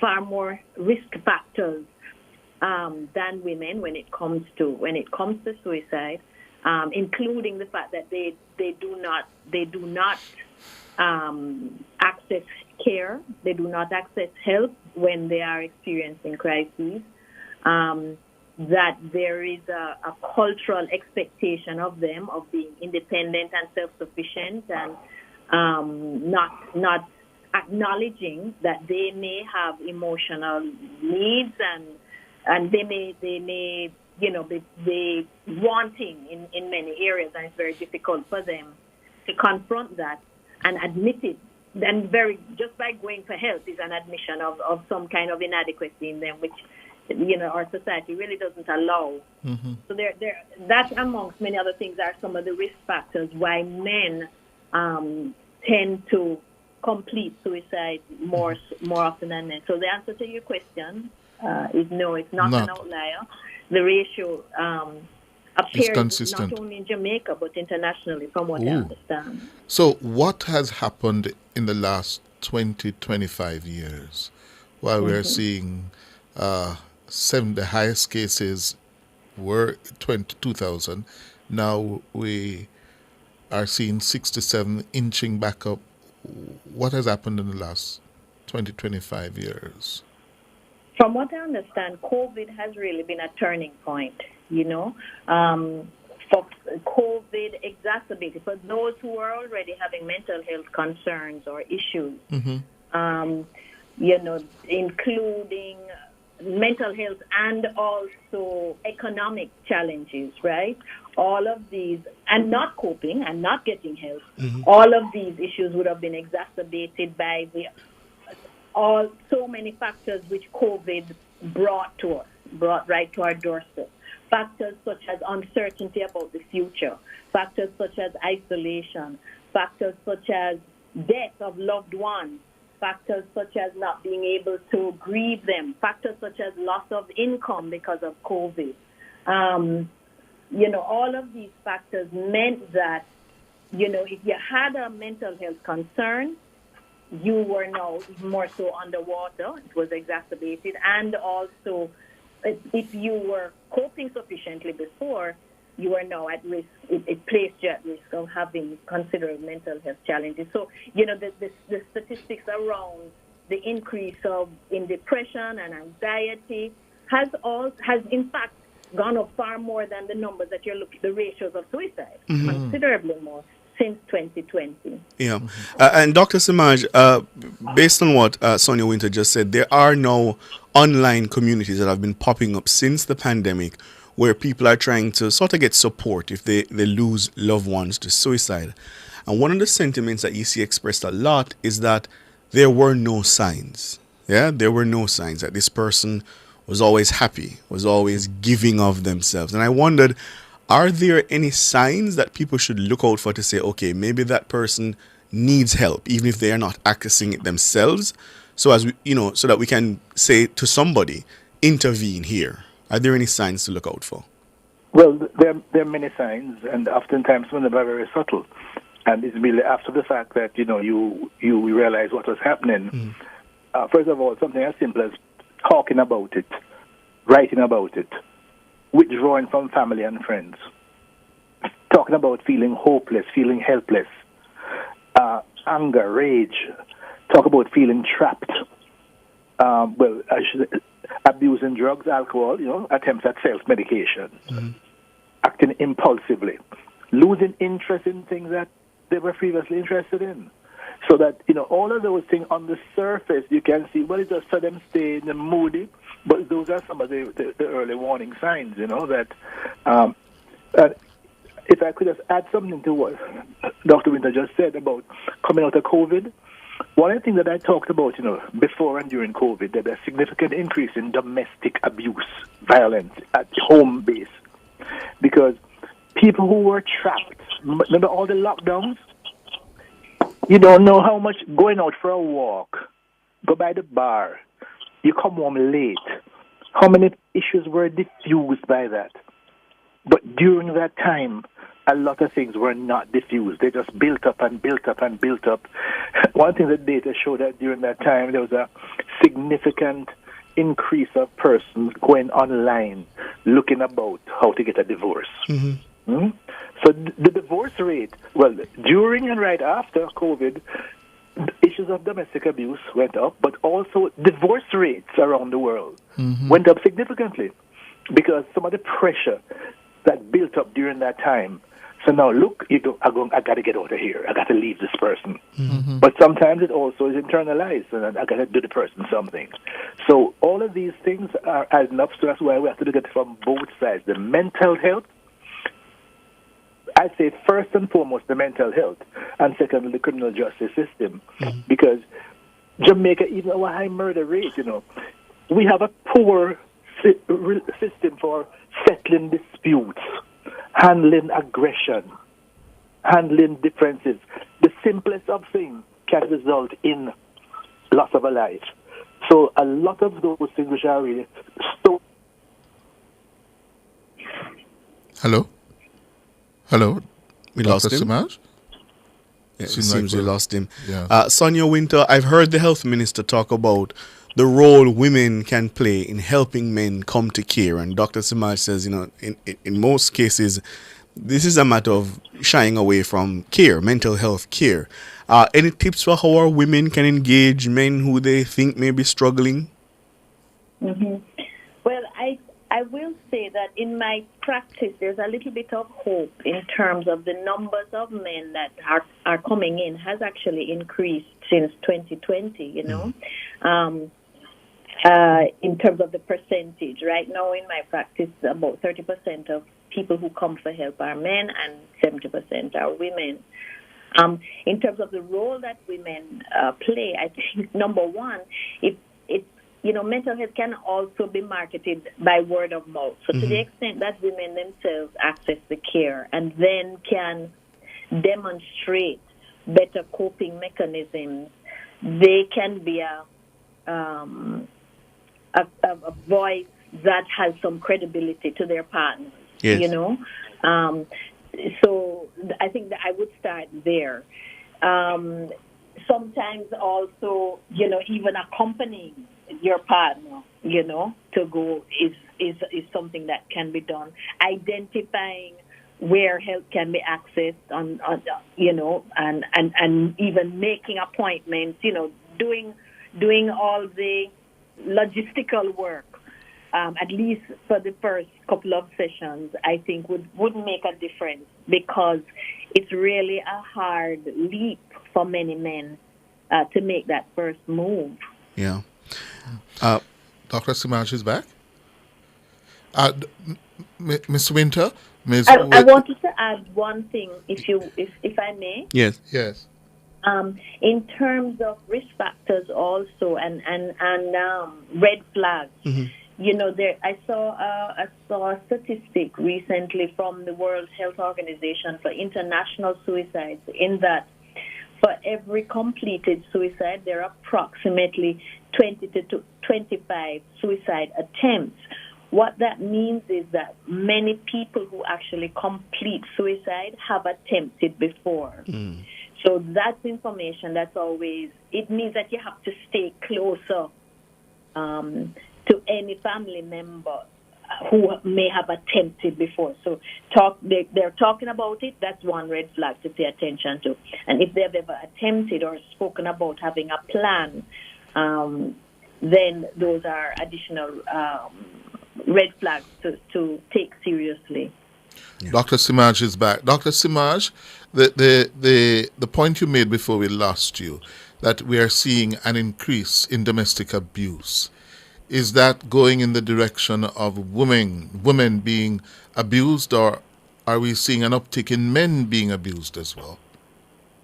[SPEAKER 7] far more risk factors than women when it comes to suicide, including the fact that they do not access care. They do not access help when they are experiencing crises. That there is a cultural expectation of them of being independent and self-sufficient, and not acknowledging that they may have emotional needs, and they may be wanting in many areas, and it's very difficult for them to confront that and admit it. And just by going for help is an admission of some kind of inadequacy in them, which our society really doesn't allow. Mm-hmm. So that, amongst many other things, are some of the risk factors why men tend to complete suicide more often than men. So the answer to your question is no, it's not an outlier. The ratio appears not only in Jamaica but internationally, from what I understand.
[SPEAKER 13] So what has happened in the last 20-25 years while we're seeing the highest cases were 2000, now we are seeing 67 inching back up. What has happened in the last 20-25 years?
[SPEAKER 7] From what I understand, COVID has really been a turning point, For COVID exacerbated, for those who are already having mental health concerns or issues, including mental health and also economic challenges, right? All of these, and not coping and not getting help, all of these issues would have been exacerbated by so many factors which COVID brought right to our doorstep. Factors such as uncertainty about the future, factors such as isolation, factors such as death of loved ones, factors such as not being able to grieve them, factors such as loss of income because of COVID. All of these factors meant that, if you had a mental health concern, you were now more so underwater. It was exacerbated. And also, if you were coping sufficiently before, you are now at risk. It placed you at risk of having considerable mental health challenges. So, the statistics around the increase in depression and anxiety has in fact gone up far more than the numbers that you're looking, the ratios of suicide, considerably more since 2020.
[SPEAKER 4] Yeah. And Dr. Samaj, based on what Sonia Winter just said, there are now online communities that have been popping up since the pandemic where people are trying to sort of get support if they lose loved ones to suicide. And one of the sentiments that you see expressed a lot is that there were no signs. Yeah, there were no signs that this person was always happy, was always giving of themselves. And I wondered, are there any signs that people should look out for to say, okay, maybe that person needs help, even if they are not accessing it themselves, so that we can say to somebody, intervene here? Are there any signs to look out for?
[SPEAKER 6] Well, there are many signs, and oftentimes some of them are very subtle. And it's really after the fact that, you realize what was happening. First of all, something as simple as talking about it, writing about it, withdrawing from family and friends, talking about feeling hopeless, feeling helpless, anger, rage, talk about feeling trapped, abusing drugs, alcohol, attempts at self-medication, acting impulsively, losing interest in things that they were previously interested in. So that, all of those things on the surface, you can see, well, it's just for them staying moody, but those are some of the early warning signs, that if I could just add something to what Dr. Winter just said about coming out of COVID, one of the things that I talked about, before and during COVID, that there's a significant increase in domestic abuse, violence at home base, because people who were trapped, remember all the lockdowns? You don't know how much going out for a walk, go by the bar, you come home late, how many issues were diffused by that. But during that time, a lot of things were not diffused. They just built up and built up and built up. One thing that data showed that during that time, there was a significant increase of persons going online, looking about how to get a divorce. So the divorce rate, well, during and right after COVID, issues of domestic abuse went up, but also divorce rates around the world went up significantly because some of the pressure that built up during that time. So now, look, I got to get out of here. I got to leave this person. But sometimes it also is internalized, and I got to do the person something. So all of these things are adding up, so that's why we have to look at it from both sides. The mental health, I'd say first and foremost the mental health, and secondly the criminal justice system. Because Jamaica, even our high murder rate, we have a poor system for settling disputes, handling aggression, handling differences. The simplest of things can result in loss of a life. So a lot of those things which are really
[SPEAKER 13] Hello?
[SPEAKER 4] We lost him.
[SPEAKER 13] Samaj?
[SPEAKER 4] Yeah, it seems we lost him.
[SPEAKER 13] Yeah.
[SPEAKER 4] Sonia Winter, I've heard the health minister talk about the role women can play in helping men come to care. And Dr. Samaj says, in most cases, this is a matter of shying away from care, mental health care. Any tips for how our women can engage men who they think may be struggling?
[SPEAKER 7] Well, I will say that in my practice, there's a little bit of hope in terms of the numbers of men that are coming in has actually increased since 2020, in terms of the percentage. Right now in my practice, about 30% of people who come for help are men and 70% are women. In terms of the role that women play, I think, number one, mental health can also be marketed by word of mouth. So to the extent that women themselves access the care and then can demonstrate better coping mechanisms, they can be a voice that has some credibility to their partners.
[SPEAKER 4] Yes.
[SPEAKER 7] You know, so I think that I would start there. Sometimes also, you know, even accompanying your partner, you know, to go is something that can be done. Identifying where help can be accessed on you know, and even making appointments, you know, doing all the logistical work, at least for the first couple of sessions, I think would make a difference, because it's really a hard leap for many men to make that first move.
[SPEAKER 4] Yeah.
[SPEAKER 13] Dr. Simaj is back. Ms. Winter,
[SPEAKER 7] I wanted to add one thing, if I may.
[SPEAKER 4] Yes.
[SPEAKER 13] Yes.
[SPEAKER 7] In terms of risk factors also and red flags, you know, I saw a statistic recently from the World Health Organization for international suicides, in that for every completed suicide, there are approximately 20 to 25 suicide attempts. What that means is that many people who actually complete suicide have attempted before. So that's information that's always, it means that you have to stay closer to any family member who may have attempted before. So they're talking about it, that's one red flag to pay attention to. And if they've ever attempted or spoken about having a plan, then those are additional red flags to take seriously.
[SPEAKER 13] Yeah. Dr. Simaj is back. Dr. Simaj, the point you made before we lost you, that we are seeing an increase in domestic abuse, is that going in the direction of women being abused, or are we seeing an uptick in men being abused as well?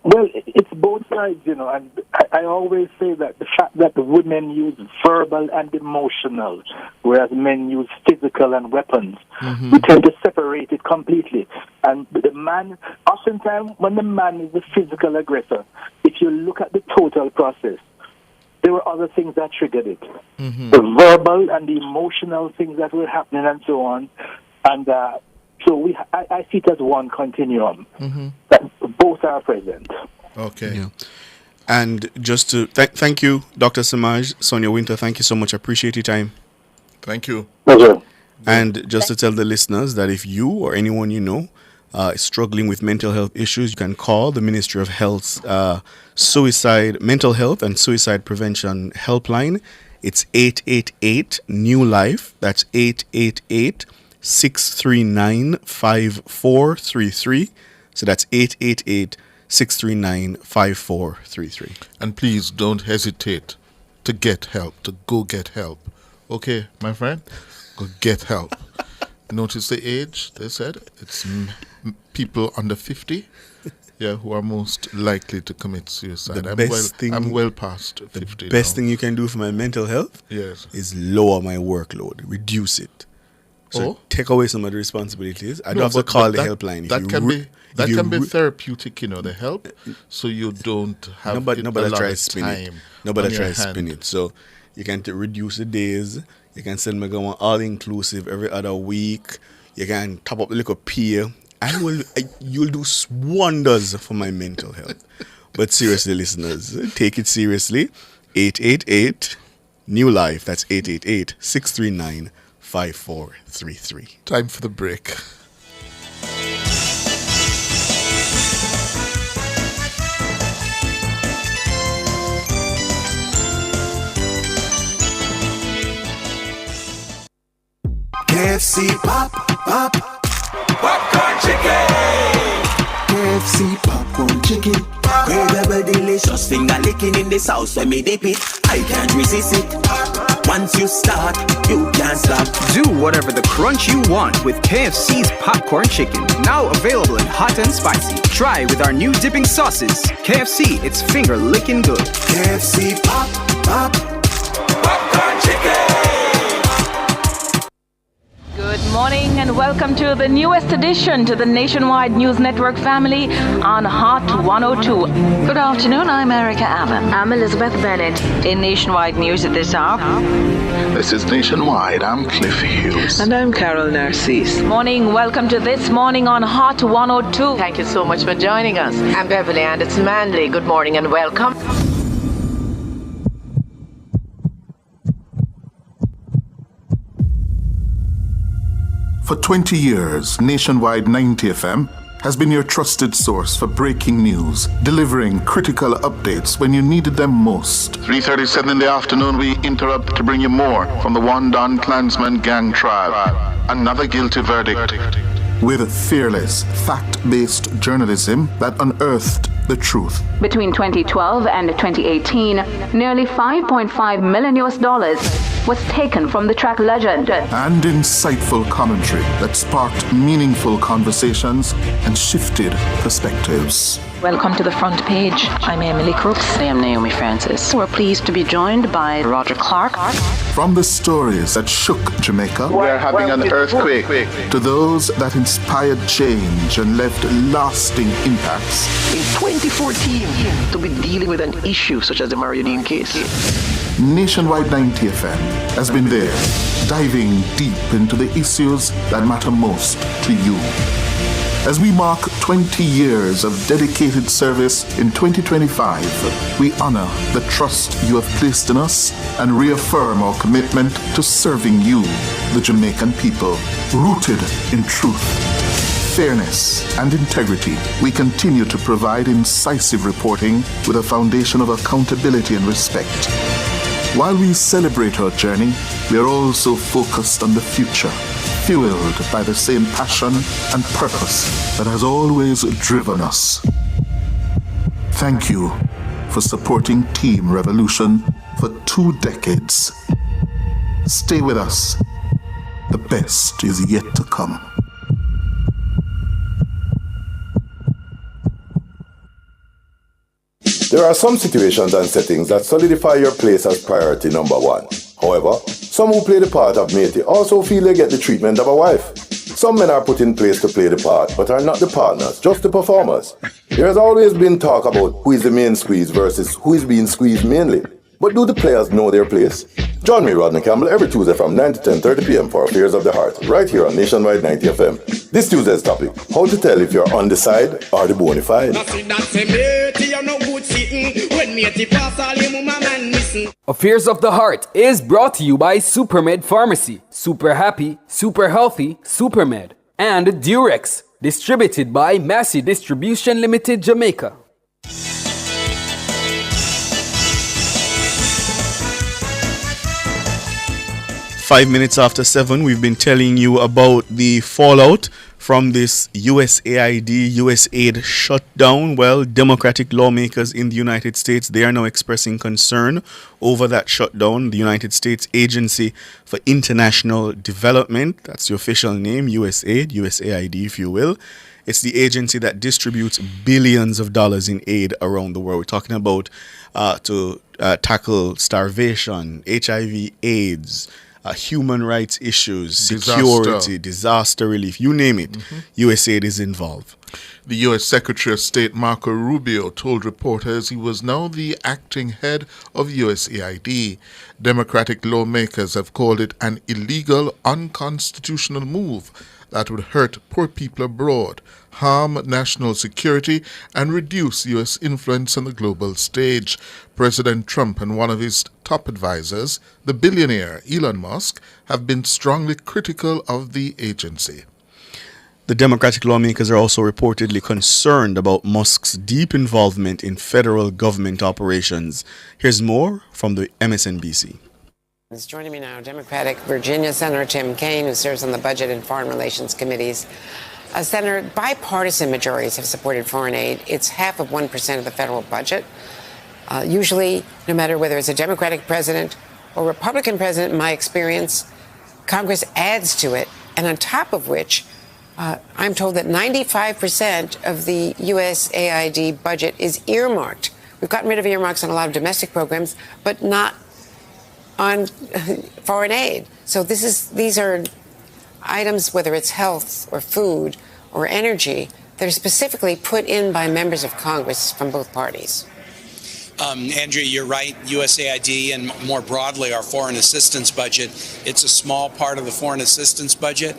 [SPEAKER 6] Well, it's both sides, you know, and I always say that the fact that the women use verbal and emotional, whereas men use physical and weapons, we tend to separate it completely. And the man, oftentimes when the man is the physical aggressor, if you look at the total process, there were other things that triggered it. The verbal and the emotional things that were happening and so on. And so I see it as one continuum. That both are present.
[SPEAKER 13] Okay.
[SPEAKER 4] Yeah. And just to thank you, Dr. Simaj, Sonia Winter, thank you so much. I appreciate your time.
[SPEAKER 13] Thank you.
[SPEAKER 6] Pleasure.
[SPEAKER 4] And just to tell the listeners that if you or anyone you know is struggling with mental health issues, you can call the Ministry of Health's mental health and suicide prevention helpline. It's 888-NEW-LIFE. That's 888-639-5433. So that's 888-639-5433.
[SPEAKER 13] And please don't hesitate to get help, to go get help. Okay, my friend? Go get help. Notice the age, they said. It's people under 50 who are most likely to commit suicide. I'm well past 50
[SPEAKER 4] The best
[SPEAKER 13] now.
[SPEAKER 4] thing you can do for my mental health is lower my workload, reduce it. So take away some of the responsibilities. I don't have to call the helpline.
[SPEAKER 13] That can be therapeutic, you know, the help, so you don't have
[SPEAKER 4] nobody tries
[SPEAKER 13] spin
[SPEAKER 4] it. Nobody tries spin it. So you can reduce the days. You can send me going all-inclusive every other week. You can top up a little peer. You'll do wonders for my mental health. But seriously, listeners, take it seriously. 888-NEW-LIFE. That's 888-639-5433.
[SPEAKER 13] Time for the break.
[SPEAKER 2] KFC pop, popcorn chicken. KFC popcorn chicken. Incredible, delicious finger licking in the sauce when me dip it. I can't resist it. Once you start, you can't stop.
[SPEAKER 9] Do whatever the crunch you want with KFC's popcorn chicken. Now available in hot and spicy. Try with our new dipping sauces. KFC, it's finger licking good.
[SPEAKER 2] KFC popcorn chicken.
[SPEAKER 12] Good morning and welcome to the newest addition to the Nationwide News Network family on Hot 102.
[SPEAKER 14] Good afternoon, I'm Erica Allen.
[SPEAKER 15] I'm Elizabeth Bennett.
[SPEAKER 14] In Nationwide News at this hour.
[SPEAKER 16] This is Nationwide, I'm Cliff Hughes.
[SPEAKER 14] And I'm Carol Narcisse.
[SPEAKER 12] Morning, welcome to This Morning on Hot 102.
[SPEAKER 15] Thank you so much for joining us. I'm Beverly Anderson Manley. Good morning and welcome.
[SPEAKER 13] For 20 years, Nationwide 90 FM has been your trusted source for breaking news, delivering critical updates when you needed them most. 3:37 in the afternoon, we interrupt to bring you more from the One Don Klansman gang trial. Another guilty verdict. With fearless, fact-based journalism that unearthed the truth.
[SPEAKER 10] Between 2012 and 2018, nearly $5.5 million was taken from the track legend.
[SPEAKER 13] And insightful commentary that sparked meaningful conversations and shifted perspectives.
[SPEAKER 14] Welcome to the front page. I'm Emily Crooks.
[SPEAKER 15] I am Naomi Francis.
[SPEAKER 14] We're pleased to be joined by Roger Clark.
[SPEAKER 13] From the stories that shook Jamaica,
[SPEAKER 16] we're having an earthquake,
[SPEAKER 13] to those that inspired change and left lasting impacts.
[SPEAKER 17] In 2014, to be dealing with an issue such as the Mario Dean case.
[SPEAKER 13] Nationwide 90 FM has been there, diving deep into the issues that matter most to you. As we mark 20 years of dedicated service in 2025, we honor the trust you have placed in us and reaffirm our commitment to serving you, the Jamaican people, rooted in truth, fairness, and integrity. We continue to provide incisive reporting with a foundation of accountability and respect. While we celebrate our journey, we are also focused on the future, fueled by the same passion and purpose that has always driven us. Thank you for supporting Team Revolution for 2 decades. Stay with us. The best is yet to come.
[SPEAKER 18] There are some situations and settings that solidify your place as priority number one. However, some who play the part of matey also feel they get the treatment of a wife. Some men are put in place to play the part, but are not the partners, just the performers. There has always been talk about who is the main squeeze versus who is being squeezed mainly. But do the players know their place? Join me, Rodney Campbell, every Tuesday from 9 to 10:30 p.m. for Affairs of the Heart, right here on Nationwide 90 FM. This Tuesday's topic, how to tell if you're on the side or the bona fide.
[SPEAKER 21] Affairs of the Heart is brought to you by Supermed Pharmacy, Super Happy, Super Healthy, Supermed, and Durex, distributed by Massey Distribution Limited, Jamaica.
[SPEAKER 4] 5 minutes after 7, we've been telling you about the fallout from this USAID, USAID shutdown. Well, Democratic lawmakers in the United States, they are now expressing concern over that shutdown. The United States Agency for International Development, that's the official name, USAID, USAID if you will. It's the agency that distributes billions of dollars in aid around the world. We're talking about to tackle starvation, HIV, AIDS, human rights issues, security, disaster relief, you name it. USAID is involved.
[SPEAKER 13] The U.S. Secretary of State Marco Rubio told reporters he was now the acting head of USAID. Democratic lawmakers have called it an illegal, unconstitutional move that would hurt poor people abroad, harm national security, and reduce U.S. influence on the global stage. President Trump and one of his top advisors, the billionaire Elon Musk, have been strongly critical of the agency.
[SPEAKER 4] The Democratic lawmakers are also reportedly concerned about Musk's deep involvement in federal government operations. Here's more from the MSNBC.
[SPEAKER 24] Joining me now, Democratic Virginia Senator Tim Kaine, who serves on the Budget and Foreign Relations Committees. Senator, bipartisan majorities have supported foreign aid. It's 0.5% of the federal budget. Usually, no matter whether it's a Democratic president or Republican president, in my experience, Congress adds to it. And on top of which, I'm told that 95% of the USAID budget is earmarked. We've gotten rid of earmarks on a lot of domestic programs, but not on foreign aid. So these are items, whether it's health or food or energy, that are specifically put in by members of Congress from both parties?
[SPEAKER 8] Andrea, you're right. USAID and more broadly our foreign assistance budget, it's a small part of the foreign assistance budget.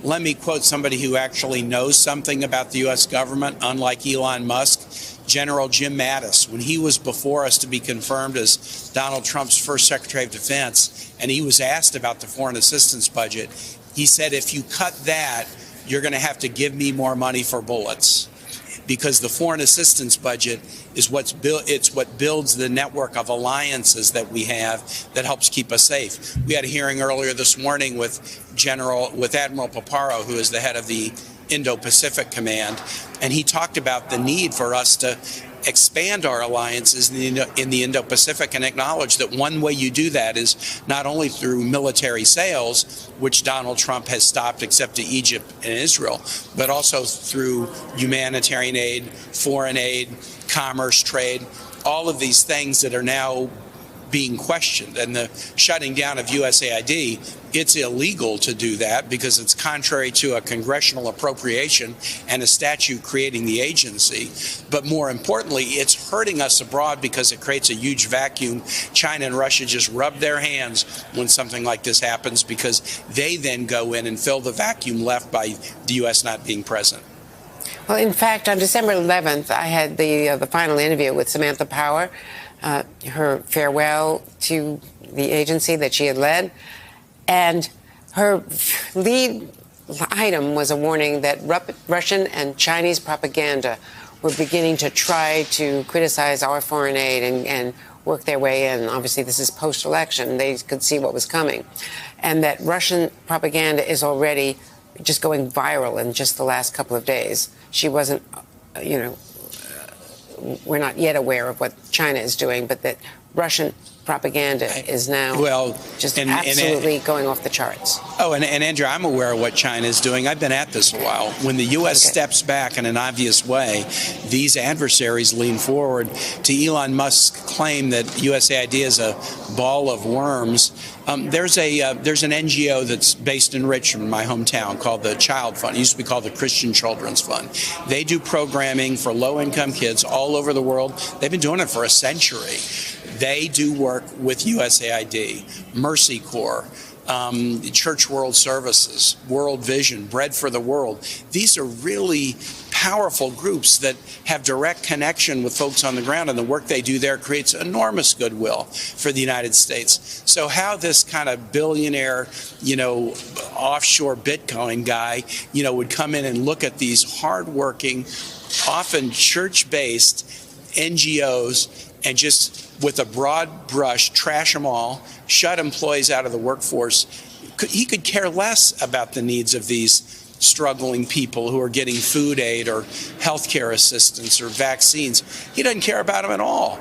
[SPEAKER 8] Let me quote somebody who actually knows something about the U.S. government, unlike Elon Musk, General Jim Mattis. When he was before us to be confirmed as Donald Trump's first Secretary of Defense, and he was asked about the foreign assistance budget, he said, if you cut that, you're going to have to give me more money for bullets. Because the foreign assistance budget is what builds the network of alliances that we have that helps keep us safe. We had a hearing earlier this morning with Admiral Paparo, who is the head of the Indo-Pacific Command, and he talked about the need for us to expand our alliances in the Indo-Pacific and acknowledge that one way you do that is not only through military sales, which Donald Trump has stopped except to Egypt and Israel, but also through humanitarian aid, foreign aid, commerce, trade, all of these things that are now being questioned. And the shutting down of USAID, it's illegal to do that because it's contrary to a congressional appropriation and a statute creating the agency. But more importantly, it's hurting us abroad because it creates a huge vacuum. China and Russia just rub their hands when something like this happens because they then go in and fill the vacuum left by the U.S. not being present.
[SPEAKER 24] Well, in fact, on December 11th, I had the final interview with Samantha Power, her farewell to the agency that she had led. And her lead item was a warning that Russian and Chinese propaganda were beginning to try to criticize our foreign aid and work their way in. Obviously, this is post-election. They could see what was coming. And that Russian propaganda is already just going viral in just the last couple of days. She wasn't, we're not yet aware of what China is doing, but that Russian propaganda is now absolutely going off the charts.
[SPEAKER 8] Oh, and Andrew, I'm aware of what China is doing. I've been at this a while. When the U.S. steps back in an obvious way, these adversaries lean forward to Elon Musk's claim that USAID is a ball of worms. There's an NGO that's based in Richmond, my hometown, called the Child Fund. It used to be called the Christian Children's Fund. They do programming for low-income kids all over the world. They've been doing it for a century. They do work with USAID, Mercy Corps, Church World Services, World Vision, Bread for the World. These are really powerful groups that have direct connection with folks on the ground, and the work they do there creates enormous goodwill for the United States. So how this kind of billionaire, offshore Bitcoin guy, would come in and look at these hardworking, often church-based NGOs and just with a broad brush, trash them all, shut employees out of the workforce. He could care less about the needs of these struggling people who are getting food aid or healthcare assistance or vaccines. He doesn't care about them at all.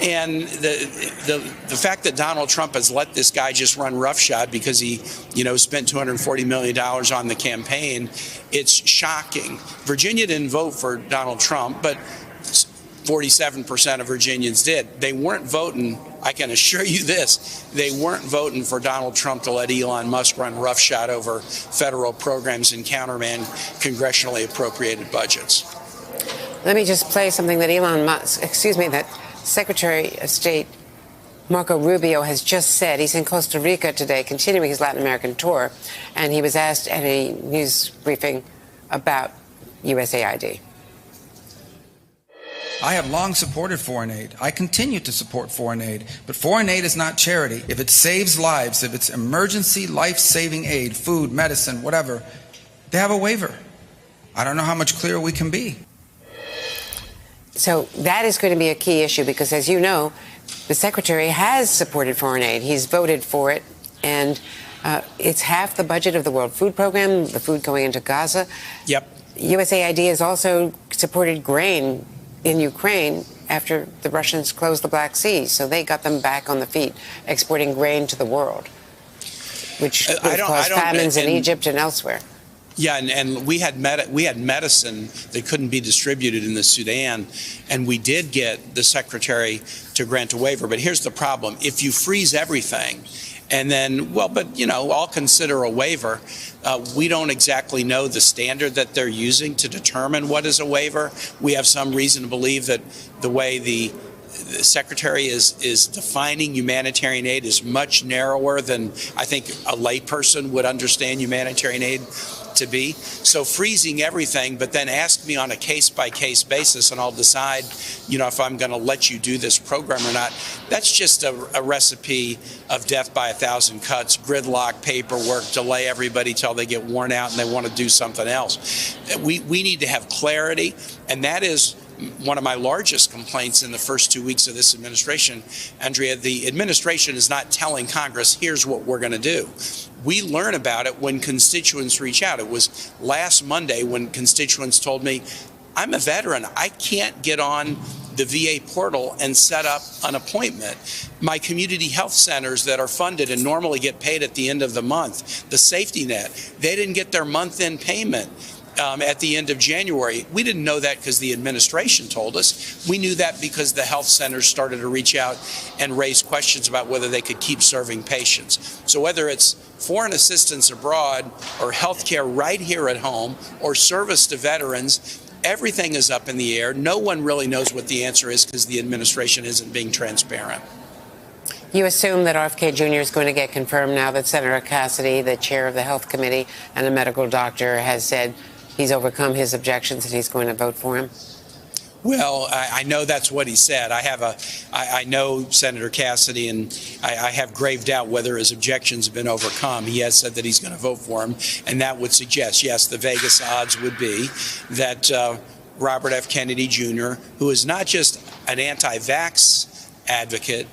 [SPEAKER 8] And the fact that Donald Trump has let this guy just run roughshod because he, spent $240 million on the campaign, it's shocking. Virginia didn't vote for Donald Trump, but 47% of Virginians did. They weren't voting, I can assure you this, they weren't voting for Donald Trump to let Elon Musk run roughshod over federal programs and countermand congressionally appropriated budgets.
[SPEAKER 24] Let me just play something that that Secretary of State Marco Rubio has just said. He's in Costa Rica today, continuing his Latin American tour, and he was asked at a news briefing about USAID.
[SPEAKER 11] I have long supported foreign aid. I continue to support foreign aid. But foreign aid is not charity. If it saves lives, if it's emergency life-saving aid, food, medicine, whatever, they have a waiver. I don't know how much clearer we can be.
[SPEAKER 24] So that is going to be a key issue because, as you know, the Secretary has supported foreign aid. He's voted for it, and it's half the budget of the World Food Program, the food going into Gaza.
[SPEAKER 8] Yep.
[SPEAKER 24] USAID has also supported grain in Ukraine after the Russians closed the Black Sea. So they got them back on the feet, exporting grain to the world, which caused famines in Egypt and elsewhere.
[SPEAKER 8] Yeah, and we had medicine that couldn't be distributed in the Sudan, and we did get the secretary to grant a waiver. But here's the problem. If you freeze everything And then, well, but, I'll consider a waiver. We don't exactly know the standard that they're using to determine what is a waiver. We have some reason to believe that the way the Secretary is defining humanitarian aid is much narrower than I think a layperson would understand humanitarian aid to be. So freezing everything, but then ask me on a case-by-case basis, and I'll decide, if I'm going to let you do this program or not. That's just a recipe of death by 1,000 cuts, gridlock, paperwork, delay everybody till they get worn out and they want to do something else. We need to have clarity, and that is one of my largest complaints in the first 2 weeks of this administration. Andrea, the administration is not telling Congress, here's what we're going to do. We learn about it when constituents reach out. It was last Monday when constituents told me, I'm a veteran. I can't get on the VA portal and set up an appointment. My community health centers that are funded and normally get paid at the end of the month, the safety net, they didn't get their month-end payment at the end of January. We didn't know that because the administration told us. We knew that because the health centers started to reach out and raise questions about whether they could keep serving patients. So whether it's foreign assistance abroad or healthcare right here at home or service to veterans, everything is up in the air. No one really knows what the answer is because the administration isn't being transparent.
[SPEAKER 24] You assume that RFK Jr. is going to get confirmed now that Senator Cassidy, the chair of the Health Committee and a medical doctor, has said he's overcome his objections and he's going to vote for him?
[SPEAKER 8] Well, I know that's what he said. I know Senator Cassidy, and I have grave doubt whether his objections have been overcome. He has said that he's going to vote for him, and that would suggest, yes, the Vegas odds would be that Robert F. Kennedy Jr., who is not just an anti-vax advocate,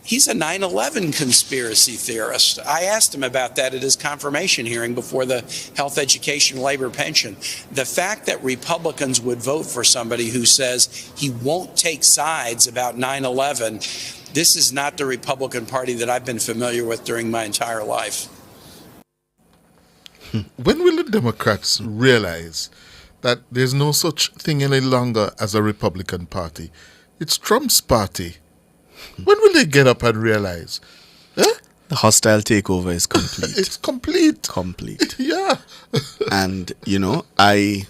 [SPEAKER 8] he's a 9/11 conspiracy theorist. I asked him about that at his confirmation hearing before the Health, Education, Labor, Pension. The fact that Republicans would vote for somebody who says he won't take sides about 9/11, this is not the Republican Party that I've been familiar with during my entire life.
[SPEAKER 13] When will the Democrats realize that there's no such thing any longer as a Republican Party? It's Trump's party. When will they get up and realize?
[SPEAKER 4] The hostile takeover is complete.
[SPEAKER 13] It's complete.
[SPEAKER 4] Complete.
[SPEAKER 13] Yeah.
[SPEAKER 4] And, I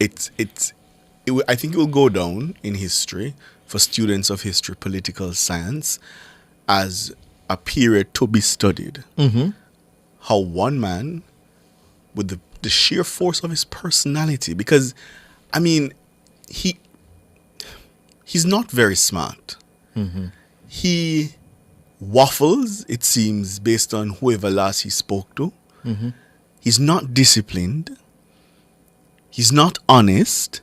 [SPEAKER 4] think it will go down in history for students of history, political science, as a period to be studied.
[SPEAKER 13] Mm-hmm.
[SPEAKER 4] How one man, with the sheer force of his personality, because, he's not very smart.
[SPEAKER 13] Mm-hmm.
[SPEAKER 4] He waffles, it seems, based on whoever last he spoke to.
[SPEAKER 13] Mm-hmm.
[SPEAKER 4] He's not disciplined. He's not honest.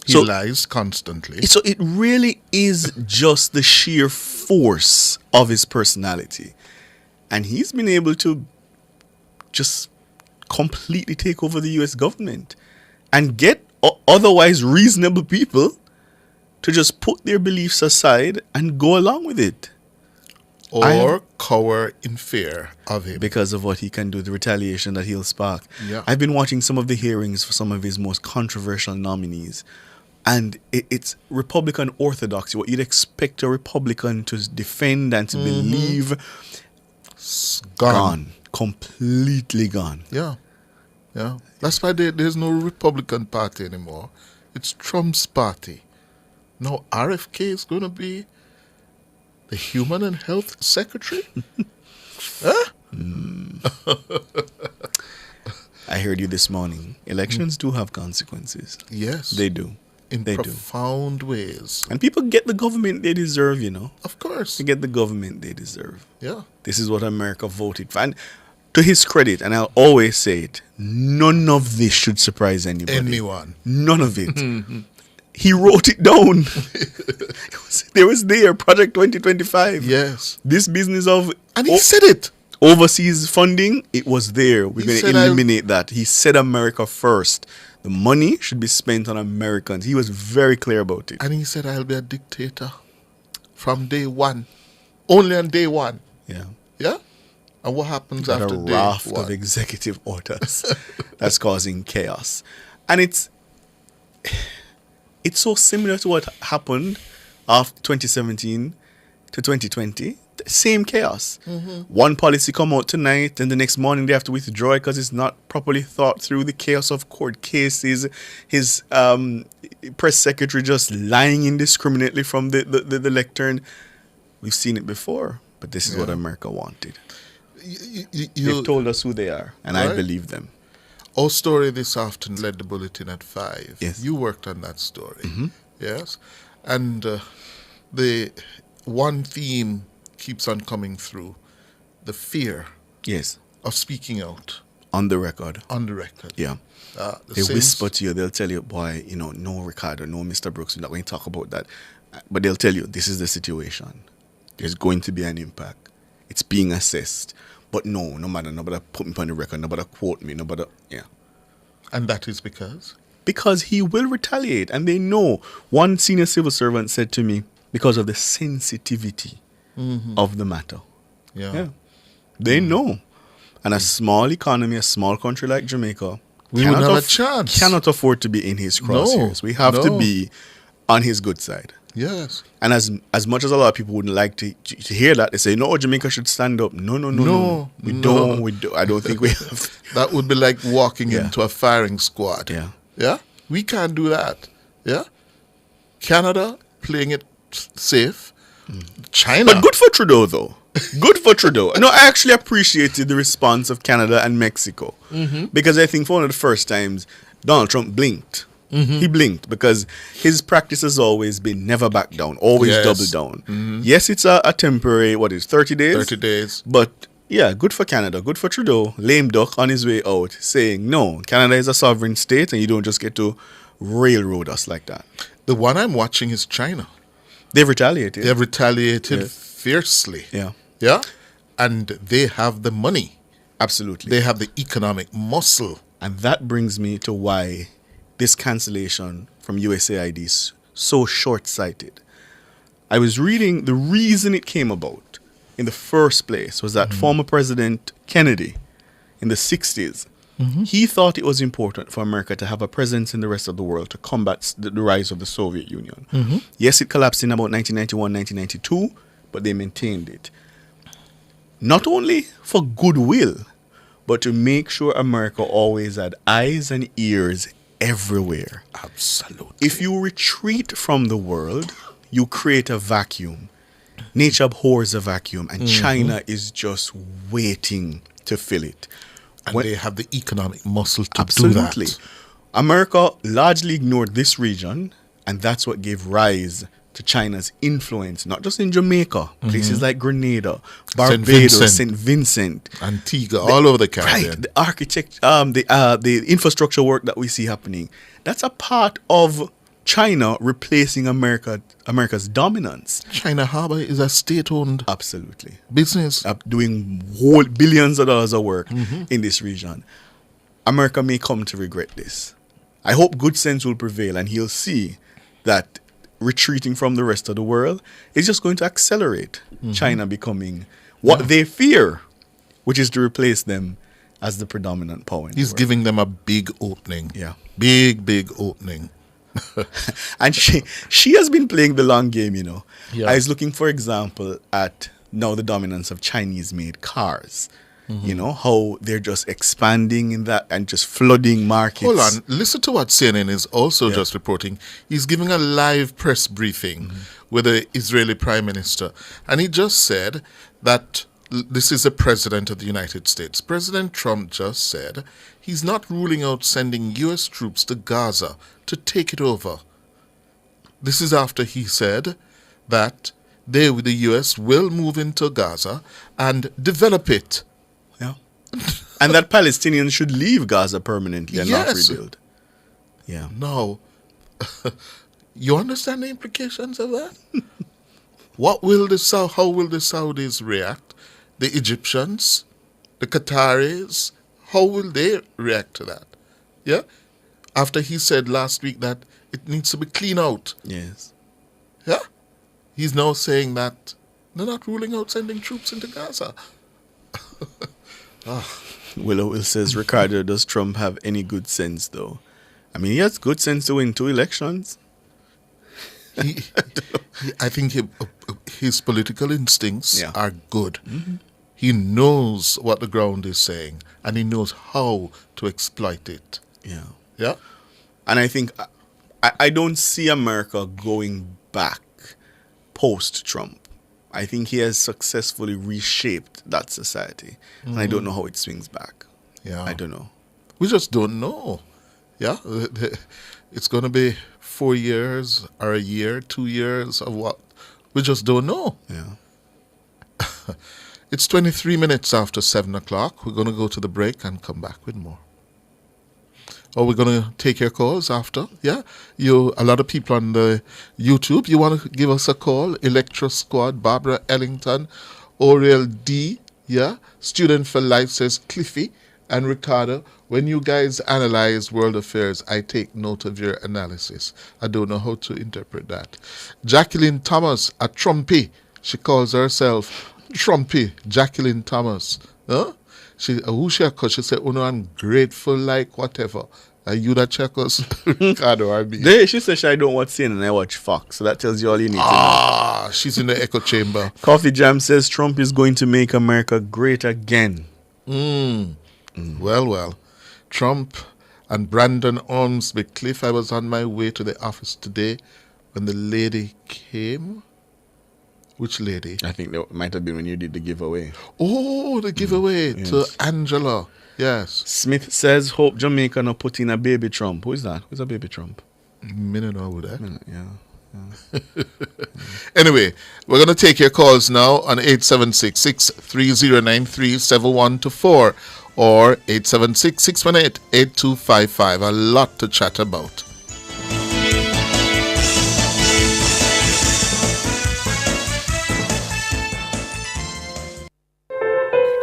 [SPEAKER 13] He lies constantly.
[SPEAKER 4] So it really is just the sheer force of his personality. And he's been able to just completely take over the U.S. government and get otherwise reasonable people to just put their beliefs aside and go along with it.
[SPEAKER 13] Or cower in fear of him.
[SPEAKER 4] Because of what he can do, the retaliation that he'll spark.
[SPEAKER 13] Yeah.
[SPEAKER 4] I've been watching some of the hearings for some of his most controversial nominees. And it's Republican orthodoxy, what you'd expect a Republican to defend and to believe. Gone. Completely gone.
[SPEAKER 13] Yeah. Yeah. That's why there's no Republican Party anymore. It's Trump's party. Now RFK is going to be the Human and Health Secretary? Huh?
[SPEAKER 4] I heard you this morning. Elections do have consequences.
[SPEAKER 13] Yes.
[SPEAKER 4] They do.
[SPEAKER 13] In profound ways.
[SPEAKER 4] And people get the government they deserve,
[SPEAKER 13] Of course.
[SPEAKER 4] They get the government they deserve.
[SPEAKER 13] Yeah.
[SPEAKER 4] This is what America voted for. And to his credit, and I'll always say it, none of this should surprise anybody.
[SPEAKER 13] Anyone.
[SPEAKER 4] None of it. He wrote it down. There was Project 2025.
[SPEAKER 13] Yes.
[SPEAKER 4] This business of...
[SPEAKER 13] And he said it.
[SPEAKER 4] Overseas funding, it was there. We're going to eliminate that. He said America first. The money should be spent on Americans. He was very clear about it.
[SPEAKER 13] And he said, I'll be a dictator from day one. Only on day one.
[SPEAKER 4] Yeah.
[SPEAKER 13] Yeah? And what happens after day one?
[SPEAKER 4] A raft of executive orders that's causing chaos. And it's so similar to what happened after 2017 to 2020. same chaos.
[SPEAKER 13] Mhm.
[SPEAKER 4] One policy come out tonight, and the next morning they have to withdraw it because it's not properly thought through. The chaos of court cases, his press secretary just lying indiscriminately from the lectern. We've seen it before, but this is what America wanted. They've told us who they are, and I
[SPEAKER 13] Right.
[SPEAKER 4] believe them.
[SPEAKER 13] Our story this afternoon led the bulletin at 5.
[SPEAKER 4] Yes.
[SPEAKER 13] You worked on that story. Yes. And the one theme keeps on coming through, the fear
[SPEAKER 4] Yes.
[SPEAKER 13] of speaking out.
[SPEAKER 4] On the record.
[SPEAKER 13] On the record.
[SPEAKER 4] Yeah.
[SPEAKER 13] The
[SPEAKER 4] They
[SPEAKER 13] same-
[SPEAKER 4] whisper to you, they'll tell you, boy, no, Ricardo, no, Mr. Brooks, we're not going to talk about that. But they'll tell you, this is the situation. There's going to be an impact. It's being assessed. But no matter, nobody put me on the record, nobody quote me, nobody, yeah.
[SPEAKER 13] And that is because?
[SPEAKER 4] Because he will retaliate, and they know. One senior civil servant said to me, because of the sensitivity
[SPEAKER 13] Mhm.
[SPEAKER 4] of the matter.
[SPEAKER 13] Yeah.
[SPEAKER 4] They know. And a small economy, a small country like Jamaica,
[SPEAKER 13] We would have a chance.
[SPEAKER 4] cannot afford to be in his crosshairs. We have to be on his good side.
[SPEAKER 13] Yes.
[SPEAKER 4] And as much as a lot of people wouldn't like to hear that, they say, no, Jamaica should stand up. No. We don't. I don't think we have.
[SPEAKER 13] That would be like walking
[SPEAKER 4] Yeah.
[SPEAKER 13] into a firing squad.
[SPEAKER 4] Yeah.
[SPEAKER 13] Yeah? We can't do that. Yeah? Canada playing it safe. China.
[SPEAKER 4] But good for Trudeau, though. Good for Trudeau. No, I actually appreciated the response of Canada and Mexico.
[SPEAKER 13] Mhm.
[SPEAKER 4] Because I think for one of the first times, Donald Trump blinked.
[SPEAKER 13] Mhm.
[SPEAKER 4] He blinked because his practice has always been never back down, always
[SPEAKER 13] Yes.
[SPEAKER 4] double down.
[SPEAKER 13] Mhm.
[SPEAKER 4] Yes, it's a temporary, 30 days?
[SPEAKER 13] 30 days.
[SPEAKER 4] But yeah, good for Canada, good for Trudeau. Lame duck on his way out saying, no, Canada is a sovereign state and you don't just get to railroad us like that.
[SPEAKER 13] The one I'm watching is China.
[SPEAKER 4] They've retaliated.
[SPEAKER 13] They've retaliated
[SPEAKER 4] Yes.
[SPEAKER 13] fiercely.
[SPEAKER 4] Yeah.
[SPEAKER 13] Yeah? And they have the money.
[SPEAKER 4] Absolutely.
[SPEAKER 13] They have the economic muscle.
[SPEAKER 4] And that brings me to why this cancellation from USAID is so short-sighted. I was reading the reason it came about in the first place was that former President Kennedy in the 60s, he thought it was important for America to have a presence in the rest of the world to combat the rise of the Soviet Union. Yes, it collapsed in about 1991, 1992, but they maintained it. Not only for goodwill, but to make sure America always had eyes and ears everywhere.
[SPEAKER 13] Absolutely.
[SPEAKER 4] If you retreat from the world, you create a vacuum. Nature abhors a vacuum, and China is just waiting to fill it.
[SPEAKER 13] And they have the economic muscle to
[SPEAKER 4] Absolutely.
[SPEAKER 13] do that.
[SPEAKER 4] America largely ignored this region, and that's what gave rise to China's influence, not just in Jamaica, places like Grenada, Barbados, St. Vincent,
[SPEAKER 13] Antigua, all over the Caribbean.
[SPEAKER 4] Right, the architect, the infrastructure work that we see happening, that's a part of China replacing America's dominance.
[SPEAKER 13] China Harbor is a state-owned
[SPEAKER 4] Absolutely.
[SPEAKER 13] business.
[SPEAKER 4] Doing whole billions of dollars of work in this region. America may come to regret this. I hope good sense will prevail and he'll see that retreating from the rest of the world is just going to accelerate China becoming what they fear, which is to replace them as the predominant power in the
[SPEAKER 13] He's
[SPEAKER 4] world.
[SPEAKER 13] giving them a big opening.
[SPEAKER 4] Yeah.
[SPEAKER 13] Big opening.
[SPEAKER 4] And she has been playing the long game, you know.
[SPEAKER 13] Yeah.
[SPEAKER 4] I was looking, for example, at now the dominance of Chinese-made cars. You know, how they're just expanding in that and just flooding markets.
[SPEAKER 13] Hold on. Listen to what CNN is also just reporting. He's giving a live press briefing with the Israeli Prime Minister. And he just said that this is the President of the United States. President Trump just said he's not ruling out sending U.S. troops to Gaza to take it over. This is after he said that they, with the U.S., will move into Gaza and develop it.
[SPEAKER 4] Yeah. And that Palestinians should leave Gaza permanently and not
[SPEAKER 13] Yes.
[SPEAKER 4] rebuild. Yeah.
[SPEAKER 13] No. You understand the implications of that? How will the Saudis react? The Egyptians? The Qataris? How will they react to that? Yeah? After he said last week that it needs to be cleaned out.
[SPEAKER 4] Yes.
[SPEAKER 13] Yeah? He's now saying that they're not ruling out sending troops into Gaza.
[SPEAKER 4] Will says, Ricardo, does Trump have any good sense, though? I mean, he has good sense to win 2 elections.
[SPEAKER 13] I think his political instincts are good. He knows what the ground is saying, and he knows how to exploit it. Yeah.
[SPEAKER 4] And I think I don't see America going back post-Trump. I think he has successfully reshaped that society. And I don't know how it swings back.
[SPEAKER 13] Yeah.
[SPEAKER 4] I don't know.
[SPEAKER 13] We just don't know. Yeah. It's going to be 4 years or a year, 2 years of what? We just don't know.
[SPEAKER 4] Yeah.
[SPEAKER 13] It's 23 minutes after 7 o'clock. We're going to go to the break and come back with more. Or we're going to take your calls after. Yeah. A lot of people on the YouTube, you want to give us a call? Electro Squad, Barbara Ellington, Oriel D. Yeah. Student for Life says Cliffy and Ricardo. When you guys analyze world affairs, I take note of your analysis. I don't know how to interpret that. Jacqueline Thomas, a Trumpy. She calls herself Trumpy. Jacqueline Thomas. Huh? She said, ungrateful like whatever. Are you that check us? Ricardo, I mean.
[SPEAKER 4] She said I don't watch CNN and I watch Fox. So that tells you all you need to know.
[SPEAKER 13] She's in the echo chamber.
[SPEAKER 4] Coffee Jam says Trump is going to make America great again.
[SPEAKER 13] Well. Trump and Brandon Ormsby Cliff. I was on my way to the office today when the lady came. Which lady?
[SPEAKER 4] I think that might have been when you did the giveaway.
[SPEAKER 13] Oh, the giveaway to Angela. Yes.
[SPEAKER 4] Smith says, hope Jamaica not put in a baby Trump. Who is that? Who's a baby Trump?
[SPEAKER 13] Me don't know who that.
[SPEAKER 4] Yeah.
[SPEAKER 13] Anyway, we're going to take your calls now on 876-630-9371 or 876-618-8255. A lot to chat about.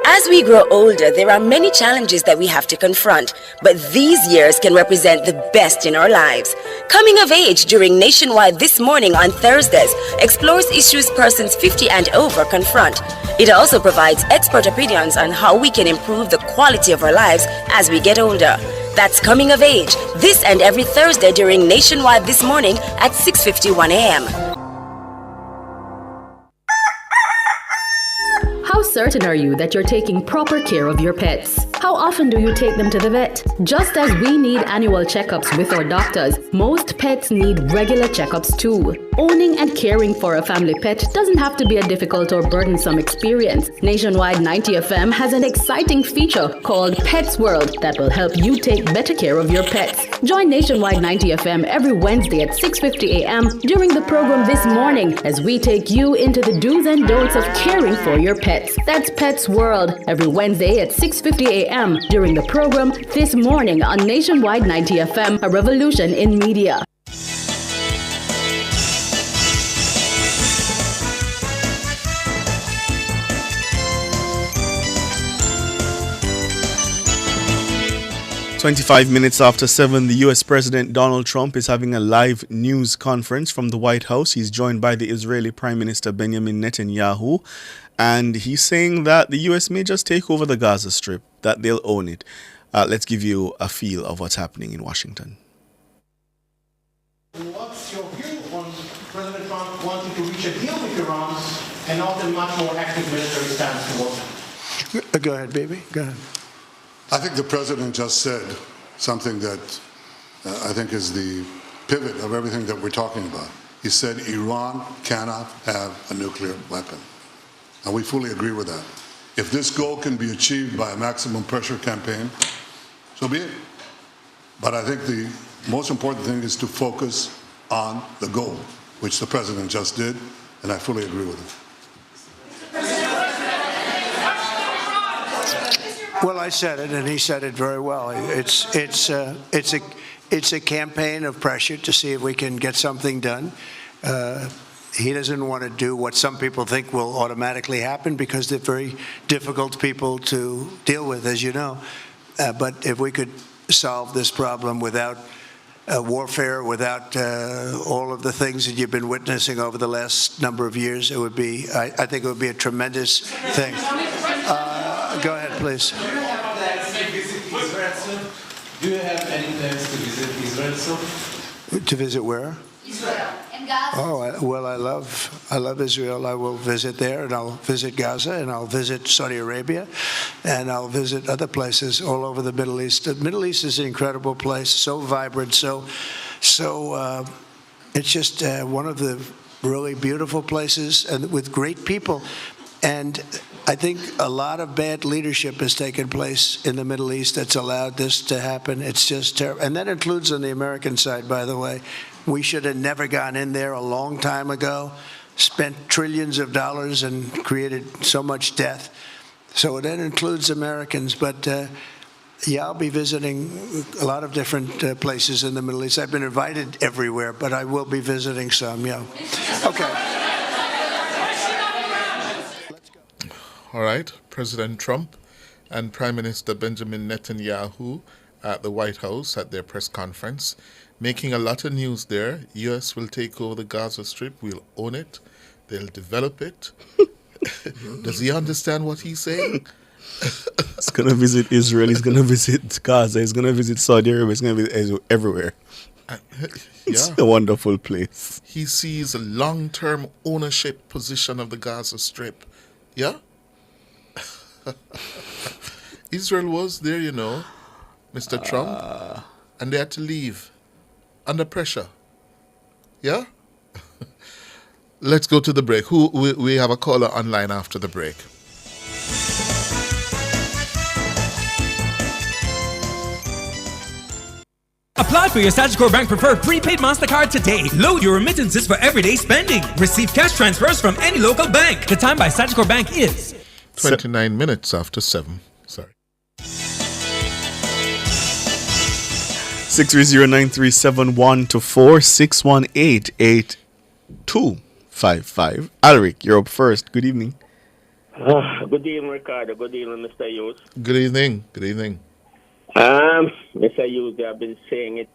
[SPEAKER 19] As we grow older, there are many challenges that we have to confront, but these years can represent the best in our lives. Coming of Age during Nationwide This Morning on Thursdays explores issues persons 50 and over confront. It also provides expert opinions on how we can improve the quality of our lives as we get older. That's Coming of Age, this and every Thursday during Nationwide This Morning at 6:51 a.m.
[SPEAKER 10] How certain are you that you're taking proper care of your pets? How often do you take them to the vet? Just as we need annual checkups with our doctors, most pets need regular checkups too. Owning and caring for a family pet doesn't have to be a difficult or burdensome experience. Nationwide 90 FM has an exciting feature called Pets World that will help you take better care of your pets. Join Nationwide 90 FM every Wednesday at 6:50 a.m. during the program This Morning as we take you into the do's and don'ts of caring for your pets. That's Pets World every Wednesday at 6:50 a.m. during the program This Morning on Nationwide 90 FM, a revolution in media.
[SPEAKER 4] "25 minutes after 7, the U.S. President Donald Trump is having a live news conference from the White House. He's joined by the Israeli Prime Minister Benjamin Netanyahu, and he's saying that the U.S. may just take over the Gaza Strip, that they'll own it. Let's give you a feel of what's happening in Washington.
[SPEAKER 20] What's your view on President Trump wanting to reach a deal with Iran and not a much more active military stance towards it?
[SPEAKER 22] Go ahead, baby. Go ahead.
[SPEAKER 23] I think the president just said something that I think is the pivot of everything that we're talking about. He said Iran cannot have a nuclear weapon. And we fully agree with that. If this goal can be achieved by a maximum pressure campaign, so be it. But I think the most important thing is to focus on the goal, which the president just did, and I fully agree with him.
[SPEAKER 22] Well, I said it, and he said it very well. It's a campaign of pressure to see if we can get something done. He doesn't want to do what some people think will automatically happen because they're very difficult people to deal with, as you know. But if we could solve this problem without warfare, without all of the things that you've been witnessing over the last number of years, it would be. I think it would be a tremendous thing. Go ahead, please.
[SPEAKER 20] Do you have plans to visit Israel soon? Do you have any plans to visit Israel soon?
[SPEAKER 22] To visit where?
[SPEAKER 20] Israel.
[SPEAKER 22] Well, I love Israel. I will visit there, and I'll visit Gaza, and I'll visit Saudi Arabia, and I'll visit other places all over the Middle East. The Middle East is an incredible place, so vibrant, so it's just one of the really beautiful places, and with great people. And I think a lot of bad leadership has taken place in the Middle East that's allowed this to happen. It's just terrible. And that includes on the American side, by the way. We should have never gone in there a long time ago, spent trillions of dollars and created so much death. So that includes Americans. But, I'll be visiting a lot of different places in the Middle East. I've been invited everywhere, but I will be visiting some, Okay.
[SPEAKER 13] All right, President Trump and Prime Minister Benjamin Netanyahu at the White House at their press conference, making a lot of news there. U.S. will take over the Gaza Strip. We'll own it. They'll develop it. Does he understand what he's saying?
[SPEAKER 4] He's going to visit Israel. He's going to visit Gaza. He's going to visit Saudi Arabia. He's going to visit everywhere. It's a wonderful place.
[SPEAKER 13] He sees a long-term ownership position of the Gaza Strip. Yeah? Israel was there, Mr. Trump, and they had to leave under pressure. Yeah? Let's go to the break. We have a caller online after the break.
[SPEAKER 1] Apply for your Sagicor Bank Preferred Prepaid MasterCard today. Load your remittances for everyday spending. Receive cash transfers from any local bank. The time by Sagicor Bank is
[SPEAKER 13] 29 minutes after 7. Sorry.
[SPEAKER 4] 630-937-124 618-8255. Alric, you're up first. Good evening.
[SPEAKER 3] Good evening, Ricardo. Good evening, Mr. Hughes.
[SPEAKER 13] Good evening. Good evening.
[SPEAKER 3] Mr. Hughes, I've been saying it.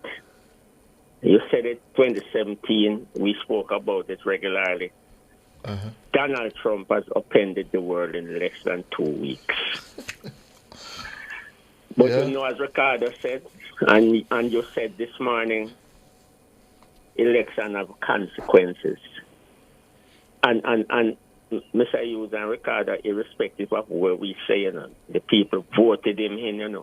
[SPEAKER 3] You said it 2017. We spoke about it regularly. Donald Trump has upended the world in less than 2 weeks. But as Ricardo said, and you said this morning, election have consequences. And Mr. Hughes and Ricardo, irrespective of where we say, the people voted him in,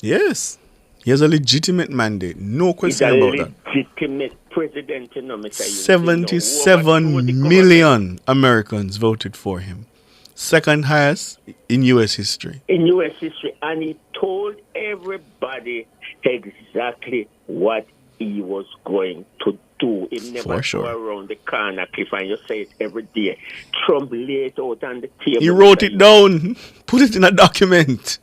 [SPEAKER 4] Yes. He has a legitimate mandate. No question about that.
[SPEAKER 3] Legitimate president, Mr. Hughes.
[SPEAKER 4] 77 million Americans voted for him. Second highest in U.S. history.
[SPEAKER 3] In U.S. history. And he told everybody exactly what he was going to do. He never go around the corner, Cliff, and you say it every day. Trump laid it out on the table.
[SPEAKER 4] He wrote it down. Put it in a document.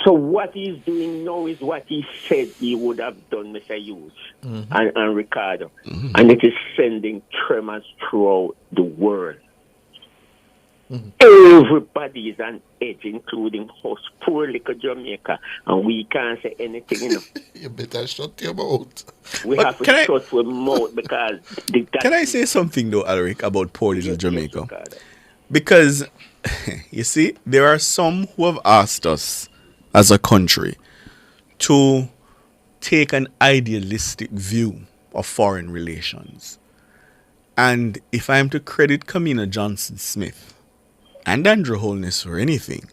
[SPEAKER 3] So what he's doing now is what he said he would have done, Mr. Hughes and Ricardo. And it is sending tremors throughout the world. Everybody is on edge, including us, poor little Jamaica, and we can't say anything,
[SPEAKER 13] You better shut your mouth.
[SPEAKER 3] We have to shut our mouth because...
[SPEAKER 4] Can I say something, though, Alric, about poor little Jamaica? Because, you see, there are some who have asked us as a country to take an idealistic view of foreign relations. And if I am to credit Kamina Johnson-Smith and Andrew Holness for anything,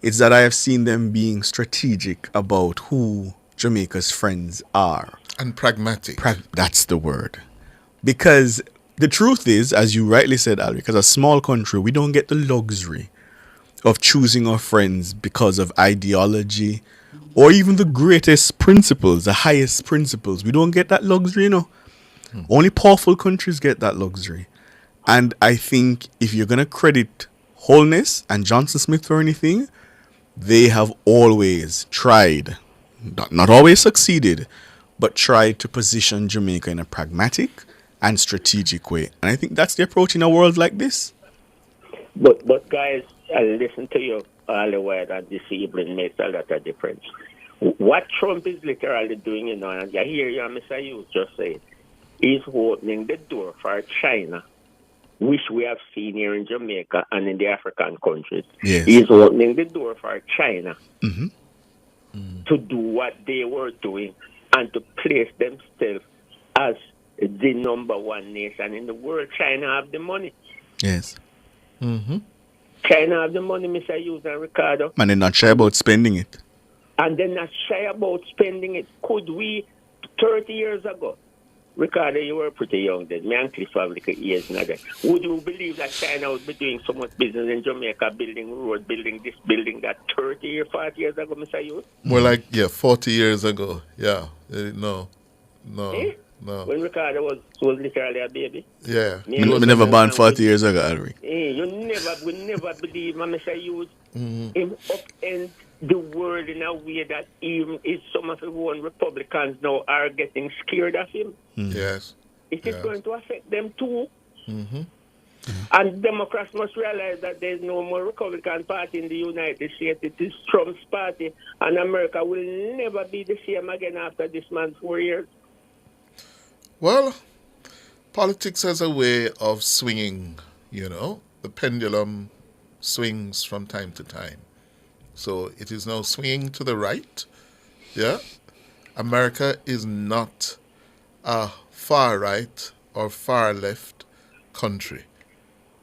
[SPEAKER 4] it's that I have seen them being strategic about who Jamaica's friends are.
[SPEAKER 13] And pragmatic.
[SPEAKER 4] That's the word. Because the truth is, as you rightly said, Alric, as a small country, we don't get the luxury of choosing our friends because of ideology or even the greatest principles, the highest principles. We don't get that luxury, Only powerful countries get that luxury. And I think if you're going to credit Holness and Johnson Smith for anything, they have always tried, not always succeeded, but tried to position Jamaica in a pragmatic and strategic way. And I think that's the approach in a world like this.
[SPEAKER 3] But guys, I listen to you all the while, and this evening makes a lot of difference. What Trump is literally doing, and I hear you, Mr. Hughes just say, is opening the door for China, which we have seen here in Jamaica and in the African countries.
[SPEAKER 4] Yes.
[SPEAKER 3] He's opening the door for China to do what they were doing and to place themselves as the number one nation in the world. China have the money.
[SPEAKER 4] Yes.
[SPEAKER 13] Mm-hmm.
[SPEAKER 3] China have the money, Mr. Hughes and Ricardo.
[SPEAKER 4] And they're not shy about spending it.
[SPEAKER 3] And they're not shy about spending it. Could we, 30 years ago, Ricardo, you were pretty young then. Me and Cliff have like years now then. Would you believe that China would be doing so much business in Jamaica, building road, building this, building that 30 or 40 years ago, Mr. Hughes?
[SPEAKER 13] More like, 40 years ago. Yeah. No.
[SPEAKER 3] Eh?
[SPEAKER 13] No.
[SPEAKER 3] When Ricardo was literally a baby.
[SPEAKER 13] Yeah.
[SPEAKER 4] We never born 40 years ago, Alric.
[SPEAKER 3] You never believe, Mr. Hughes,
[SPEAKER 13] Mm-hmm.
[SPEAKER 3] him upend the world in a way that even if some of the one Republicans now are getting scared of him.
[SPEAKER 13] Yes.
[SPEAKER 3] It is going to affect them too.
[SPEAKER 13] Mm-hmm.
[SPEAKER 3] And Democrats must realize that there's no more Republican Party in the United States. It is Trump's party. And America will never be the same again after this man's 4 years.
[SPEAKER 13] Well, politics has a way of swinging, The pendulum swings from time to time. So it is now swinging to the right. Yeah. America is not a far right or far left country.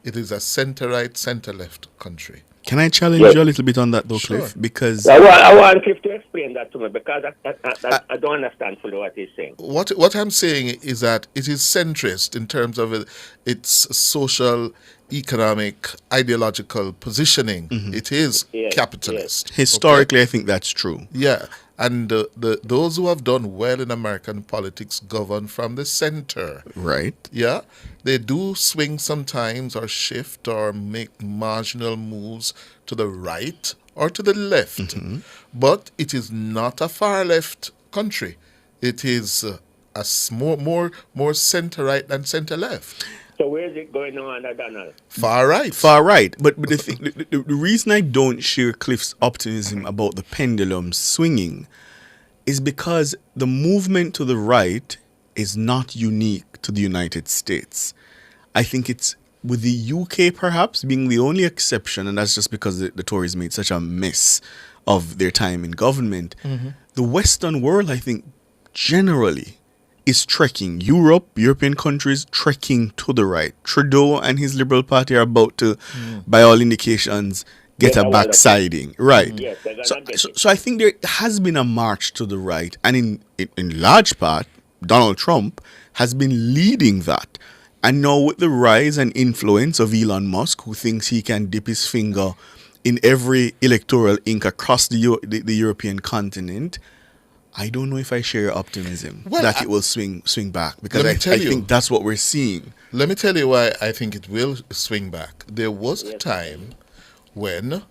[SPEAKER 13] It is a center right, center left country.
[SPEAKER 4] Can I challenge you a little bit on that though,
[SPEAKER 13] Sure.
[SPEAKER 4] Cliff? Because
[SPEAKER 3] I want Cliff to explain that to me because I don't understand fully what he's saying.
[SPEAKER 13] What I'm saying is that it is centrist in terms of its social, economic, ideological positioning. It is capitalist.
[SPEAKER 4] historically, I think that's true.
[SPEAKER 13] Yeah, and those who have done well in American politics govern from the center.
[SPEAKER 4] Right.
[SPEAKER 13] Yeah, they do swing sometimes or shift or make marginal moves to the right or to the left. But it is not a far left country. It is more center right than center left.
[SPEAKER 3] So where is it going on, Donald?
[SPEAKER 13] Far right.
[SPEAKER 4] Far right. But the thing, the reason I don't share Cliff's optimism about the pendulum swinging is because the movement to the right is not unique to the United States. I think it's with the UK perhaps being the only exception, and that's just because the Tories made such a mess of their time in government. The Western world, I think, generally is trekking. European countries trekking to the right. Trudeau and his Liberal Party are about to, by all indications, get a backsliding. Right.
[SPEAKER 3] Yes,
[SPEAKER 4] So I think there has been a march to the right, and in large part, Donald Trump has been leading that. And now with the rise and influence of Elon Musk, who thinks he can dip his finger in every electoral ink across the European continent, I don't know if I share your optimism that it will swing back, because I think that's what we're seeing.
[SPEAKER 13] Let me tell you why I think it will swing back. There was a time when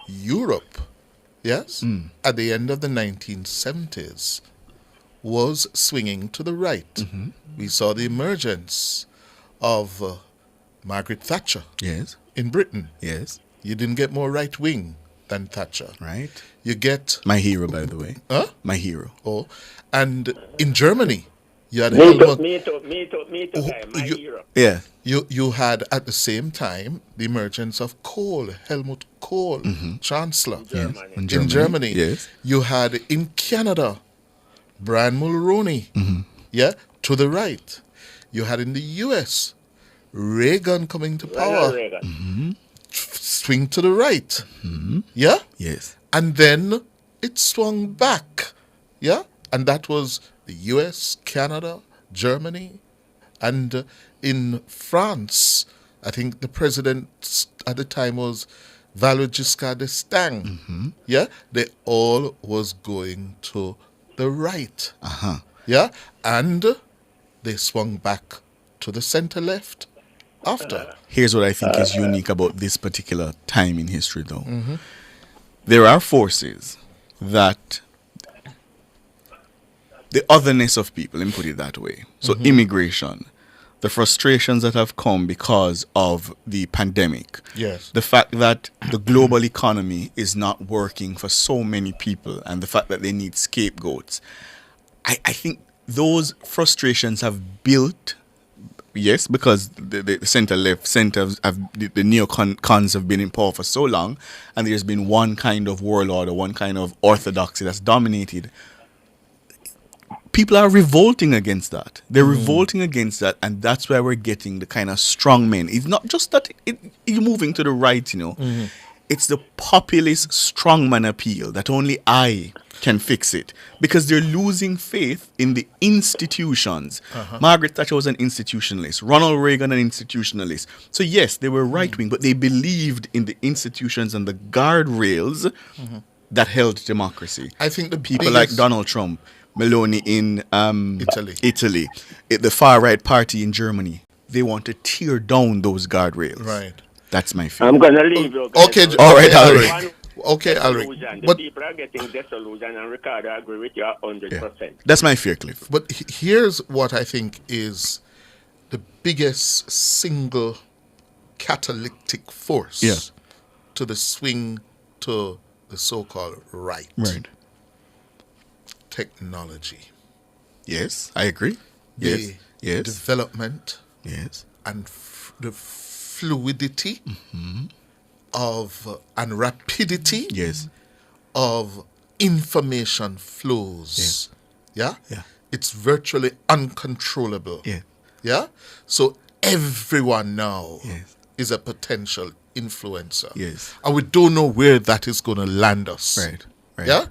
[SPEAKER 13] Europe, at the end of the 1970s, was swinging to the right. We saw the emergence of Margaret Thatcher in Britain.
[SPEAKER 4] Yes.
[SPEAKER 13] You didn't get more right wing than Thatcher.
[SPEAKER 4] Right.
[SPEAKER 13] You get...
[SPEAKER 4] My hero, by the way.
[SPEAKER 13] Huh?
[SPEAKER 4] My hero.
[SPEAKER 13] Oh. And in Germany, you had
[SPEAKER 3] Me too, guy, my hero.
[SPEAKER 4] Yeah.
[SPEAKER 13] You had at the same time the emergence of Kohl, Helmut Kohl, Chancellor.
[SPEAKER 4] In
[SPEAKER 13] Germany.
[SPEAKER 4] Yes.
[SPEAKER 13] You had in Canada, Brian Mulroney, to the right. You had in the US, Reagan coming to power. Swing to the right. Yeah?
[SPEAKER 4] Yes.
[SPEAKER 13] And then it swung back. Yeah? And that was the US, Canada, Germany. And in France, I think the president at the time was Valéry Giscard d'Estaing. Yeah? They all was going to the right. Yeah? And they swung back to the center left after.
[SPEAKER 4] Here's what I think is unique about this particular time in history, though. There are forces that the otherness of people, let me put it that way. So immigration, the frustrations that have come because of the pandemic, the fact that the global economy is not working for so many people, and the fact that they need scapegoats. I think those frustrations have built. Yes, because the center-left, the neocons have been in power for so long, and there's been one kind of world order, one kind of orthodoxy that's dominated. people are revolting against that. They're revolting against that, and that's why we're getting the kind of strong men. It's not just that you're moving to the right, It's the populist strongman appeal that only I can fix it, because they're losing faith in the institutions. Margaret Thatcher was an institutionalist. Ronald Reagan, an institutionalist. So yes, they were right-wing, but they believed in the institutions and the guardrails that held democracy.
[SPEAKER 13] I think the
[SPEAKER 4] people like Donald Trump, Meloni in Italy, the far-right party in Germany, they want to tear down those guardrails.
[SPEAKER 13] Right.
[SPEAKER 4] That's my fear.
[SPEAKER 3] I'm going to leave you.
[SPEAKER 13] Okay,
[SPEAKER 4] all right, Alric.
[SPEAKER 13] Okay, Alric.
[SPEAKER 3] But people are getting disillusioned, and Ricardo, I agree with you 100%.
[SPEAKER 4] That's my fear, Cliff.
[SPEAKER 13] But here's what I think is the biggest single catalytic force to the swing to the so-called right.
[SPEAKER 4] Right.
[SPEAKER 13] Technology.
[SPEAKER 4] Yes, I agree.
[SPEAKER 13] The
[SPEAKER 4] Yes.
[SPEAKER 13] development.
[SPEAKER 4] Yes.
[SPEAKER 13] And the fluidity of and rapidity of information flows. Yeah? It's virtually uncontrollable. Yeah? So everyone now is a potential influencer.
[SPEAKER 4] Yes.
[SPEAKER 13] And we don't know where that is going to land us.
[SPEAKER 4] Right.
[SPEAKER 13] Yeah?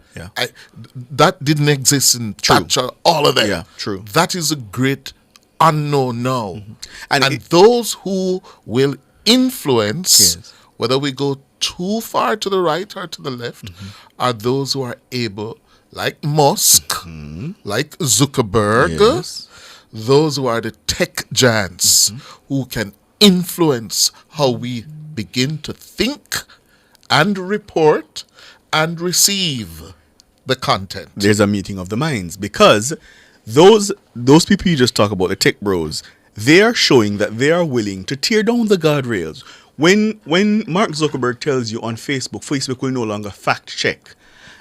[SPEAKER 13] That didn't exist in Thatcher, all of that.
[SPEAKER 4] Yeah, true.
[SPEAKER 13] That is a great unknown now. And those who will influence, whether we go too far to the right or to the left, are those who are able, like Musk, like Zuckerberg, those who are the tech giants who can influence how we begin to think and report and receive the content.
[SPEAKER 4] There's a meeting of the minds, because those people you just talk about, the tech bros, they are showing that they are willing to tear down the guardrails. When Mark Zuckerberg tells you on Facebook will no longer fact check,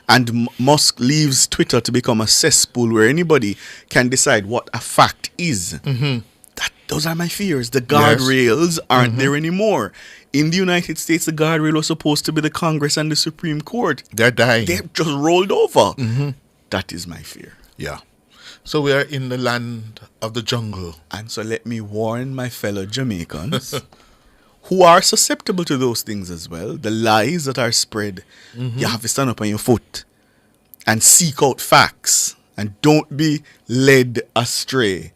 [SPEAKER 4] and Musk leaves Twitter to become a cesspool where anybody can decide what a fact is. Those are my fears. The guardrails aren't there anymore. In the United States, the guardrail was supposed to be the Congress and the Supreme Court.
[SPEAKER 13] They're dying.
[SPEAKER 4] They've just rolled over. That is my fear.
[SPEAKER 13] Yeah. So we are in the land of the jungle.
[SPEAKER 4] And so let me warn my fellow Jamaicans who are susceptible to those things as well, the lies that are spread. You have to stand up on your foot and seek out facts and don't be led astray.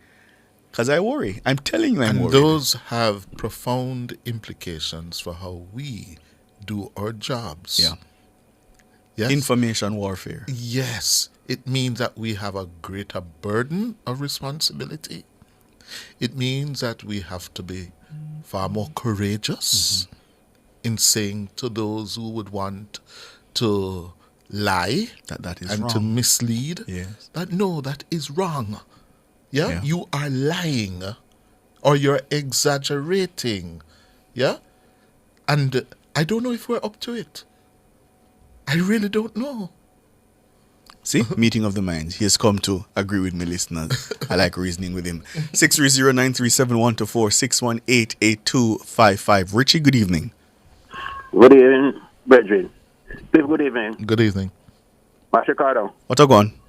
[SPEAKER 4] Because I worry. I'm telling you I'm worried.
[SPEAKER 13] And those have profound implications for how we do our jobs.
[SPEAKER 4] Yeah.
[SPEAKER 13] Yes?
[SPEAKER 4] Information warfare.
[SPEAKER 13] Yes. It means that we have a greater burden of responsibility. It means that we have to be far more courageous in saying to those who would want to lie
[SPEAKER 4] that is
[SPEAKER 13] and
[SPEAKER 4] wrong.
[SPEAKER 13] To mislead that no, that is wrong. Yeah? You are lying or you're exaggerating. Yeah? And I don't know if we're up to it. I really don't know.
[SPEAKER 4] See, meeting of the minds. He has come to agree with me, listeners. I like reasoning with him. 630-937-124-618-8255. Richie, good evening.
[SPEAKER 5] Good evening, brethren. Good evening.
[SPEAKER 13] Good evening.
[SPEAKER 5] Ricardo.
[SPEAKER 4] What are going?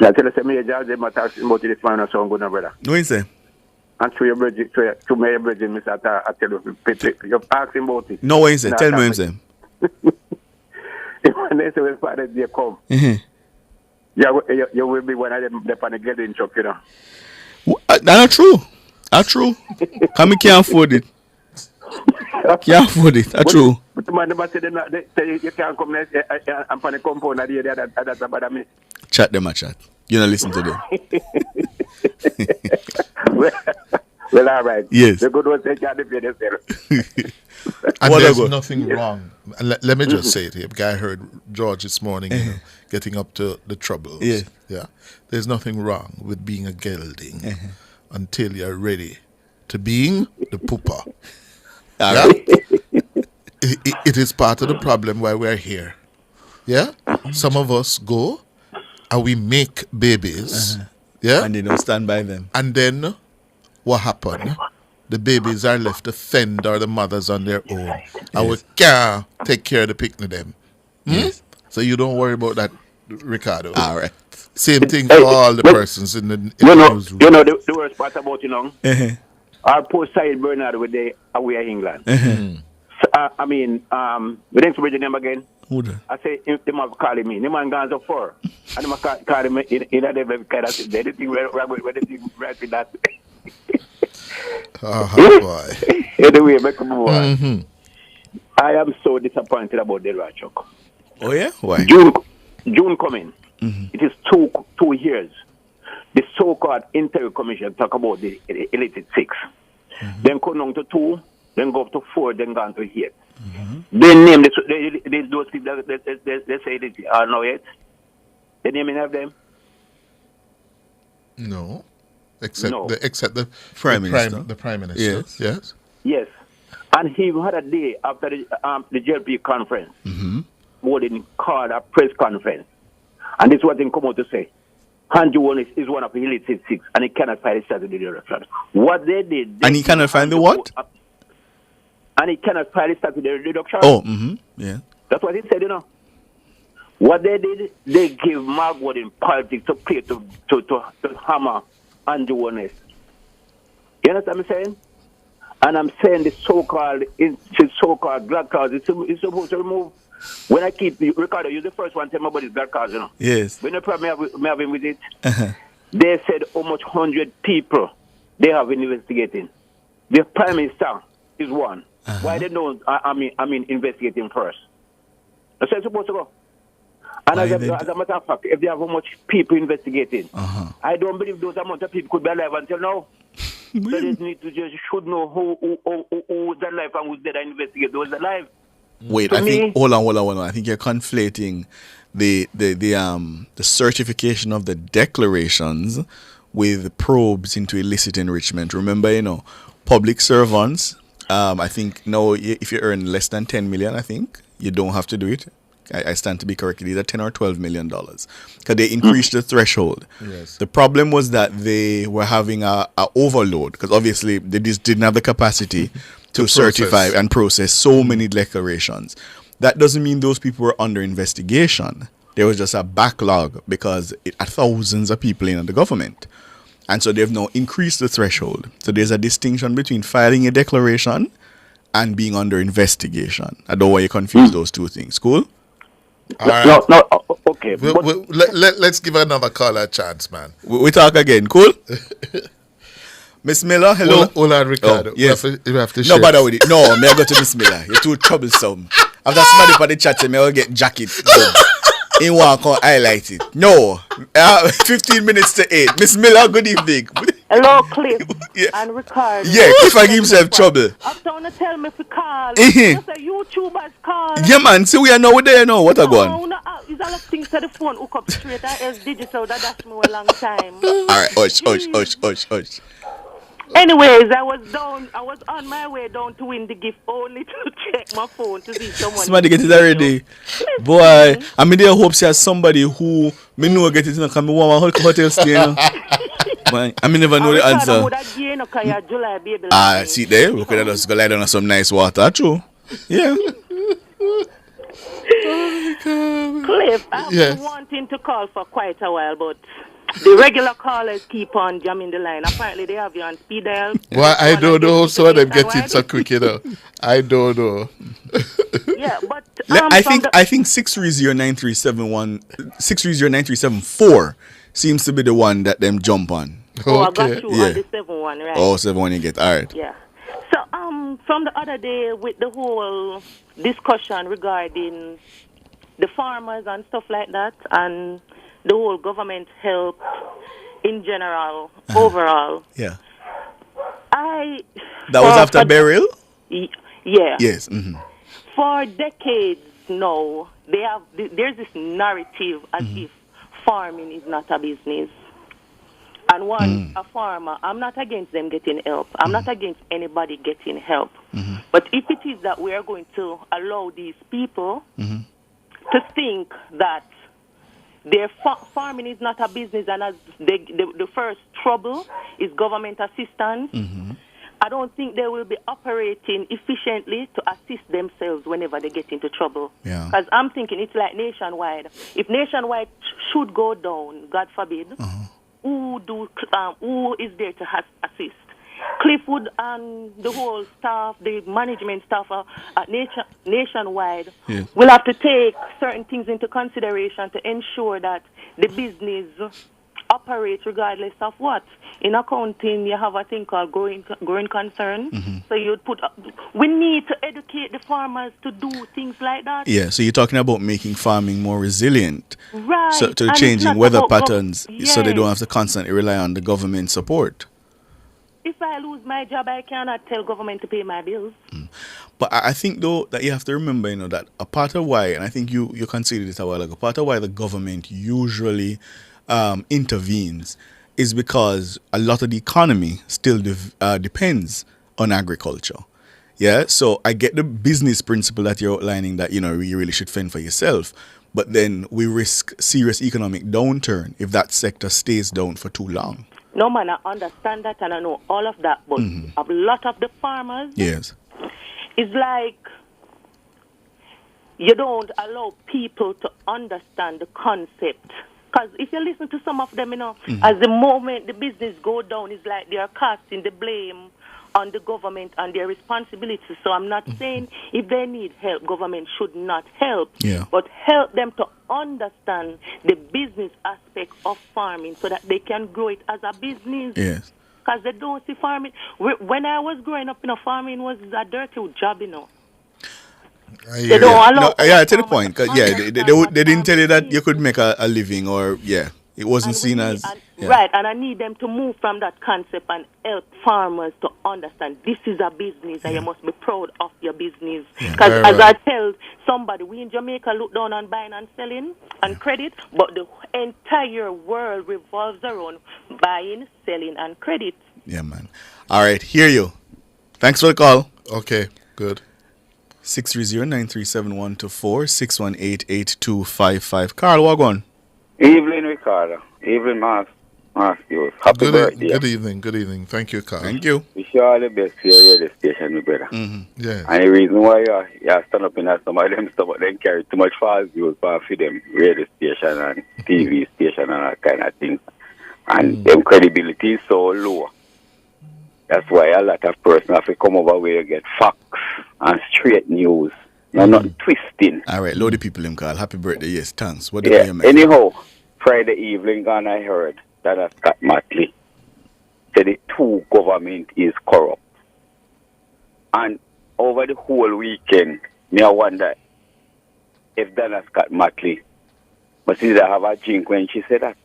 [SPEAKER 5] I tell you, me job, they matter about this man or so good, brother.
[SPEAKER 4] No, you say?
[SPEAKER 5] And to your brethren, to my brethren, Mr. I tell you, you're asking about it.
[SPEAKER 4] No, what you say? Tell me what you say.
[SPEAKER 5] When they say when Father's Day come, you will be one of them on the getting truck, you know.
[SPEAKER 4] That's not true. That's true. Come, can't afford it. Can't afford it. That's true.
[SPEAKER 5] But the man never said you can't come and on the compound and that's about me.
[SPEAKER 4] Chat them a chat. You don't listen to them.
[SPEAKER 5] Well, all right.
[SPEAKER 4] Yes.
[SPEAKER 5] The good ones they can't defend themselves.
[SPEAKER 13] And there's nothing wrong. Let me just say it here. I heard George this morning getting up to the troubles. Yeah. There's nothing wrong with being a gelding until you're ready to being the pooper. It is part of the problem why we're here. Yeah? Some of us go and we make babies. Yeah?
[SPEAKER 4] And they don't stand by them.
[SPEAKER 13] And then what happened? The babies are left to fend or the mothers on their own. And we can't take care of the picnic them. So you don't worry about that Ricardo.
[SPEAKER 4] All right.
[SPEAKER 13] Same thing for all the persons in the newsroom.
[SPEAKER 5] You know the worst part about our poor Syed Bernard with the away England. So, I mean, we didn't read the name again. I say him have calling me. The man gone so far, and him call him in a day kind of thing. Anything where the thing right with that.
[SPEAKER 13] Boy.
[SPEAKER 5] Anyway, make a move. I am so disappointed about the Rachok.
[SPEAKER 4] Oh yeah, why?
[SPEAKER 5] June coming. It is 2 years. The so-called Intel Commission talk about the illicit 6. Then come down to 2, then go up to 4, then go on to 8. They name those people they say they are now yet. They name any of them?
[SPEAKER 13] No. Except the
[SPEAKER 4] Prime Minister.
[SPEAKER 13] The Prime Minister. Yes.
[SPEAKER 5] Yes. And he had a day after the JLP conference, what they called a press conference. And this is what they come out to say. Andrew Holness is one of the illicit 6, and he cannot find the statute of deduction. What they did...
[SPEAKER 4] And he cannot find the what?
[SPEAKER 5] And he cannot find the statute of deduction.
[SPEAKER 4] Oh, yeah.
[SPEAKER 5] That's what he said, you know. What they did, they gave Mark Wood in politics to play to hammer Andrew Holness. You understand what I'm saying? And I'm saying the so-called black card is supposed to remove. When I keep Ricardo, you're the first one to tell me about this black card, you know.
[SPEAKER 4] Yes.
[SPEAKER 5] When the problem may have been with it, they said how much 100 people they have been investigating. The Prime Minister is one. Why they don't? I mean, investigating first. That's how it's supposed to go. And as a matter of fact, if they have how much people investigating, I don't believe those amount of people could be alive until now. So they need to should know who's alive and who's dead and investigate those alive.
[SPEAKER 4] Wait, hold on. I think you're conflating the certification of the declarations with probes into illicit enrichment. Remember, public servants. I think now if you earn less than 10 million, I think you don't have to do it. I stand to be corrected, either $10 or $12 million, because they increased the threshold.
[SPEAKER 13] Yes.
[SPEAKER 4] The problem was that they were having a overload, because obviously they just didn't have the capacity to certify and process so many declarations. That doesn't mean those people were under investigation. There was just a backlog because it had thousands of people in the government. And so they've now increased the threshold. So there's a distinction between filing a declaration and being under investigation. I don't want you to confuse those two things. Cool?
[SPEAKER 5] No, okay.
[SPEAKER 13] Let's give another caller a chance, man.
[SPEAKER 4] We talk again, cool? Miss Miller, hello.
[SPEAKER 13] Hola, Ricardo.
[SPEAKER 4] Oh, yes.
[SPEAKER 13] We have to
[SPEAKER 4] no bother with it. No, may I go to Miss Miller. You're too troublesome. After somebody for the chat, may I get jacket. No. In one can highlight it. No. 15 minutes to 8. Miss Miller, good evening.
[SPEAKER 2] Hello, Cliff and Ricardo.
[SPEAKER 4] Yeah, Cliff I give himself trouble.
[SPEAKER 2] Uptown to tell me if you call. Just a YouTuber's call.
[SPEAKER 4] Yeah, man. See, we are now there now. What are going?
[SPEAKER 2] No, it's all of things to the phone. Hook up straight. That is digital. That's me a long time.
[SPEAKER 4] All right, hush.
[SPEAKER 2] Anyways, I was on my way down to win the gift only to check my phone to see someone.
[SPEAKER 4] Somebody get it already. Boy, I mean, there hopes there's somebody who me know get it in a want my hotel stay. I mean, never know the answer. See there, look at us go lie down on some nice water, true. Yeah.
[SPEAKER 2] Cliff, I've been wanting to call for quite a while, but the regular callers keep on jamming the line. Apparently, they have you on speed dial.
[SPEAKER 13] Well, I don't know how some of them get it so quick, I don't know.
[SPEAKER 2] Yeah, but
[SPEAKER 4] I think 6309371, 6309374 seems to be the one that them jump on.
[SPEAKER 2] Oh, I got you on the 7-1, right?
[SPEAKER 4] Oh, 7-1 you get. All right.
[SPEAKER 2] Yeah. So, from the other day with the whole discussion regarding the farmers and stuff like that, and the whole government help in general, overall.
[SPEAKER 4] Yeah.
[SPEAKER 2] That
[SPEAKER 4] was after burial?
[SPEAKER 2] Yeah.
[SPEAKER 4] Yes.
[SPEAKER 2] For decades now, there's this narrative as if farming is not a business. And once a farmer, I'm not against them getting help. I'm not against anybody getting help. But if it is that we are going to allow these people to think that their farming is not a business, and as the first trouble is government assistance, I don't think they will be operating efficiently to assist themselves whenever they get into trouble.
[SPEAKER 4] Yeah.
[SPEAKER 2] Because I'm thinking it's like Nationwide. If Nationwide should go down, God forbid, who is there to assist? Cliffwood and the whole staff, the management staff at Nationwide will have to take certain things into consideration to ensure that the business operates regardless of what. In accounting, you have a thing called growing concern. So you'd put. We need to educate the farmers to do things like that.
[SPEAKER 4] Yeah, so you're talking about making farming more resilient.
[SPEAKER 2] Right.
[SPEAKER 4] So to the
[SPEAKER 2] And
[SPEAKER 4] changing
[SPEAKER 2] it's not
[SPEAKER 4] weather
[SPEAKER 2] about
[SPEAKER 4] patterns, so they don't have to constantly rely on the government support.
[SPEAKER 2] If I lose my job, I cannot tell government to pay my bills.
[SPEAKER 4] But I think, though, that you have to remember, that a part of why, and I think you conceded it a while ago, part of why the government usually intervenes is because a lot of the economy still depends on agriculture. Yeah, so I get the business principle that you're outlining that, you really should fend for yourself. But then we risk serious economic downturn if that sector stays down for too long.
[SPEAKER 2] No, man, I understand that and I know all of that. But a lot of the farmers,
[SPEAKER 4] yes,
[SPEAKER 2] it's like you don't allow people to understand the concept. Because if you listen to some of them, as the moment the business go down, it's like they are casting the blame on the government and their responsibilities. So I'm not saying if they need help, government should not help, but help them to understand the business aspect of farming so that they can grow it as a business.
[SPEAKER 4] Yes.
[SPEAKER 2] Because they don't see farming. When I was growing up, farming was a dirty job, They don't allow.
[SPEAKER 4] To the point. They didn't tell you that you could make a living or, it wasn't seen as...
[SPEAKER 2] Right, and I need them to move from that concept and help farmers to understand this is a business and you must be proud of your business. Because I tell somebody, we in Jamaica look down on buying and selling and credit, but the entire world revolves around buying, selling, and credit.
[SPEAKER 4] Yeah, man. All right, hear you. Thanks for the call.
[SPEAKER 13] Okay, good.
[SPEAKER 4] 630-937-124, 618-8255. Carl, what on?
[SPEAKER 6] Evening, Ricardo. Evening, Matthews. Happy birthday.
[SPEAKER 13] Good evening. Thank you, Carl.
[SPEAKER 4] Thank you.
[SPEAKER 6] Wish you all the best for your radio station, my brother.
[SPEAKER 13] Yeah.
[SPEAKER 6] And the reason why you stand up in some of them stuff, but then carry too much false views for them radio station and TV station and that kind of thing. And them credibility is so low. That's why a lot of persons have to come over where you get facts and straight news. You're not twisting.
[SPEAKER 4] All right, load the people in, Carl. Happy birthday. Yes, thanks. What
[SPEAKER 6] Anyhow, Friday evening, I heard that Scott Matley said the two government is corrupt. And over the whole weekend, I wonder if Dana Scott Matley must either have a drink when she said that.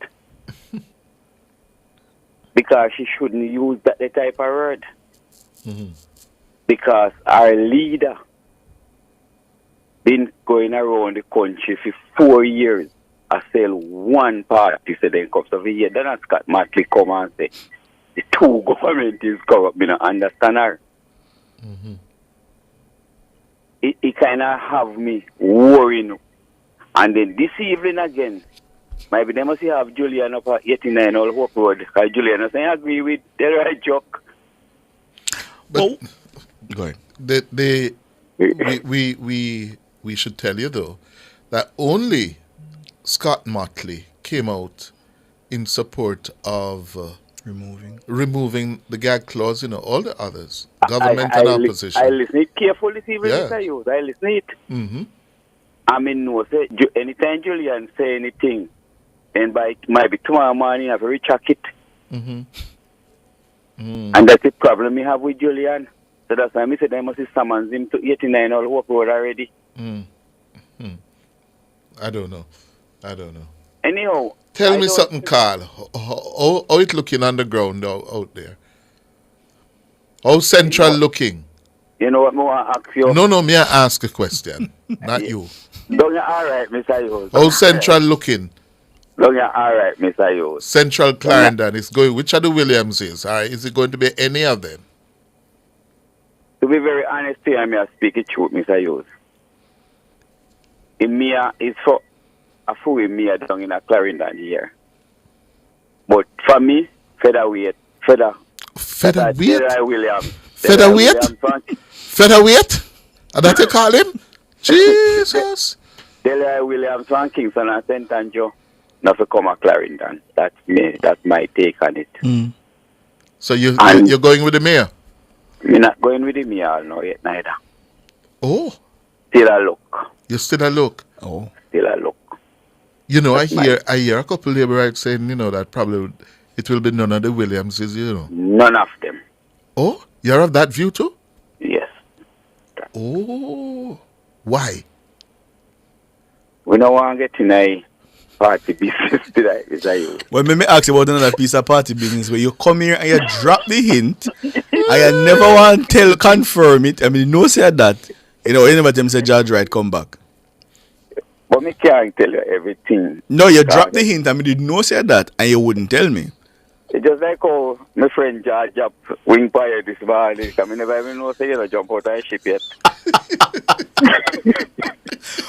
[SPEAKER 6] Because she shouldn't use that type of word. Because our leader been going around the country for 4 years. I sell one party, so then comes over here. Then Scott Matley come and say, the two government is corrupt. I don't understand her. It kind of have me worrying. And then this evening again, maybe they must have Julian up at 89 Old Hope Road. Because Julian I agree with the right joke.
[SPEAKER 13] But
[SPEAKER 4] go ahead.
[SPEAKER 13] We should tell you, though, that only Scott Matley came out in support of removing the gag clause, all the others, government and opposition.
[SPEAKER 6] I listen it carefully, see what I use. I listen it. I mean, no, say, anytime Julian say anything, and by maybe tomorrow morning I have to recheck it. And that's the problem we have with Julian. So that's why I said I must summons him to 89 Old Hope Road already.
[SPEAKER 13] I don't know.
[SPEAKER 6] Anyhow,
[SPEAKER 13] tell me something, Carl. How it looking on the ground out there? How central looking?
[SPEAKER 6] You know what I want to ask you?
[SPEAKER 13] No, me I ask a question, not you.
[SPEAKER 6] Don't you all right, Mr. Hughes?
[SPEAKER 13] How central looking?
[SPEAKER 6] Don't you all right, Mr. Hughes?
[SPEAKER 13] Central Clarendon is going. Which of the Williamses? All right, is it going to be any of them?
[SPEAKER 6] To be very honest here, I may speak the truth, Mr. Hughes. In me, it's for a fool with me down in a Clarendon here. But for me, featherweight,
[SPEAKER 13] Featherweight?
[SPEAKER 6] Williams.
[SPEAKER 13] Featherweight? Featherweight? And that you call him? Jesus.
[SPEAKER 6] Delroy Williams from Kingston and St. Andrew. Not to come at Clarendon. That's me. That's my take on it.
[SPEAKER 13] So you're going with the mayor?
[SPEAKER 6] We're not going with the mayor no yet neither.
[SPEAKER 13] Oh.
[SPEAKER 6] Still a look.
[SPEAKER 13] You still a look? Oh.
[SPEAKER 6] Still a look.
[SPEAKER 13] You know, I hear a couple of Labourites saying, that probably it will be none of the Williamses,
[SPEAKER 6] None of them.
[SPEAKER 13] Oh? You're of that view too?
[SPEAKER 6] Yes.
[SPEAKER 13] Oh. Why?
[SPEAKER 6] We don't want to get in a party business today.
[SPEAKER 4] Well, let me ask you about another piece of party business where you come here and you drop the hint and you never want to confirm it. I mean, no say that. Anybody them say Judge Wright come back.
[SPEAKER 6] But me can't tell you everything.
[SPEAKER 4] No, you drop the hint. I mean, you no say that and you wouldn't tell me.
[SPEAKER 6] It's just like how my friend George up wing fire this morning. I mean, never even know say you jump out of a ship yet.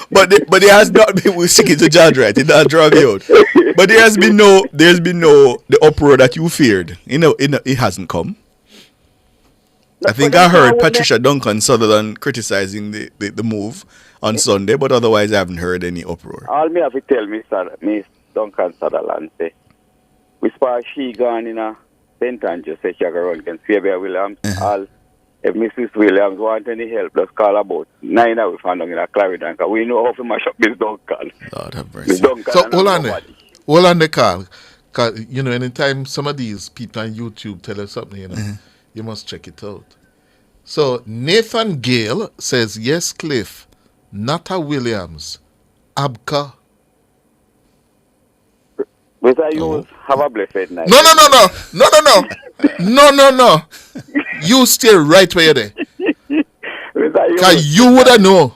[SPEAKER 4] But there has not been, we're sticking to Judge Wright, it doesn't drag you out. But there's been no the uproar that you feared. It hasn't come. I think I heard Patricia Duncan Sutherland criticizing the move on Sunday, but otherwise I haven't heard any uproar.
[SPEAKER 6] All me have to tell Miss Duncan Sutherland say, we spar she gone in a St. Andrew, say she can run against Fabian Williams. All if Mrs. Williams want any help, let's call about 9 hours we found in a Clarendon, because we know how to mash up Miss Duncan.
[SPEAKER 4] Lord have mercy.
[SPEAKER 13] So hold on the call. Because, anytime some of these people on YouTube tell us something, you must check it out. So Nathan Gale says, yes, Cliff, Nata Williams, Abka.
[SPEAKER 6] Have a blessed night.
[SPEAKER 13] No. You stay right where you're there. Because you would have known.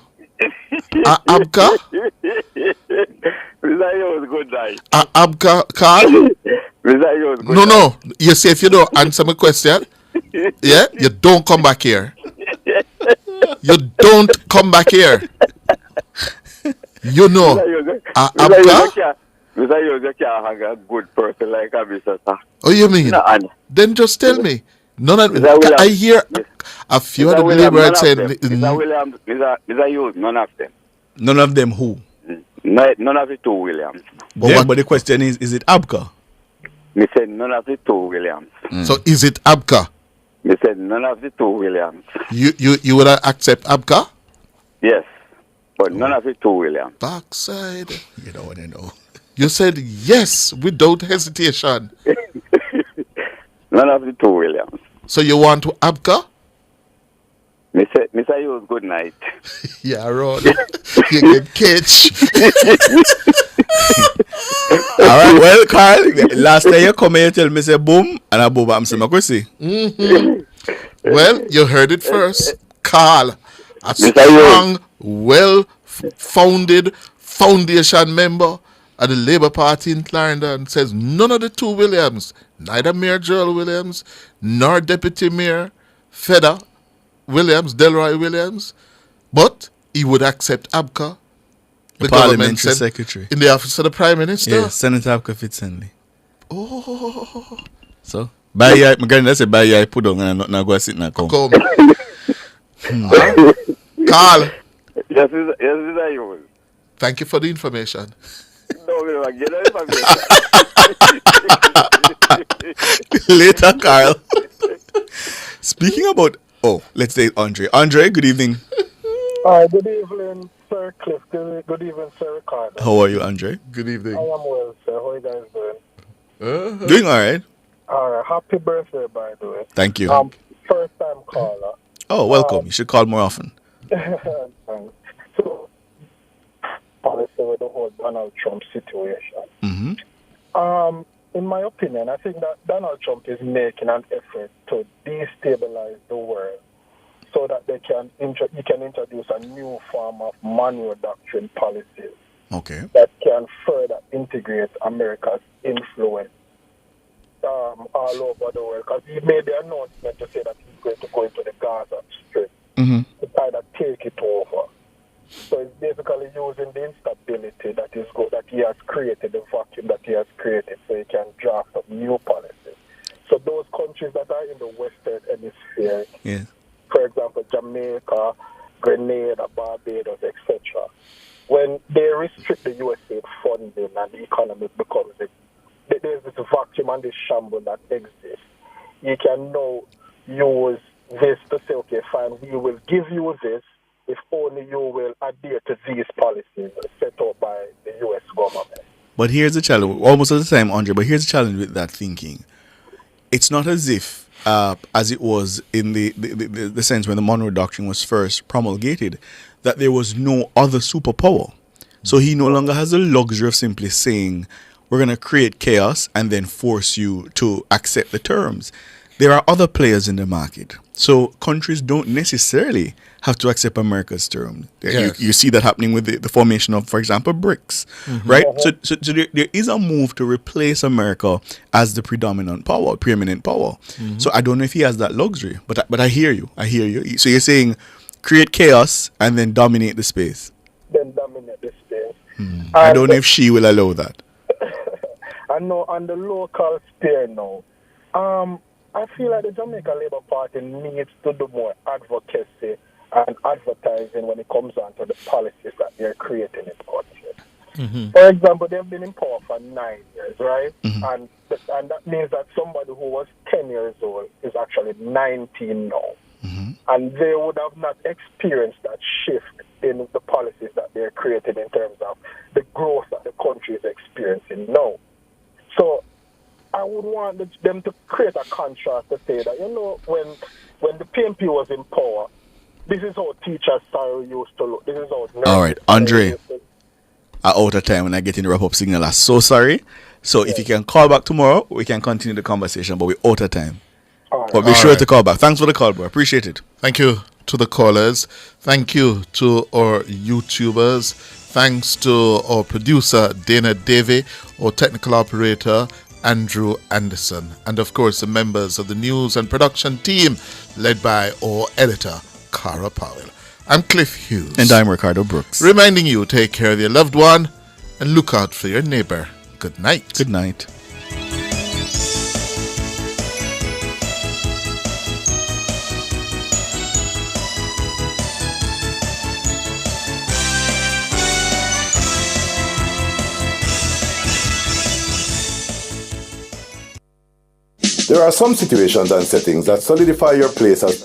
[SPEAKER 13] Abka?
[SPEAKER 6] Good night.
[SPEAKER 13] Abka, Carl? No. You say if you don't answer my question, yeah, you don't come back here. You don't come back here. Abka?
[SPEAKER 6] You can't hang a good person like a Mr.
[SPEAKER 13] Oh, you mean? Then just tell me. I hear a few of the Labourites saying...
[SPEAKER 6] Mr. Williams, Mr. Hughes, none of them.
[SPEAKER 4] None of them who?
[SPEAKER 6] None of the two Williams.
[SPEAKER 4] But the question is it Abka?
[SPEAKER 6] Me said none of the two Williams.
[SPEAKER 13] So is it Abka?
[SPEAKER 6] Me said none of the two Williams.
[SPEAKER 13] You would accept Abka?
[SPEAKER 6] Yes, but none of the two Williams.
[SPEAKER 13] Backside.
[SPEAKER 4] You don't want to know.
[SPEAKER 13] You said yes without hesitation.
[SPEAKER 6] None of the two Williams.
[SPEAKER 13] So you want to Abka?
[SPEAKER 6] Mr. Hughes, good night.
[SPEAKER 13] Yeah, Ron. You can catch.
[SPEAKER 4] All right, well, Carl, last time you come here, you tell me, say boom, and I boom, I'm saying,
[SPEAKER 13] Well, you heard it first. Carl, a strong, well-founded foundation member of the Labour Party in Clarendon, says none of the two Williams, neither Mayor Joel Williams, nor Deputy Mayor Fedder Williams, Delroy Williams, but he would accept Abka, the
[SPEAKER 4] Parliamentary Secretary,
[SPEAKER 13] in the office of the Prime Minister.
[SPEAKER 4] Yes, Senator Abka Fitzenley.
[SPEAKER 13] Oh.
[SPEAKER 4] So, by your, my granddad said, by your put on and not go sit and come.
[SPEAKER 13] Carl.
[SPEAKER 6] Yes, Mr. Hughes.
[SPEAKER 13] Thank you for the information.
[SPEAKER 6] No, we don't get that information.
[SPEAKER 4] Later, Carl. Speaking about, let's say Andre. Andre, good evening.
[SPEAKER 7] Good evening, Sir Cliff. Good evening, Sir Ricardo.
[SPEAKER 4] How are you, Andre?
[SPEAKER 13] Good evening.
[SPEAKER 7] I am well, sir. How are you guys doing?
[SPEAKER 4] Doing all right.
[SPEAKER 7] All right. Happy birthday, by the way.
[SPEAKER 4] Thank you.
[SPEAKER 7] First time caller.
[SPEAKER 4] Oh, welcome. You should call more often.
[SPEAKER 7] Thanks. So, policy with the whole Donald Trump situation.
[SPEAKER 4] Mm-hmm.
[SPEAKER 7] In my opinion, I think that Donald Trump is making an effort to destabilize the world so that he can introduce a new form of manual doctrine policies that can further integrate America's influence all over the world. Because he made the announcement to say that he's going to go into the Gaza Strip to try to take it over. So it's basically using the instability that he has created, the vacuum that he has created, so he can draft up new policies. So those countries that are in the Western Hemisphere example, Jamaica, Grenada, Barbados, etc. When they restrict the USA funding and the economy becomes there's this vacuum and this shamble that exists. You can now use this to say, okay, fine, we will give you this if only you will adhere to these policies set up by the U.S. government.
[SPEAKER 4] But here's the challenge, almost at the time, Andre, but here's the challenge with that thinking. It's not as if, as it was in the sense when the Monroe Doctrine was first promulgated, that there was no other superpower. So he no longer has the luxury of simply saying, we're going to create chaos and then force you to accept the terms. There are other players in the market. So countries don't necessarily have to accept America's terms.
[SPEAKER 13] Yes.
[SPEAKER 4] You see that happening with the formation of, for example, BRICS, right? So there is a move to replace America as the preeminent power. So I don't know if he has that luxury, but I hear you. So you're saying create chaos and then dominate the space.
[SPEAKER 7] Then dominate the space.
[SPEAKER 4] I don't know if she will allow that.
[SPEAKER 7] I know on the local sphere now, I feel like the Jamaica Labour Party needs to do more advocacy and advertising when it comes on to the policies that they're creating in country. For example, they've been in power for 9 years, right? And that means that somebody who was 10 years old is actually 19 now. And they would have not experienced that shift in the policies that they're creating in terms of the growth that the country is experiencing now. So I would want them to create a contrast to say that, when the PNP was in power, this is how teachers' salary used to look. This is how nurses'
[SPEAKER 4] All right, Andre,
[SPEAKER 7] I'm
[SPEAKER 4] out of time when I get in the wrap-up signal. I'm so sorry. So if you can call back tomorrow, we can continue the conversation, but we're out of time. But be sure to call back. Thanks for the call, bro. Appreciate it.
[SPEAKER 13] Thank you to the callers. Thank you to our YouTubers. Thanks to our producer, Dana Davey, our technical operator, Andrew Anderson, and of course the members of the news and production team led by our editor, Cara Powell. I'm Cliff Hughes.
[SPEAKER 4] And I'm Ricardo Brooks.
[SPEAKER 13] Reminding you, take care of your loved one and look out for your neighbor. Good night.
[SPEAKER 4] Good night.
[SPEAKER 18] There are some situations and settings that solidify your place as